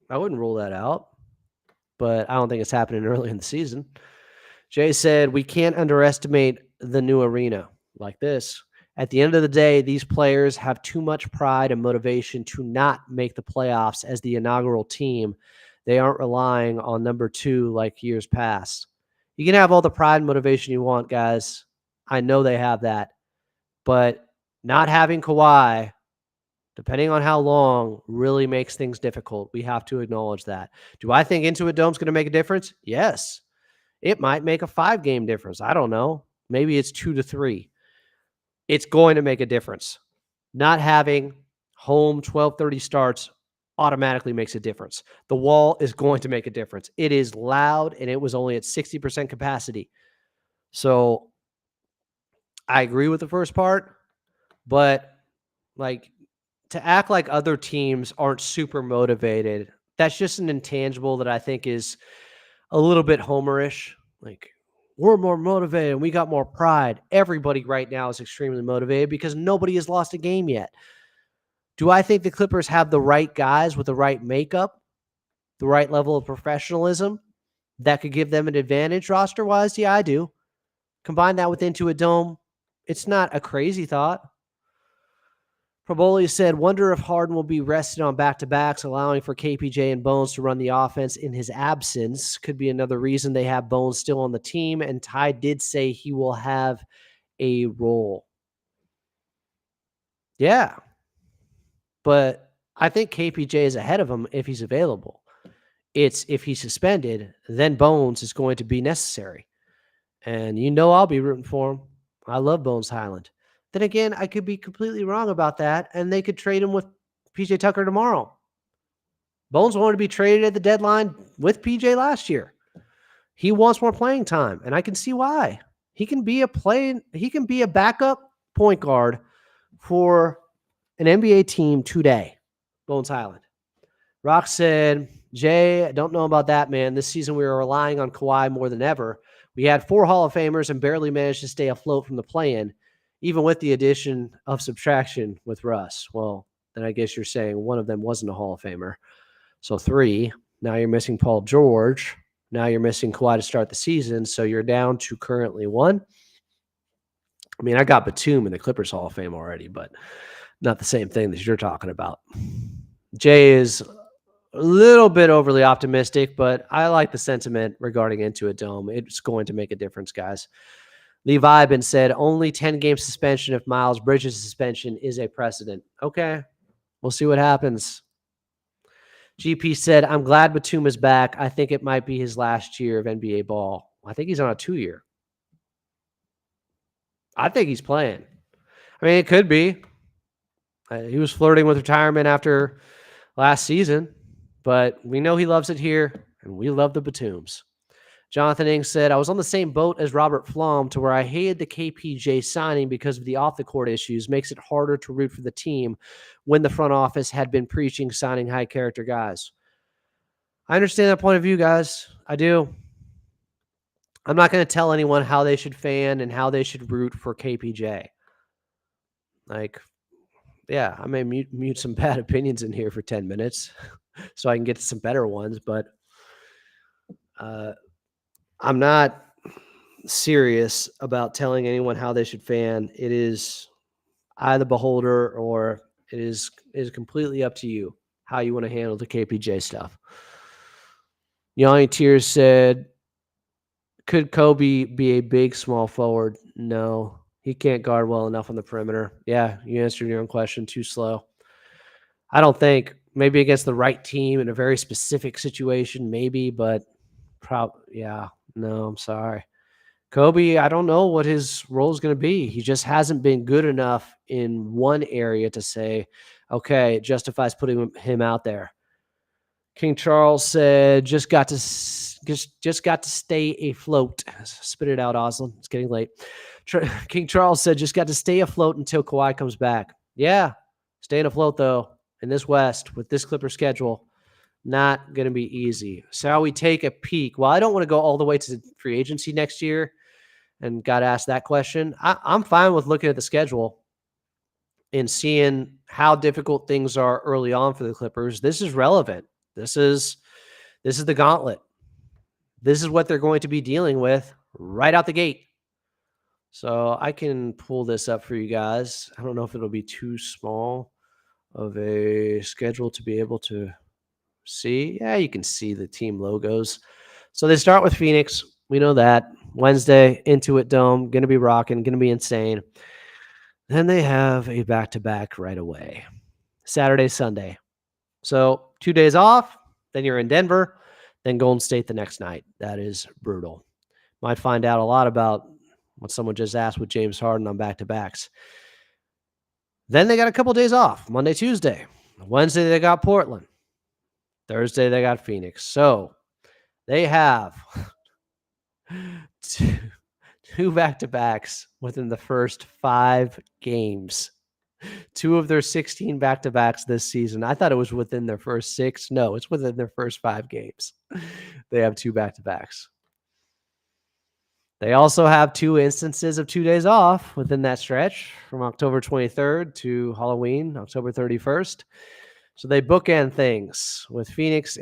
I wouldn't rule that out. but I don't think it's happening early in the season. Jay said, we can't underestimate the new arena like this. At the end of the day, these players have too much pride and motivation to not make the playoffs as the inaugural team. They aren't relying on number 2 like years past. You can have all the pride and motivation you want, guys. I know they have that. But not having Kawhi, depending on how long, really makes things difficult. We have to acknowledge that. Do I think Intuit Dome's going to make a difference? Yes. It might make a 5-game difference. I don't know. Maybe it's 2 to 3. It's going to make a difference. Not having home 12:30 starts automatically makes a difference. The Wall is going to make a difference. It is loud, and it was only at 60% capacity. So I agree with the first part, but like to act like other teams aren't super motivated, that's just an intangible that I think is a little bit homerish. Like, we're more motivated and we got more pride. Everybody right now is extremely motivated because nobody has lost a game yet. Do I think the Clippers have the right guys with the right makeup, the right level of professionalism that could give them an advantage roster-wise? Yeah, I do. Combine that with Intuit Dome, it's not a crazy thought. Proboli said, wonder if Harden will be rested on back-to-backs, allowing for KPJ and Bones to run the offense in his absence. Could be another reason they have Bones still on the team, and Ty did say he will have a role. Yeah. But I think KPJ is ahead of him if he's available. It's if he's suspended, then Bones is going to be necessary. And you know I'll be rooting for him. I love Bones Highland. Then again, I could be completely wrong about that, and they could trade him with PJ Tucker tomorrow. Bones wanted to be traded at the deadline with PJ last year. He wants more playing time, and I can see why. He can be a backup point guard for an NBA team today. Bones Highland. Rock said, Jay, I don't know about that, man. This season we were relying on Kawhi more than ever. We had 4 Hall of Famers and barely managed to stay afloat from the play-in, even with the addition of subtraction with Russ. Well, then I guess you're saying one of them wasn't a Hall of Famer. So 3. Now you're missing Paul George. Now you're missing Kawhi to start the season. So you're down to currently 1. I mean, I got Batum in the Clippers Hall of Fame already, but not the same thing that you're talking about. Jay is a little bit overly optimistic, but I like the sentiment regarding Intuit Dome. It's going to make a difference, guys. Levi Bin said only 10-game suspension if Miles Bridges' suspension is a precedent. Okay, we'll see what happens. GP said, I'm glad Batum is back. I think it might be his last year of NBA ball. I think he's on a 2-year. I think he's playing. I mean, it could be. He was flirting with retirement after last season, but we know he loves it here, and we love the Batums. Jonathan Ing said, I was on the same boat as Robert Flom to where I hated the KPJ signing because of the off-the-court issues. Makes it harder to root for the team when the front office had been preaching signing high-character guys. I understand that point of view, guys. I do. I'm not going to tell anyone how they should fan and how they should root for KPJ. Like, yeah, I may mute some bad opinions in here for 10 minutes so I can get to some better ones, but I'm not serious about telling anyone how they should fan. It is eye of the beholder, or it is completely up to you how you want to handle the KPJ stuff. Yanni Tears said, could Kobe be a big small forward? No, he can't guard well enough on the perimeter. Yeah, you answered your own question. Too slow. I don't think. Maybe against the right team in a very specific situation, maybe, but no, I'm sorry. Kobe, I don't know what his role is going to be. He just hasn't been good enough in one area to say, okay, it justifies putting him out there. King Charles said, just got to stay afloat. Spit it out, Oslin. It's getting late. King Charles said, just got to stay afloat until Kawhi comes back. Yeah, staying afloat, though, in this West with this Clipper schedule, not going to be easy. So we take a peek. Well, I don't want to go all the way to free agency next year and got asked that question. I'm fine with looking at the schedule and seeing how difficult things are early on for the Clippers. This is relevant. This is the gauntlet. this is what they're going to be dealing with right out the gate. So I can pull this up for you guys. I don't know if it'll be too small of a schedule to be able to see. Yeah, you can see the team logos. So they start with Phoenix. We know that. Wednesday, Intuit Dome, going to be rocking, going to be insane. Then they have a back-to-back right away. Saturday, Sunday. So 2 days off, then you're in Denver, then Golden State the next night. That is brutal. Might find out a lot about what someone just asked with James Harden on back-to-backs. Then they got a couple days off, Monday, Tuesday. Wednesday, they got Portland. Thursday, they got Phoenix. So they have two back-to-backs within the first 5 games. 2 of their 16 back-to-backs this season. I thought it was within their first 6. No, it's within their first 5 games. They have 2 back-to-backs. They also have 2 instances of 2 days off within that stretch from October 23rd to Halloween, October 31st. So they bookend things with Phoenix,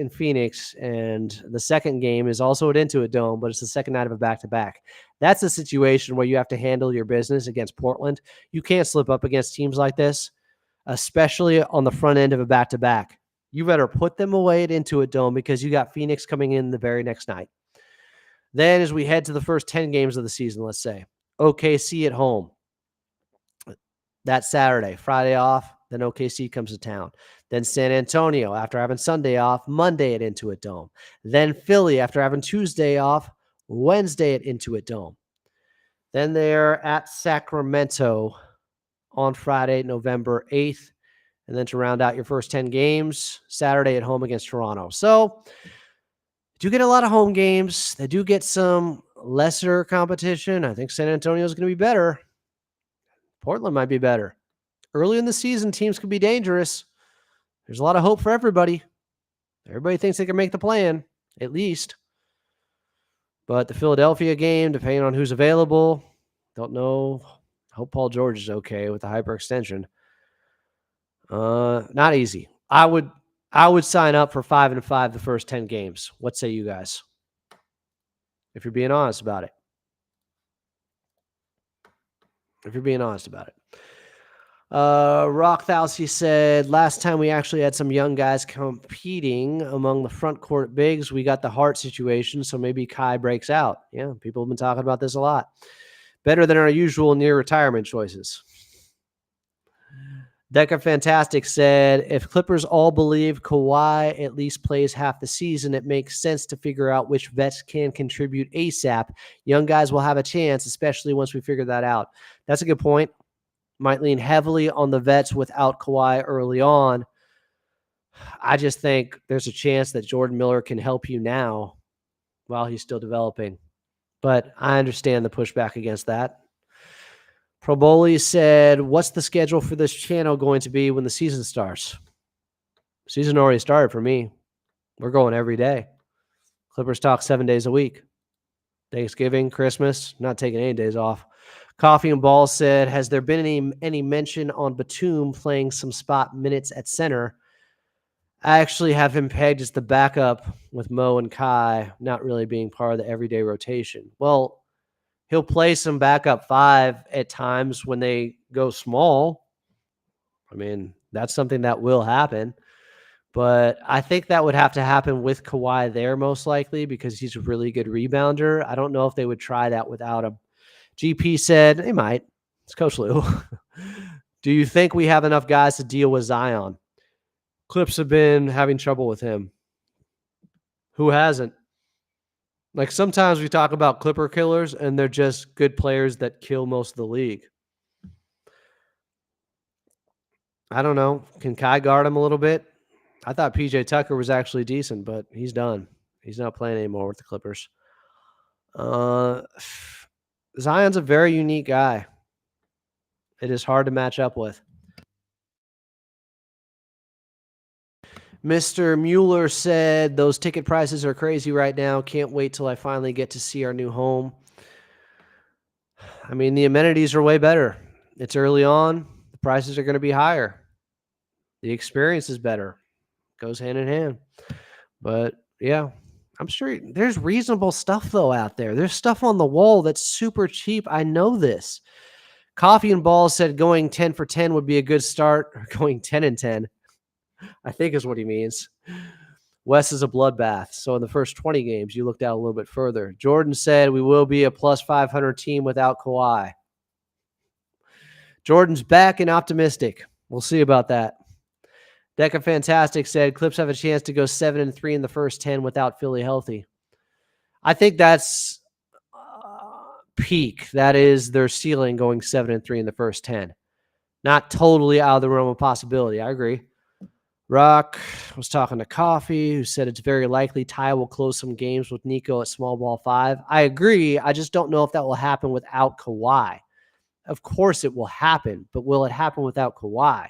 and the second game is also at Intuit Dome, but it's the second night of a back-to-back. That's a situation where you have to handle your business against Portland. You can't slip up against teams like this, especially on the front end of a back-to-back. You better put them away at Intuit Dome because you got Phoenix coming in the very next night. Then as we head to the first 10 games of the season, let's say, OKC at home. That Saturday, Friday off, then OKC comes to town. Then San Antonio after having Sunday off, Monday at Intuit Dome. Then Philly after having Tuesday off, Wednesday at Intuit Dome. Then they're at Sacramento on Friday, November 8th. And then to round out your first 10 games, Saturday at home against Toronto. So do get a lot of home games. They do get some lesser competition. I think San Antonio is going to be better. Portland might be better. Early in the season, teams could be dangerous. There's a lot of hope for everybody. Everybody thinks they can make the plan, at least. But the Philadelphia game, depending on who's available, don't know. Hope Paul George is okay with the hyperextension. Not easy. I would sign up for 5-5 the first 10 games. What say you guys? If you're being honest about it. Rockthausi said, last time we actually had some young guys competing among the front court bigs, we got the Hart situation, so maybe Kai breaks out. Yeah, people have been talking about this a lot. Better than our usual near retirement choices. Deca Fantastic said, if Clippers all believe Kawhi at least plays half the season, it makes sense to figure out which vets can contribute ASAP. Young guys will have a chance, especially once we figure that out. That's a good point. Might lean heavily on the vets without Kawhi early on. I just think there's a chance that Jordan Miller can help you now while he's still developing. But I understand the pushback against that. Proboli said, what's the schedule for this channel going to be when the season starts? Season already started for me. We're going every day. Clippers talk 7 days a week. Thanksgiving, Christmas, not taking any days off. Coffee and Ball said, has there been any mention on Batum playing some spot minutes at center? I actually have him pegged as the backup with Mo and Kai not really being part of the everyday rotation. Well, he'll play some backup 5 at times when they go small. I mean, that's something that will happen. But I think that would have to happen with Kawhi there most likely because he's a really good rebounder. I don't know if they would try that without him. GP said they might. It's Coach Lou. Do you think we have enough guys to deal with Zion? Clips have been having trouble with him. Who hasn't? Like sometimes we talk about Clipper killers and they're just good players that kill most of the league. I don't know. Can Kai guard him a little bit? I thought PJ Tucker was actually decent, but he's done. He's not playing anymore with the Clippers. Zion's a very unique guy. It is hard to match up with. Mr. Mueller said, those ticket prices are crazy right now. Can't wait till I finally get to see our new home. I mean, the amenities are way better. It's early on. The prices are going to be higher. The experience is better. Goes hand in hand. But, yeah, I'm sure there's reasonable stuff, though, out there. There's stuff on the wall that's super cheap. I know this. Coffee and Balls said going 10 for 10 would be a good start, or going 10 and 10, I think is what he means. Wes is a bloodbath. So in the first 20 games, you looked out a little bit further. Jordan said we will be a plus 500 team without Kawhi. Jordan's back and optimistic. We'll see about that. Deca Fantastic said Clips have a chance to go 7-3 in the first 10 without Philly healthy. I think that's peak. That is their ceiling, going 7-3 in the first 10. Not totally out of the realm of possibility. I agree. Rock was talking to Coffee, who said it's very likely Ty will close some games with Nico at small ball 5. I agree. I just don't know if that will happen without Kawhi. Of course it will happen, but will it happen without Kawhi?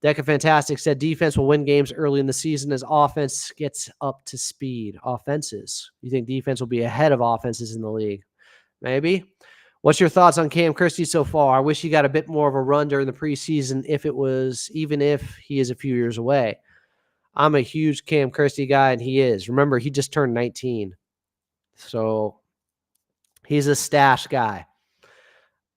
Deca Fantastic said defense will win games early in the season as offense gets up to speed. Offenses. You think defense will be ahead of offenses in the league? Maybe. What's your thoughts on Cam Christie so far? I wish he got a bit more of a run during the preseason even if he is a few years away. I'm a huge Cam Christie guy, and he is. Remember, he just turned 19. So he's a stash guy.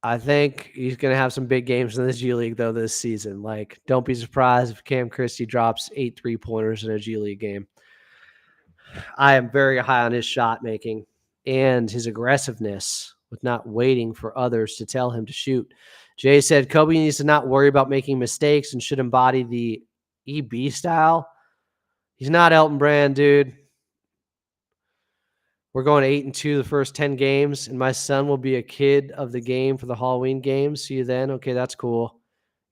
I think he's going to have some big games in the G League, though, this season. Like, don't be surprised if Cam Christie drops 8 3-pointers in a G League game. I am very high on his shot making and his aggressiveness with not waiting for others to tell him to shoot. Jay said Kobe needs to not worry about making mistakes and should embody the EB style. He's not Elton Brand, dude. We're going 8-2 the first 10 games, and my son will be a kid of the game for the Halloween games. See you then. Okay, that's cool.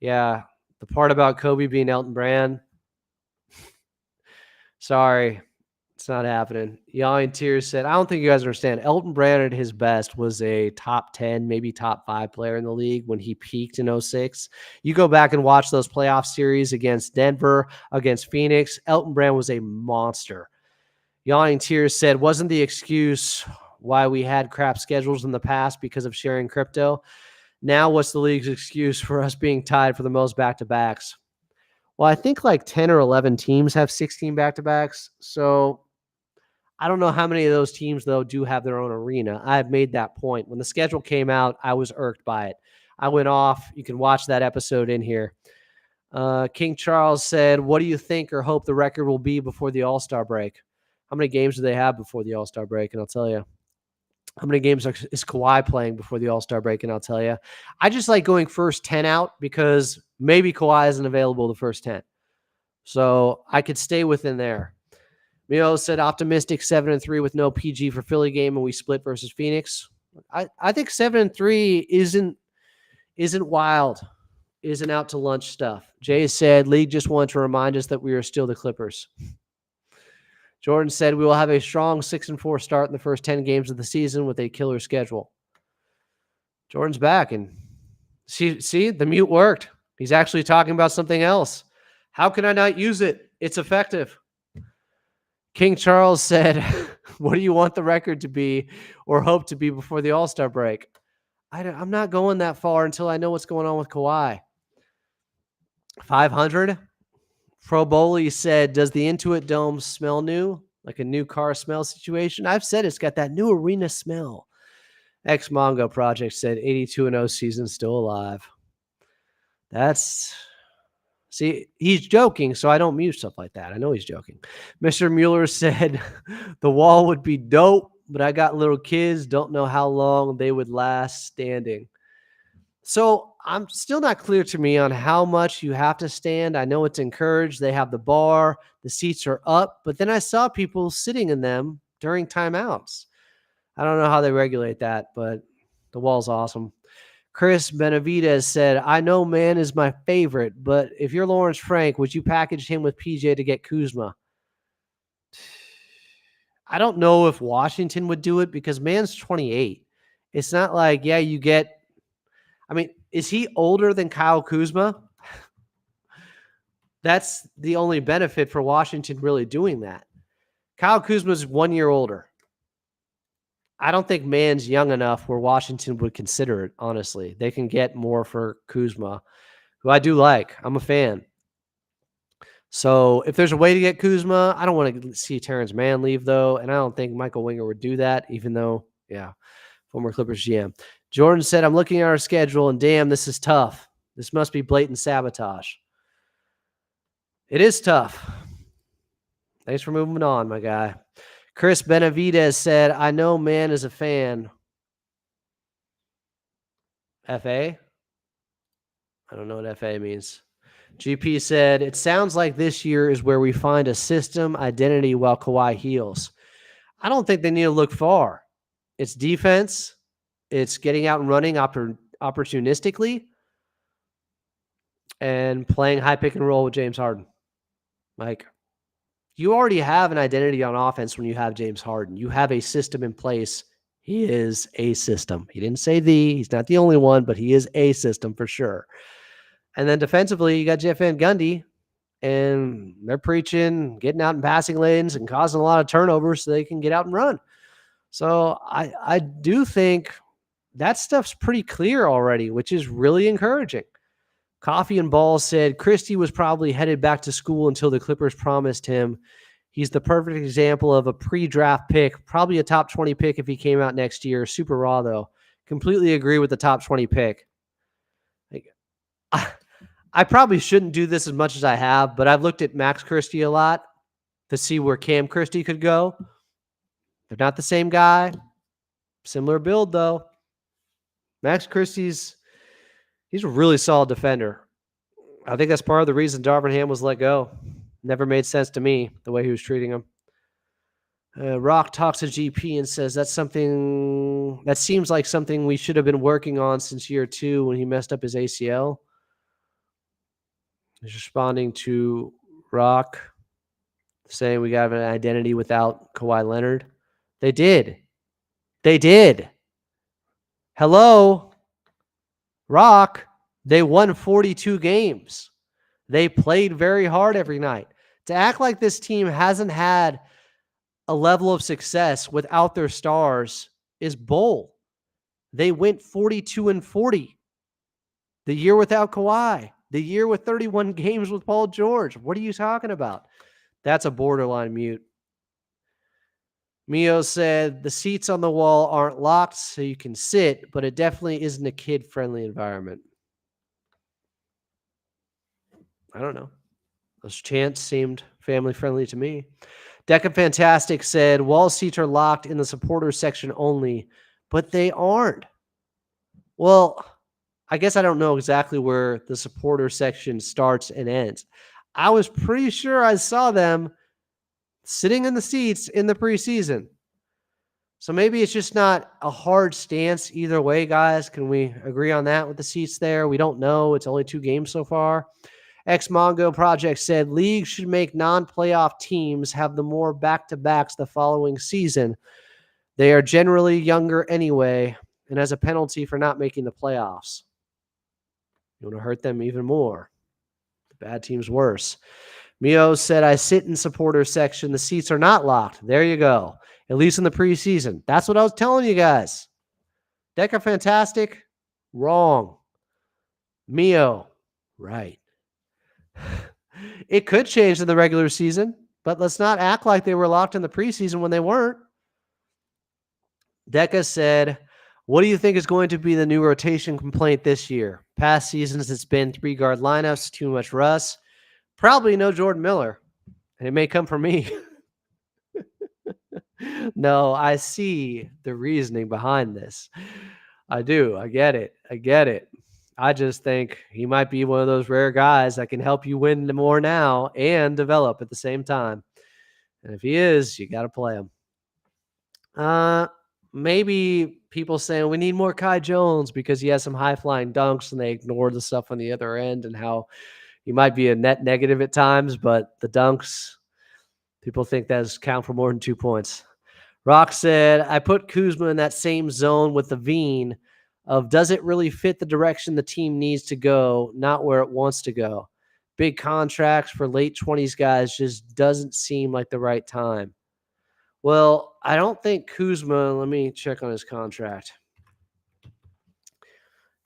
Yeah, the part about Kobe being Elton Brand, sorry, it's not happening. Yawning Tears said, I don't think you guys understand. Elton Brand at his best was a top 10, maybe top 5 player in the league when he peaked in 06. You go back and watch those playoff series against Denver, against Phoenix. Elton Brand was a monster. Yawning Tears said, wasn't the excuse why we had crap schedules in the past because of sharing crypto? Now what's the league's excuse for us being tied for the most back-to-backs? Well, I think like 10 or 11 teams have 16 back-to-backs. So I don't know how many of those teams, though, do have their own arena. I've made that point. When the schedule came out, I was irked by it. I went off. You can watch that episode in here. King Charles said, what do you think or hope the record will be before the All-Star break? How many games do they have before the All-Star break? And I'll tell you. How many games is Kawhi playing before the All-Star break? And I'll tell you. I just like going first 10 out because maybe Kawhi isn't available the first 10. So I could stay within there. Mio said optimistic 7-3 with no PG for Philly game, and we split versus Phoenix. I think 7-3 isn't wild, isn't out to lunch stuff. Jay said league just wanted to remind us that we are still the Clippers. Jordan said we will have a strong 6-4 start in the first 10 games of the season with a killer schedule. Jordan's back, and see, the mute worked. He's actually talking about something else. How can I not use it? It's effective. King Charles said, what do you want the record to be or hope to be before the All-Star break? I'm not going that far until I know what's going on with Kawhi. 500? Pro Bowley said, does the Intuit Dome smell new? Like a new car smell situation? I've said it's got that new arena smell. X-Mongo Project said 82-0 season still alive. See, he's joking, so I don't mute stuff like that. I know he's joking. Mr. Mueller said the wall would be dope, but I got little kids. Don't know how long they would last standing. So I'm still not clear to me on how much you have to stand. I know it's encouraged. They have the bar. The seats are up. But then I saw people sitting in them during timeouts. I don't know how they regulate that, but the wall's awesome. Chris Benavidez said, I know Man is my favorite, but if you're Lawrence Frank, would you package him with PJ to get Kuzma? I don't know if Washington would do it because Man's 28. It's not like, yeah, you get – I mean, is he older than Kyle Kuzma? That's the only benefit for Washington really doing that. Kyle Kuzma's 1 year older. I don't think Man's young enough where Washington would consider it, honestly. They can get more for Kuzma, who I do like. I'm a fan. So if there's a way to get Kuzma, I don't want to see Terrence Mann leave, though, and I don't think Michael Winger would do that, even though, yeah, former Clippers GM. Jordan said, I'm looking at our schedule, and damn, this is tough. This must be blatant sabotage. It is tough. Thanks for moving on, my guy. Chris Benavidez said, I know man is a fan. FA? I don't know what FA means. GP said, it sounds like this year is where we find a system identity while Kawhi heals. I don't think they need to look far. It's defense. It's getting out and running opportunistically and playing high pick and roll with James Harden. Like, you already have an identity on offense when you have James Harden. You have a system in place. He is a system. He didn't say he's not the only one, but he is a system for sure. And then defensively, you got Jeff Van Gundy, and they're preaching, getting out in passing lanes and causing a lot of turnovers so they can get out and run. So I do think that stuff's pretty clear already, which is really encouraging. Coffee and Balls said Christie was probably headed back to school until the Clippers promised him. He's the perfect example of a pre-draft pick, probably a top 20 pick if he came out next year. Super raw, though. Completely agree with the top 20 pick. I probably shouldn't do this as much as I have, but I've looked at Max Christie a lot to see where Cam Christie could go. They're not the same guy. Similar build, though. Max Christie's he's a really solid defender. I think that's part of the reason Darvin Ham was let go. Never made sense to me, the way he was treating him. Rock talks to GP and says that's something that seems like something we should have been working on since year 2 when he messed up his ACL. He's responding to Rock saying we got an identity without Kawhi Leonard. They did. Hello, Rock. They won 42 games. They played very hard every night. To act like this team hasn't had a level of success without their stars is bold. They went 42-40. The year without Kawhi. The year with 31 games with Paul George. What are you talking about? That's a borderline mute. Mio said, the seats on the wall aren't locked so you can sit, but it definitely isn't a kid-friendly environment. I don't know. Those chants seemed family-friendly to me. Deca Fantastic said, wall seats are locked in the supporters section only, but they aren't. Well, I guess I don't know exactly where the supporter section starts and ends. I was pretty sure I saw them sitting in the seats in the preseason. So maybe it's just not a hard stance either way, guys. Can we agree on that with the seats there? We don't know. It's only 2 games so far. X-Mongo Project said, league should make non-playoff teams have the more back-to-backs the following season. They are generally younger anyway, and as a penalty for not making the playoffs. You want to hurt them even more. The bad team's worse. Mio said, I sit in supporter section. The seats are not locked. There you go. At least in the preseason. That's what I was telling you guys. Deca Fantastic, wrong. Mio, right. It could change in the regular season, but let's not act like they were locked in the preseason when they weren't. Deca said, what do you think is going to be the new rotation complaint this year? Past seasons, it's been 3-guard lineups, too much Russ. Probably no Jordan Miller. And it may come from me. No, I see the reasoning behind this. I do. I get it. I just think he might be one of those rare guys that can help you win more now and develop at the same time. And if he is, you got to play him. Maybe people saying we need more Kai Jones because he has some high-flying dunks and they ignore the stuff on the other end and how he might be a net negative at times, but the dunks, people think that's count for more than 2 points. Rock said, I put Kuzma in that same zone with the Veen of does it really fit the direction the team needs to go, not where it wants to go. Big contracts for late 20s guys just doesn't seem like the right time. Well, I don't think Kuzma, let me check on his contract.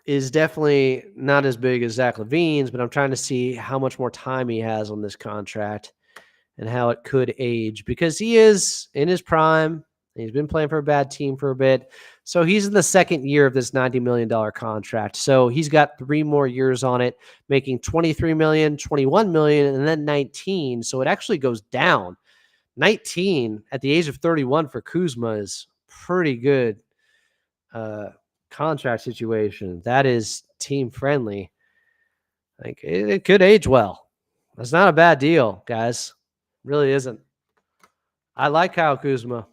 is definitely not as big as Zach LaVine's, but I'm trying to see how much more time he has on this contract and how it could age, because he is in his prime. He's been playing for a bad team for a bit. So he's in the second year of this $90 million contract. So he's got 3 more years on it, making $23 million, $21 million, and then 19. So it actually goes down. 19 at the age of 31 for Kuzma is pretty good contract situation. That is team friendly. Like it could age well. That's not a bad deal, guys. Really isn't. I like Kyle Kuzma.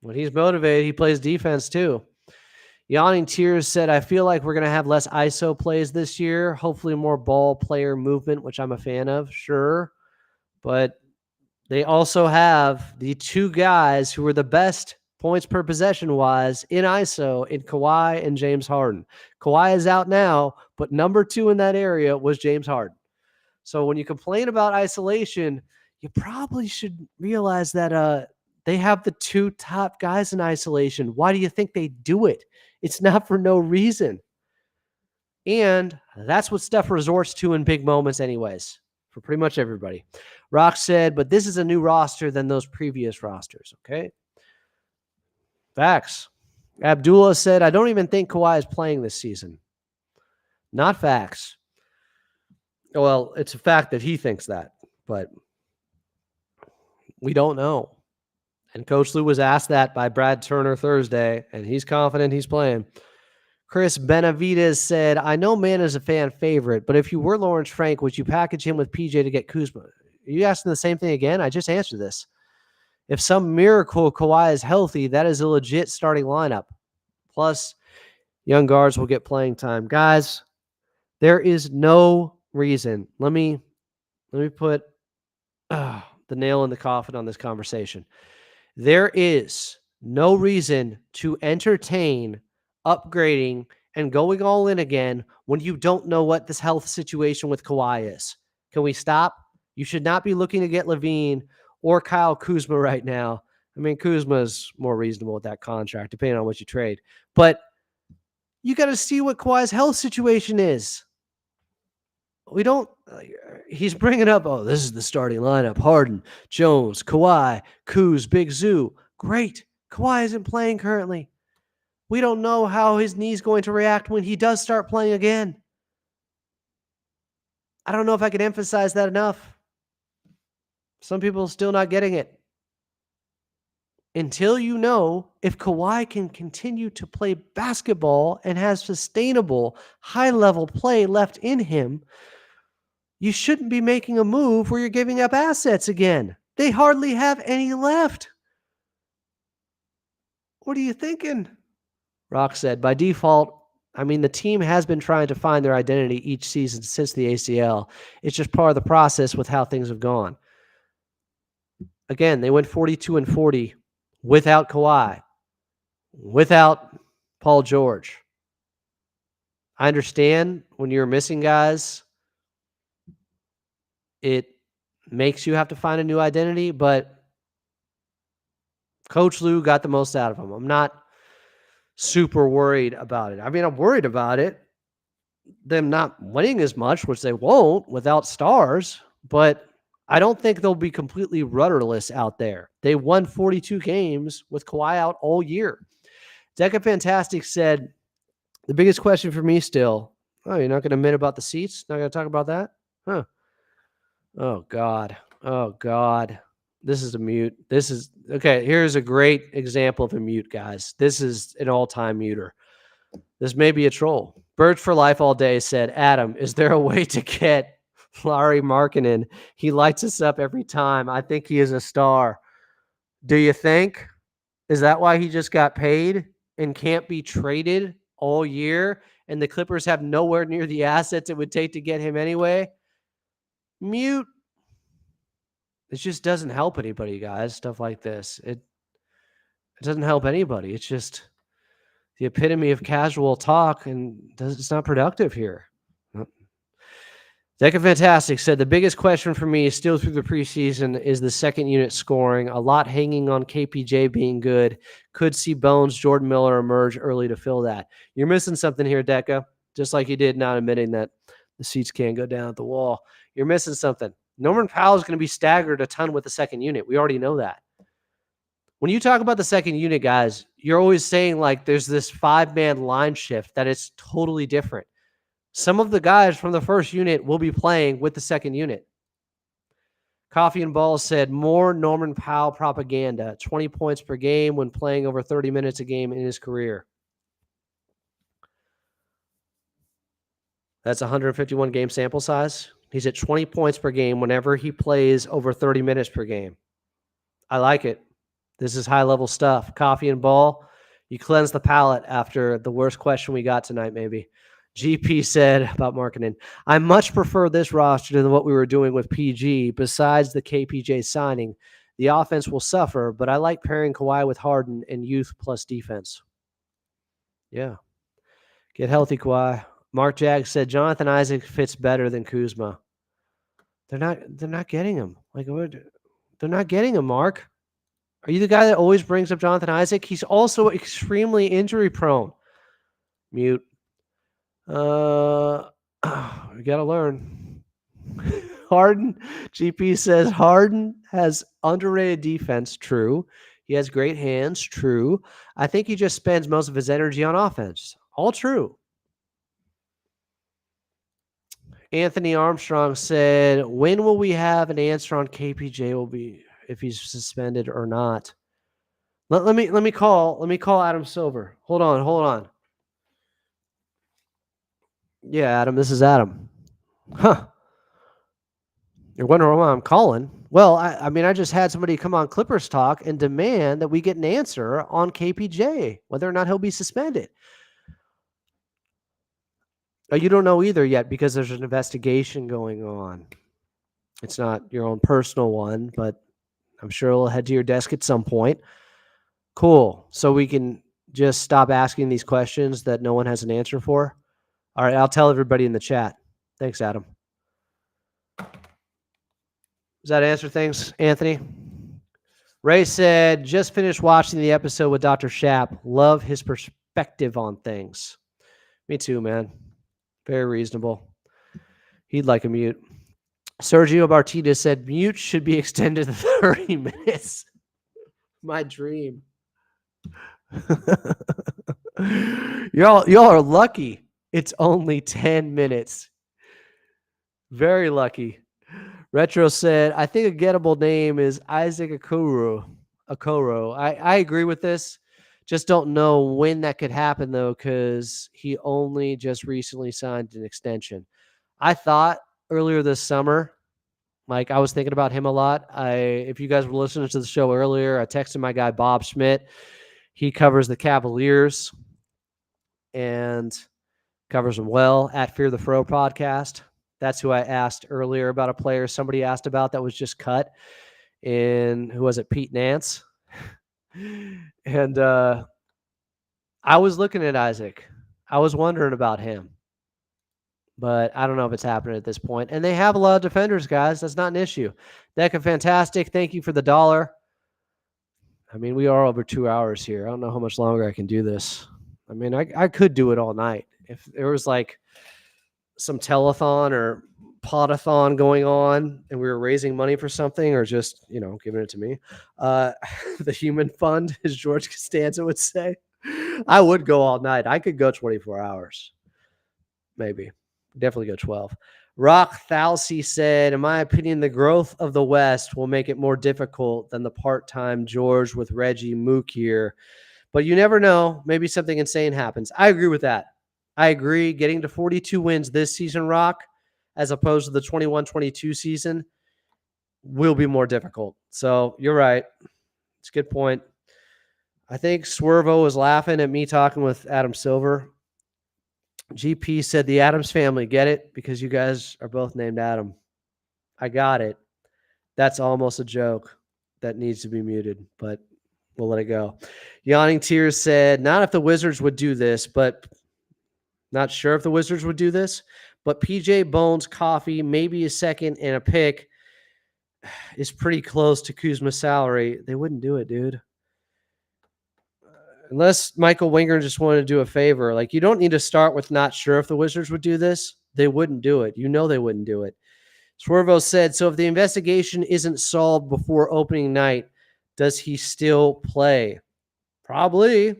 When he's motivated, he plays defense too. Yawning Tears said, I feel like we're going to have less ISO plays this year. Hopefully more ball player movement, which I'm a fan of. Sure. But they also have the 2 guys who are the best points per possession wise in ISO in Kawhi and James Harden. Kawhi is out now, but number 2 in that area was James Harden. So when you complain about isolation, you probably should realize that they have the 2 top guys in isolation. Why do you think they do it? It's not for no reason. And that's what Steph resorts to in big moments anyways, for pretty much everybody. Rock said, but this is a new roster than those previous rosters, okay? Facts. Abdullah said, I don't even think Kawhi is playing this season. Not facts. Well, it's a fact that he thinks that, but we don't know. And Coach Lou was asked that by Brad Turner Thursday, and he's confident he's playing. Chris Benavides said, I know Man is a fan favorite, but if you were Lawrence Frank, would you package him with PJ to get Kuzma? Are you asking the same thing again? I just answered this. If some miracle Kawhi is healthy, that is a legit starting lineup. Plus, young guards will get playing time. Guys, there is no reason. Let me put the nail in the coffin on this conversation. There is no reason to entertain upgrading and going all in again when you don't know what this health situation with Kawhi is. Can we stop? You should not be looking to get LaVine or Kyle Kuzma right now. I mean, Kuzma's more reasonable with that contract, depending on what you trade. But you got to see what Kawhi's health situation is. We don't. He's bringing up, oh, this is the starting lineup: Harden, Jones, Kawhi, Kuz, Big Zoo. Great. Kawhi isn't playing currently. We don't know how his knee's going to react when he does start playing again. I don't know if I can emphasize that enough. Some people are still not getting it. Until you know if Kawhi can continue to play basketball and has sustainable, high-level play left in him, you shouldn't be making a move where you're giving up assets again. They hardly have any left. What are you thinking? Rock said, by default, I mean, the team has been trying to find their identity each season since the ACL. It's just part of the process with how things have gone. Again, they went 42-40 without Kawhi, without Paul George. I understand when you're missing guys, it makes you have to find a new identity, but Coach Lou got the most out of him. I'm not super worried about it. I mean, I'm worried about it, them not winning as much, which they won't without stars, but I don't think they'll be completely rudderless out there. They won 42 games with Kawhi out all year. Deca Fantastic said, the biggest question for me still, oh, you're not going to admit about the seats? Not going to talk about that? Huh. Oh, God. Oh, God. This is a mute. This is, okay, here's a great example of a mute, guys. This is an all-time muter. This may be a troll. Bird for Life all day said, Adam, is there a way to get Larry Markkinen? He lights us up every time. I think he is a star. Do you think? Is that why he just got paid and can't be traded all year? And the Clippers have nowhere near the assets it would take to get him anyway? Mute. It just doesn't help anybody, guys. Stuff like this. It doesn't help anybody. It's just the epitome of casual talk, and it's not productive here. Deca Fantastic said the biggest question for me still through the preseason is the second unit scoring. A lot hanging on KPJ being good. Could see Bones, Jordan Miller emerge early to fill that. You're missing something here, Deca. Just like you did not admitting that the seats can't go down at the wall. You're missing something. Norman Powell is going to be staggered a ton with the second unit. We already know that. When you talk about the second unit, guys, you're always saying like there's this 5-man line shift that it's totally different. Some of the guys from the first unit will be playing with the second unit. Coffee and Balls said more Norman Powell propaganda, 20 points per game when playing over 30 minutes a game in his career. That's 151 game sample size. He's at 20 points per game whenever he plays over 30 minutes per game. I like it. This is high-level stuff. Coffee and Ball, you cleanse the palate after the worst question we got tonight, maybe. GP said about marketing, I much prefer this roster than what we were doing with PG. Besides the KPJ signing, the offense will suffer, but I like pairing Kawhi with Harden and youth plus defense. Yeah. Get healthy, Kawhi. Mark Jag said Jonathan Isaac fits better than Kuzma. They're not getting him. They're not getting him, Mark. Are you the guy that always brings up Jonathan Isaac? He's also extremely injury prone. Mute. We got to learn. Harden, GP says Harden has underrated defense. True. He has great hands. True. I think he just spends most of his energy on offense. All true. Anthony Armstrong said, when will we have an answer on KPJ will be if he's suspended or not? Let me call Adam Silver. Hold on. Yeah, Adam, this is Adam. Huh. You're wondering why I'm calling? Well, I mean, I just had somebody come on Clippers Talk and demand that we get an answer on KPJ, whether or not he'll be suspended. Oh, you don't know either yet because there's an investigation going on. It's not your own personal one, but I'm sure it'll head to your desk at some point. Cool. So we can just stop asking these questions that no one has an answer for. All right, I'll tell everybody in the chat. Thanks, Adam. Does that answer things, Anthony? Ray said, just finished watching the episode with Dr. Shapp. Love his perspective on things. Me too, man. Very reasonable. He'd like a mute. Sergio Martinez said, mute should be extended to 30 minutes. My dream. Y'all are lucky. It's only 10 minutes. Very lucky. Retro said, I think a gettable name is Isaac Okoro. I agree with this. Just don't know when that could happen, though, because he only just recently signed an extension. I thought earlier this summer, like I was thinking about him a lot. If you guys were listening to the show earlier, I texted my guy Bob Schmidt. He covers the Cavaliers and covers them well at Fear the Fro podcast. That's who I asked earlier about a player somebody asked about that was just cut. And who was it? Pete Nance. And I was looking at Isaac. I was wondering about him. But I don't know if it's happening at this point. And they have a lot of defenders, guys. That's not an issue. Deca Fantastic, thank you for the $1. I mean, we are over 2 hours here. I don't know how much longer I can do this. I mean, I could do it all night. If there was like some telethon or podathon going on and we were raising money for something or just, giving it to me. The human fund, as George Costanza would say. I would go all night. I could go 24 hours. Maybe. Definitely go 12. Rock Thalsey said, in my opinion, the growth of the West will make it more difficult than the part-time George with Reggie Mook here. But you never know. Maybe something insane happens. I agree with that. I agree. Getting to 42 wins this season, Rock, as opposed to the 21-22 season, will be more difficult. So you're right. It's a good point. I think Swervo was laughing at me talking with Adam Silver. GP said the Adams family, get it? Because you guys are both named Adam. I got it. That's almost a joke that needs to be muted, but we'll let it go. Yawning Tears said, not if the Wizards would do this, but not sure if the Wizards would do this, but PJ Bones, Coffee, maybe a second and a pick is pretty close to Kuzma's salary. They wouldn't do it, dude. Unless Michael Winger just wanted to do a favor. Like, you don't need to start with not sure if the Wizards would do this. They wouldn't do it. You know they wouldn't do it. Swervo said, so if the investigation isn't solved before opening night, does he still play? Probably.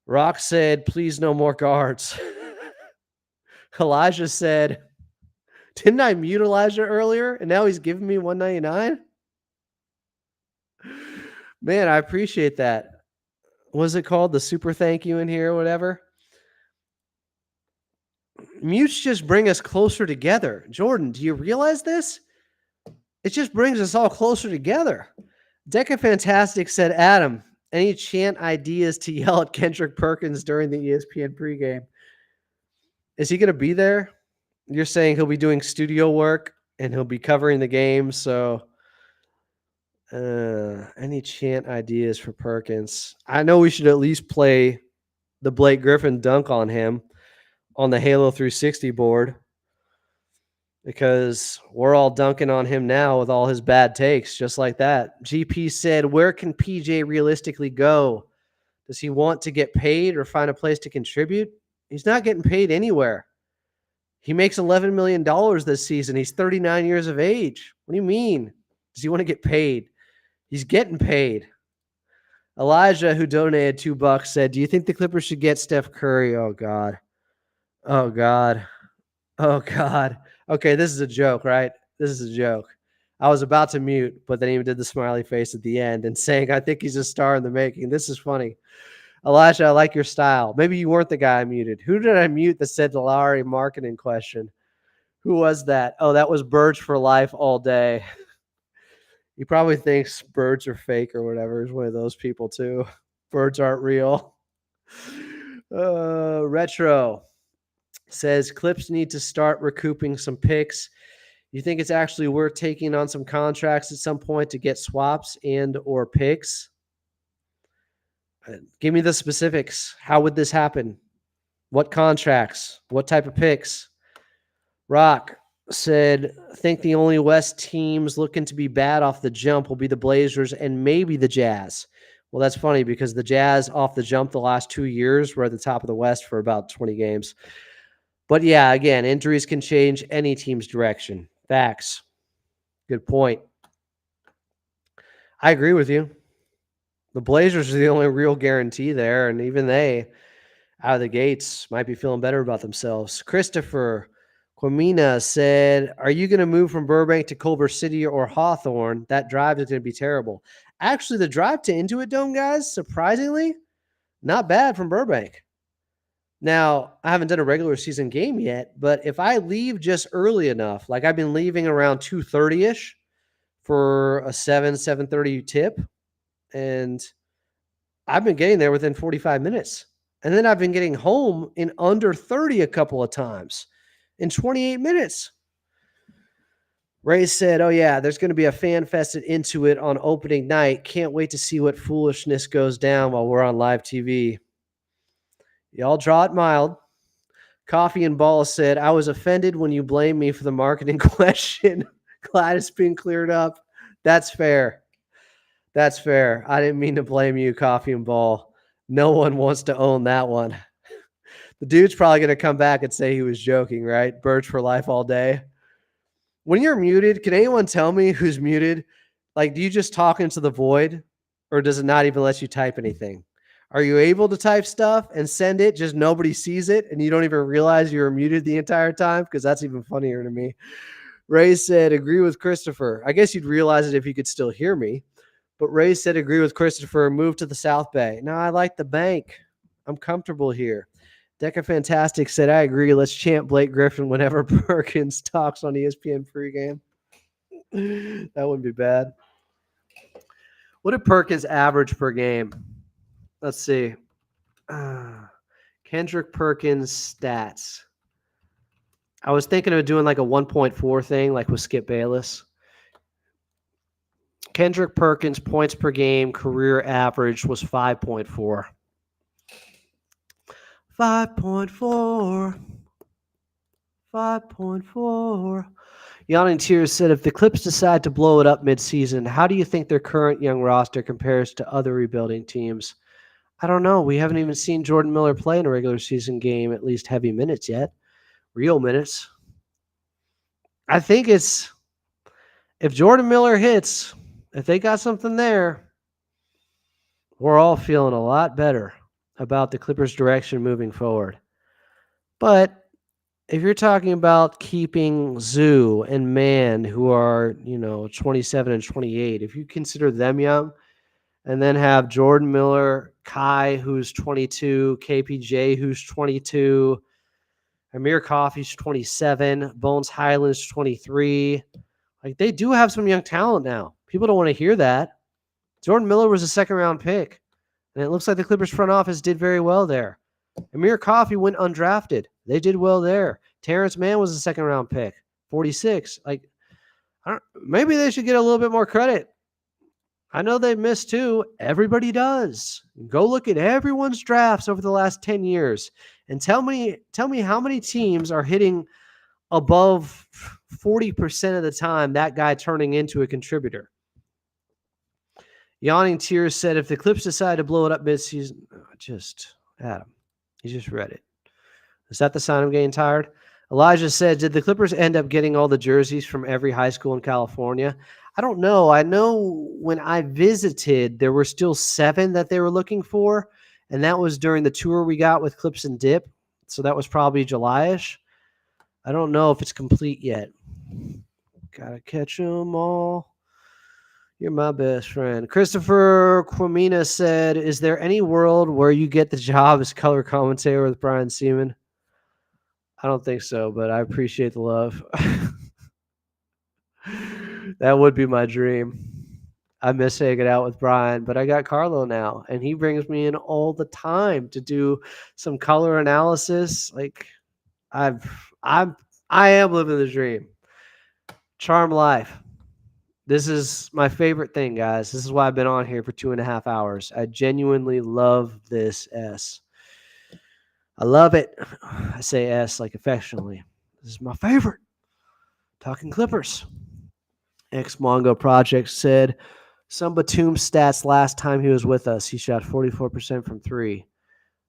Rock said, please no more guards. Elijah said, didn't I mute Elijah earlier? And now he's giving me $199? Man, I appreciate that. What is it called? The super thank you in here or whatever? Mutes just bring us closer together. Jordan, do you realize this? It just brings us all closer together. Deca Fantastic said, Adam, any chant ideas to yell at Kendrick Perkins during the ESPN pregame? Is he going to be there? You're saying he'll be doing studio work and he'll be covering the game. So any chant ideas for Perkins? I know we should at least play the Blake Griffin dunk on him on the Halo 360 board, because we're all dunking on him now with all his bad takes, just like that. GP said, where can PJ realistically go? Does he want to get paid or find a place to contribute? He's not getting paid anywhere. He makes $11 million this season. He's 39 years of age. What do you mean? Does he want to get paid? He's getting paid. Elijah, who donated $2, said, do you think the Clippers should get Steph Curry? Oh, God. Oh, God. Oh, God. Okay, this is a joke, right? This is a joke. I was about to mute, but then he did the smiley face at the end and saying, I think he's a star in the making. This is funny. Elijah, I like your style. Maybe you weren't the guy I muted. Who did I mute that said the Lowry marketing question? Who was that? Oh, that was Birds for Life all day. He probably thinks birds are fake or whatever. He's one of those people too. Birds aren't real. Retro says Clips need to start recouping some picks. You think it's actually worth taking on some contracts at some point to get swaps and or picks? Give me the specifics. How would this happen? What contracts? What type of picks? Rock said, I think the only West teams looking to be bad off the jump will be the Blazers and maybe the Jazz. Well, that's funny because the Jazz off the jump the last 2 years were at the top of the West for about 20 games. But yeah, again, injuries can change any team's direction. Facts. Good point. I agree with you. The Blazers are the only real guarantee there, and even they, out of the gates, might be feeling better about themselves. Christopher Quamina said, are you going to move from Burbank to Culver City or Hawthorne? That drive is going to be terrible. Actually, the drive to Intuit Dome, guys, surprisingly, not bad from Burbank. Now, I haven't done a regular season game yet, but if I leave just early enough, like I've been leaving around 2:30-ish for a 7:30 tip, and I've been getting there within 45 minutes. And then I've been getting home in under 30 a couple of times in 28 minutes. Ray said, oh, yeah, there's going to be a fan fest at Intuit on opening night. Can't wait to see what foolishness goes down while we're on live TV. Y'all draw it mild. Coffee and Ball said, I was offended when you blamed me for the marketing question. Glad it's been cleared up. That's fair. That's fair. I didn't mean to blame you, Coffee and Ball. No one wants to own that one. The dude's probably going to come back and say he was joking, right? Birds for Life all day. When you're muted, can anyone tell me who's muted? Like, do you just talk into the void, or does it not even let you type anything? Are you able to type stuff and send it, just nobody sees it, and you don't even realize you were muted the entire time? Because that's even funnier to me. Ray said, agree with Christopher. I guess you'd realize it if you could still hear me. But Ray said, agree with Christopher, move to the South Bay. No, I like the bank. I'm comfortable here. Deca Fantastic said, I agree. Let's chant Blake Griffin whenever Perkins talks on ESPN pregame. That wouldn't be bad. What did Perkins average per game? Let's see. Kendrick Perkins stats. I was thinking of doing like a 1.4 thing, like with Skip Bayless. Kendrick Perkins points per game career average was 5.4. 5.4. 5.4. Yawning Tears said, if the Clips decide to blow it up midseason, how do you think their current young roster compares to other rebuilding teams? I don't know. We haven't even seen Jordan Miller play in a regular season game, at least heavy minutes yet. Real minutes. I think it's if Jordan Miller hits, if they got something there, we're all feeling a lot better about the Clippers' direction moving forward. But if you're talking about keeping Zoo and Mann, who are, 27 and 28, if you consider them young, and then have Jordan Miller, Kai, who's 22, KPJ, who's 22, Amir Coffey's 27, Bones Highland's 23. Like, they do have some young talent now. People don't want to hear that. Jordan Miller was a second-round pick, and it looks like the Clippers front office did very well there. Amir Coffey went undrafted. They did well there. Terrence Mann was a second-round pick, 46. Like, maybe they should get a little bit more credit. I know they missed too. Everybody does. Go look at everyone's drafts over the last 10 years and tell me how many teams are hitting above 40% of the time that guy turning into a contributor. Yawning Tears said, if the Clips decide to blow it up midseason, Adam, you just read it. Is that the sign of getting tired? Elijah said, did the Clippers end up getting all the jerseys from every high school in California? I don't know. I know when I visited, there were still 7 that they were looking for, and that was during the tour we got with Clips and Dip. So that was probably July-ish. I don't know if it's complete yet. Gotta catch them all. You're my best friend. Christopher Quamina said, is there any world where you get the job as color commentator with Brian Seaman? I don't think so, but I appreciate the love. That would be my dream. I miss hanging out with Brian, but I got Carlo now, and he brings me in all the time to do some color analysis. Like, I am living the dream. Charm life. This is my favorite thing, guys. This is why I've been on here for 2.5 hours. I genuinely love this S. I love it. I say S like affectionately. This is my favorite. Talking Clippers. X-Mongo Project said, some Batum stats last time he was with us. He shot 44% from 3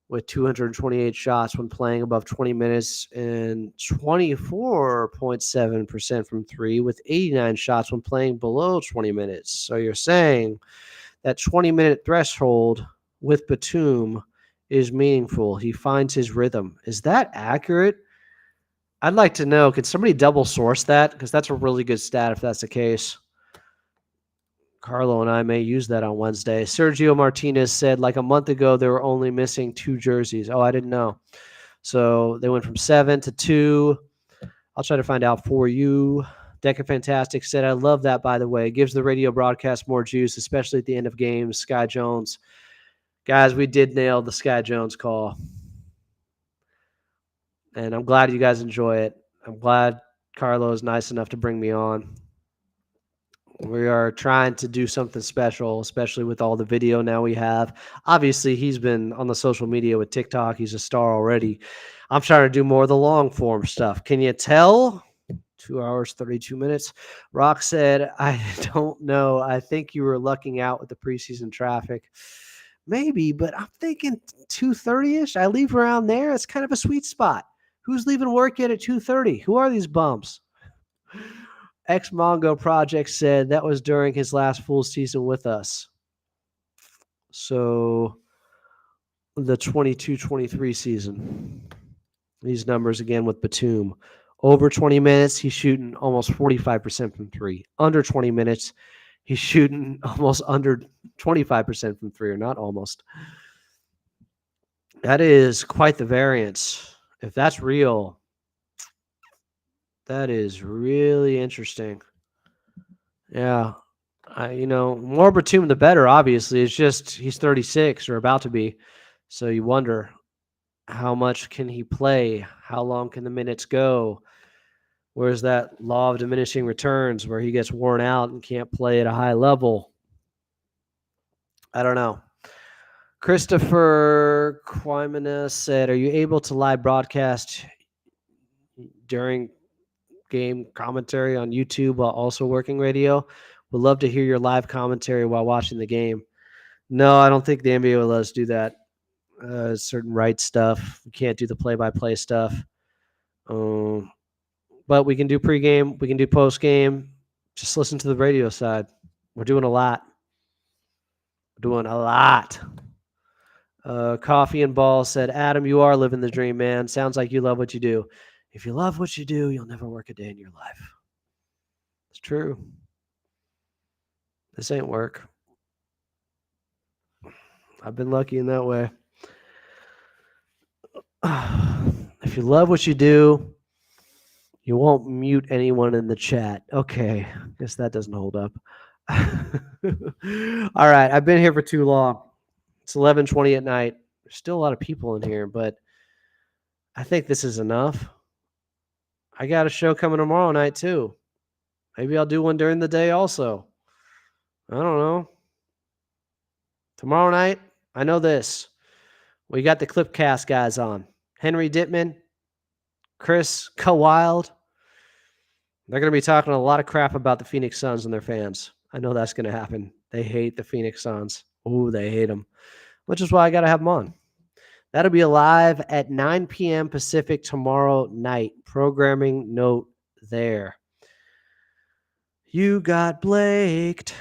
with 228 shots when playing above 20 minutes and 24.7% from 3 with 89 shots when playing below 20 minutes. So you're saying that 20-minute threshold with Batum is meaningful. He finds his rhythm. Is that accurate? I'd like to know. Could somebody double source that? Because that's a really good stat if that's the case. Carlo and I may use that on Wednesday. Sergio Martinez said, like a month ago, they were only missing 2 jerseys. Oh, I didn't know. So they went from 7 to 2. I'll try to find out for you. Deca Fantastic said, I love that, by the way. It gives the radio broadcast more juice, especially at the end of games. Sky Jones. Guys, we did nail the Sky Jones call. And I'm glad you guys enjoy it. I'm glad Carlo is nice enough to bring me on. We are trying to do something special, especially with all the video now we have. Obviously, he's been on the social media with TikTok. He's a star already. I'm trying to do more of the long form stuff. Can you tell? 2 hours, 32 minutes. Rock said, I don't know. I think you were lucking out with the preseason traffic. Maybe, but I'm thinking 2:30-ish. I leave around there. It's kind of a sweet spot. Who's leaving work yet at 2:30? Who are these bums? X-Mongo Project said that was during his last full season with us. So the 22-23 season. These numbers again with Batum. Over 20 minutes, he's shooting almost 45% from 3. Under 20 minutes, he's shooting almost under 25% from 3, or not almost. That is quite the variance. If that's real, that is really interesting. Yeah. More Batum the better, obviously. It's just he's 36 or about to be. So you wonder, how much can he play? How long can the minutes go? Where's that law of diminishing returns where he gets worn out and can't play at a high level? I don't know. Christopher Quimana said, are you able to live broadcast during game commentary on YouTube while also working radio. Would love to hear your live commentary while watching the game. No, I don't think the NBA will let us do that. Certain rights stuff. We can't do the play-by-play stuff. But we can do pregame. We can do postgame. Just listen to the radio side. We're doing a lot. Coffee and Ball said, Adam, you are living the dream, man. Sounds like you love what you do. If you love what you do, you'll never work a day in your life. It's true. This ain't work. I've been lucky in that way. If you love what you do, you won't mute anyone in the chat. Okay, guess that doesn't hold up. All right, I've been here for too long. It's 11:20 at night. There's still a lot of people in here, but I think this is enough. I got a show coming tomorrow night too. Maybe I'll do one during the day also. I don't know. Tomorrow night, I know this. We got the Clipcast guys on. Henry Dittman, Chris Kawhi. They're going to be talking a lot of crap about the Phoenix Suns and their fans. I know that's going to happen. They hate the Phoenix Suns. Oh, they hate them, which is why I got to have them on. That'll be live at 9 p.m. Pacific tomorrow night. Programming note there. You got Blaked.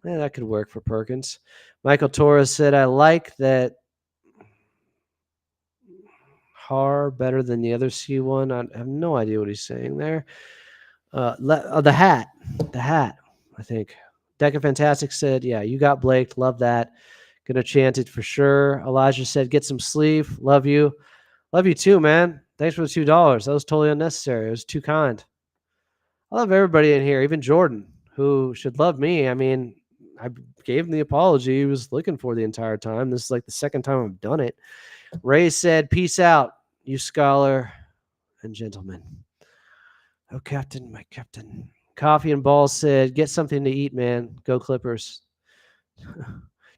Yeah, that could work for Perkins. Michael Torres said, I like that Har better than the other C1. I have no idea what he's saying there. The hat, I think. Deca Fantastic said, yeah, you got Blake. Love that. Gonna chant it for sure. Elijah said, get some sleeve. Love you. Love you too, man. Thanks for the $2. That was totally unnecessary. It was too kind. I love everybody in here, even Jordan, who should love me. I mean, I gave him the apology he was looking for the entire time. This is like the second time I've done it. Ray said, peace out, you scholar and gentlemen. Oh, Captain, my Captain. Coffee and Balls said, get something to eat, man. Go Clippers.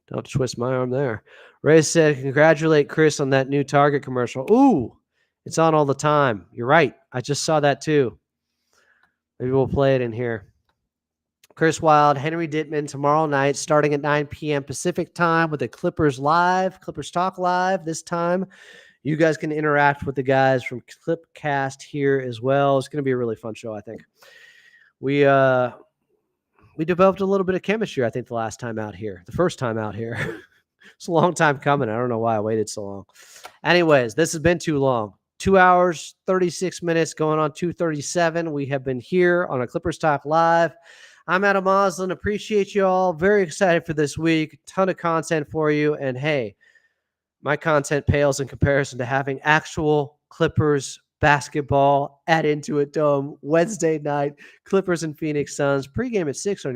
Don't twist my arm there. Ray said, congratulate Chris on that new Target commercial. Ooh, it's on all the time. You're right. I just saw that too. Maybe we'll play it in here. Chris Wild, Henry Dittman tomorrow night starting at 9 p.m. Pacific time with the Clippers Live, Clippers Talk Live this time. You guys can interact with the guys from Clipcast here as well. It's going to be a really fun show, I think. We developed a little bit of chemistry, I think, the first time out here. It's a long time coming. I don't know why I waited so long. Anyways, this has been too long. 2 hours, 36 minutes, going on 2:37. We have been here on a Clippers Talk Live. I'm Adam Moslin. Appreciate you all. Very excited for this week. Ton of content for you. And hey, my content pales in comparison to having actual Clippers basketball at Intuit Dome Wednesday night. Clippers and Phoenix Suns. Pregame at 6 on your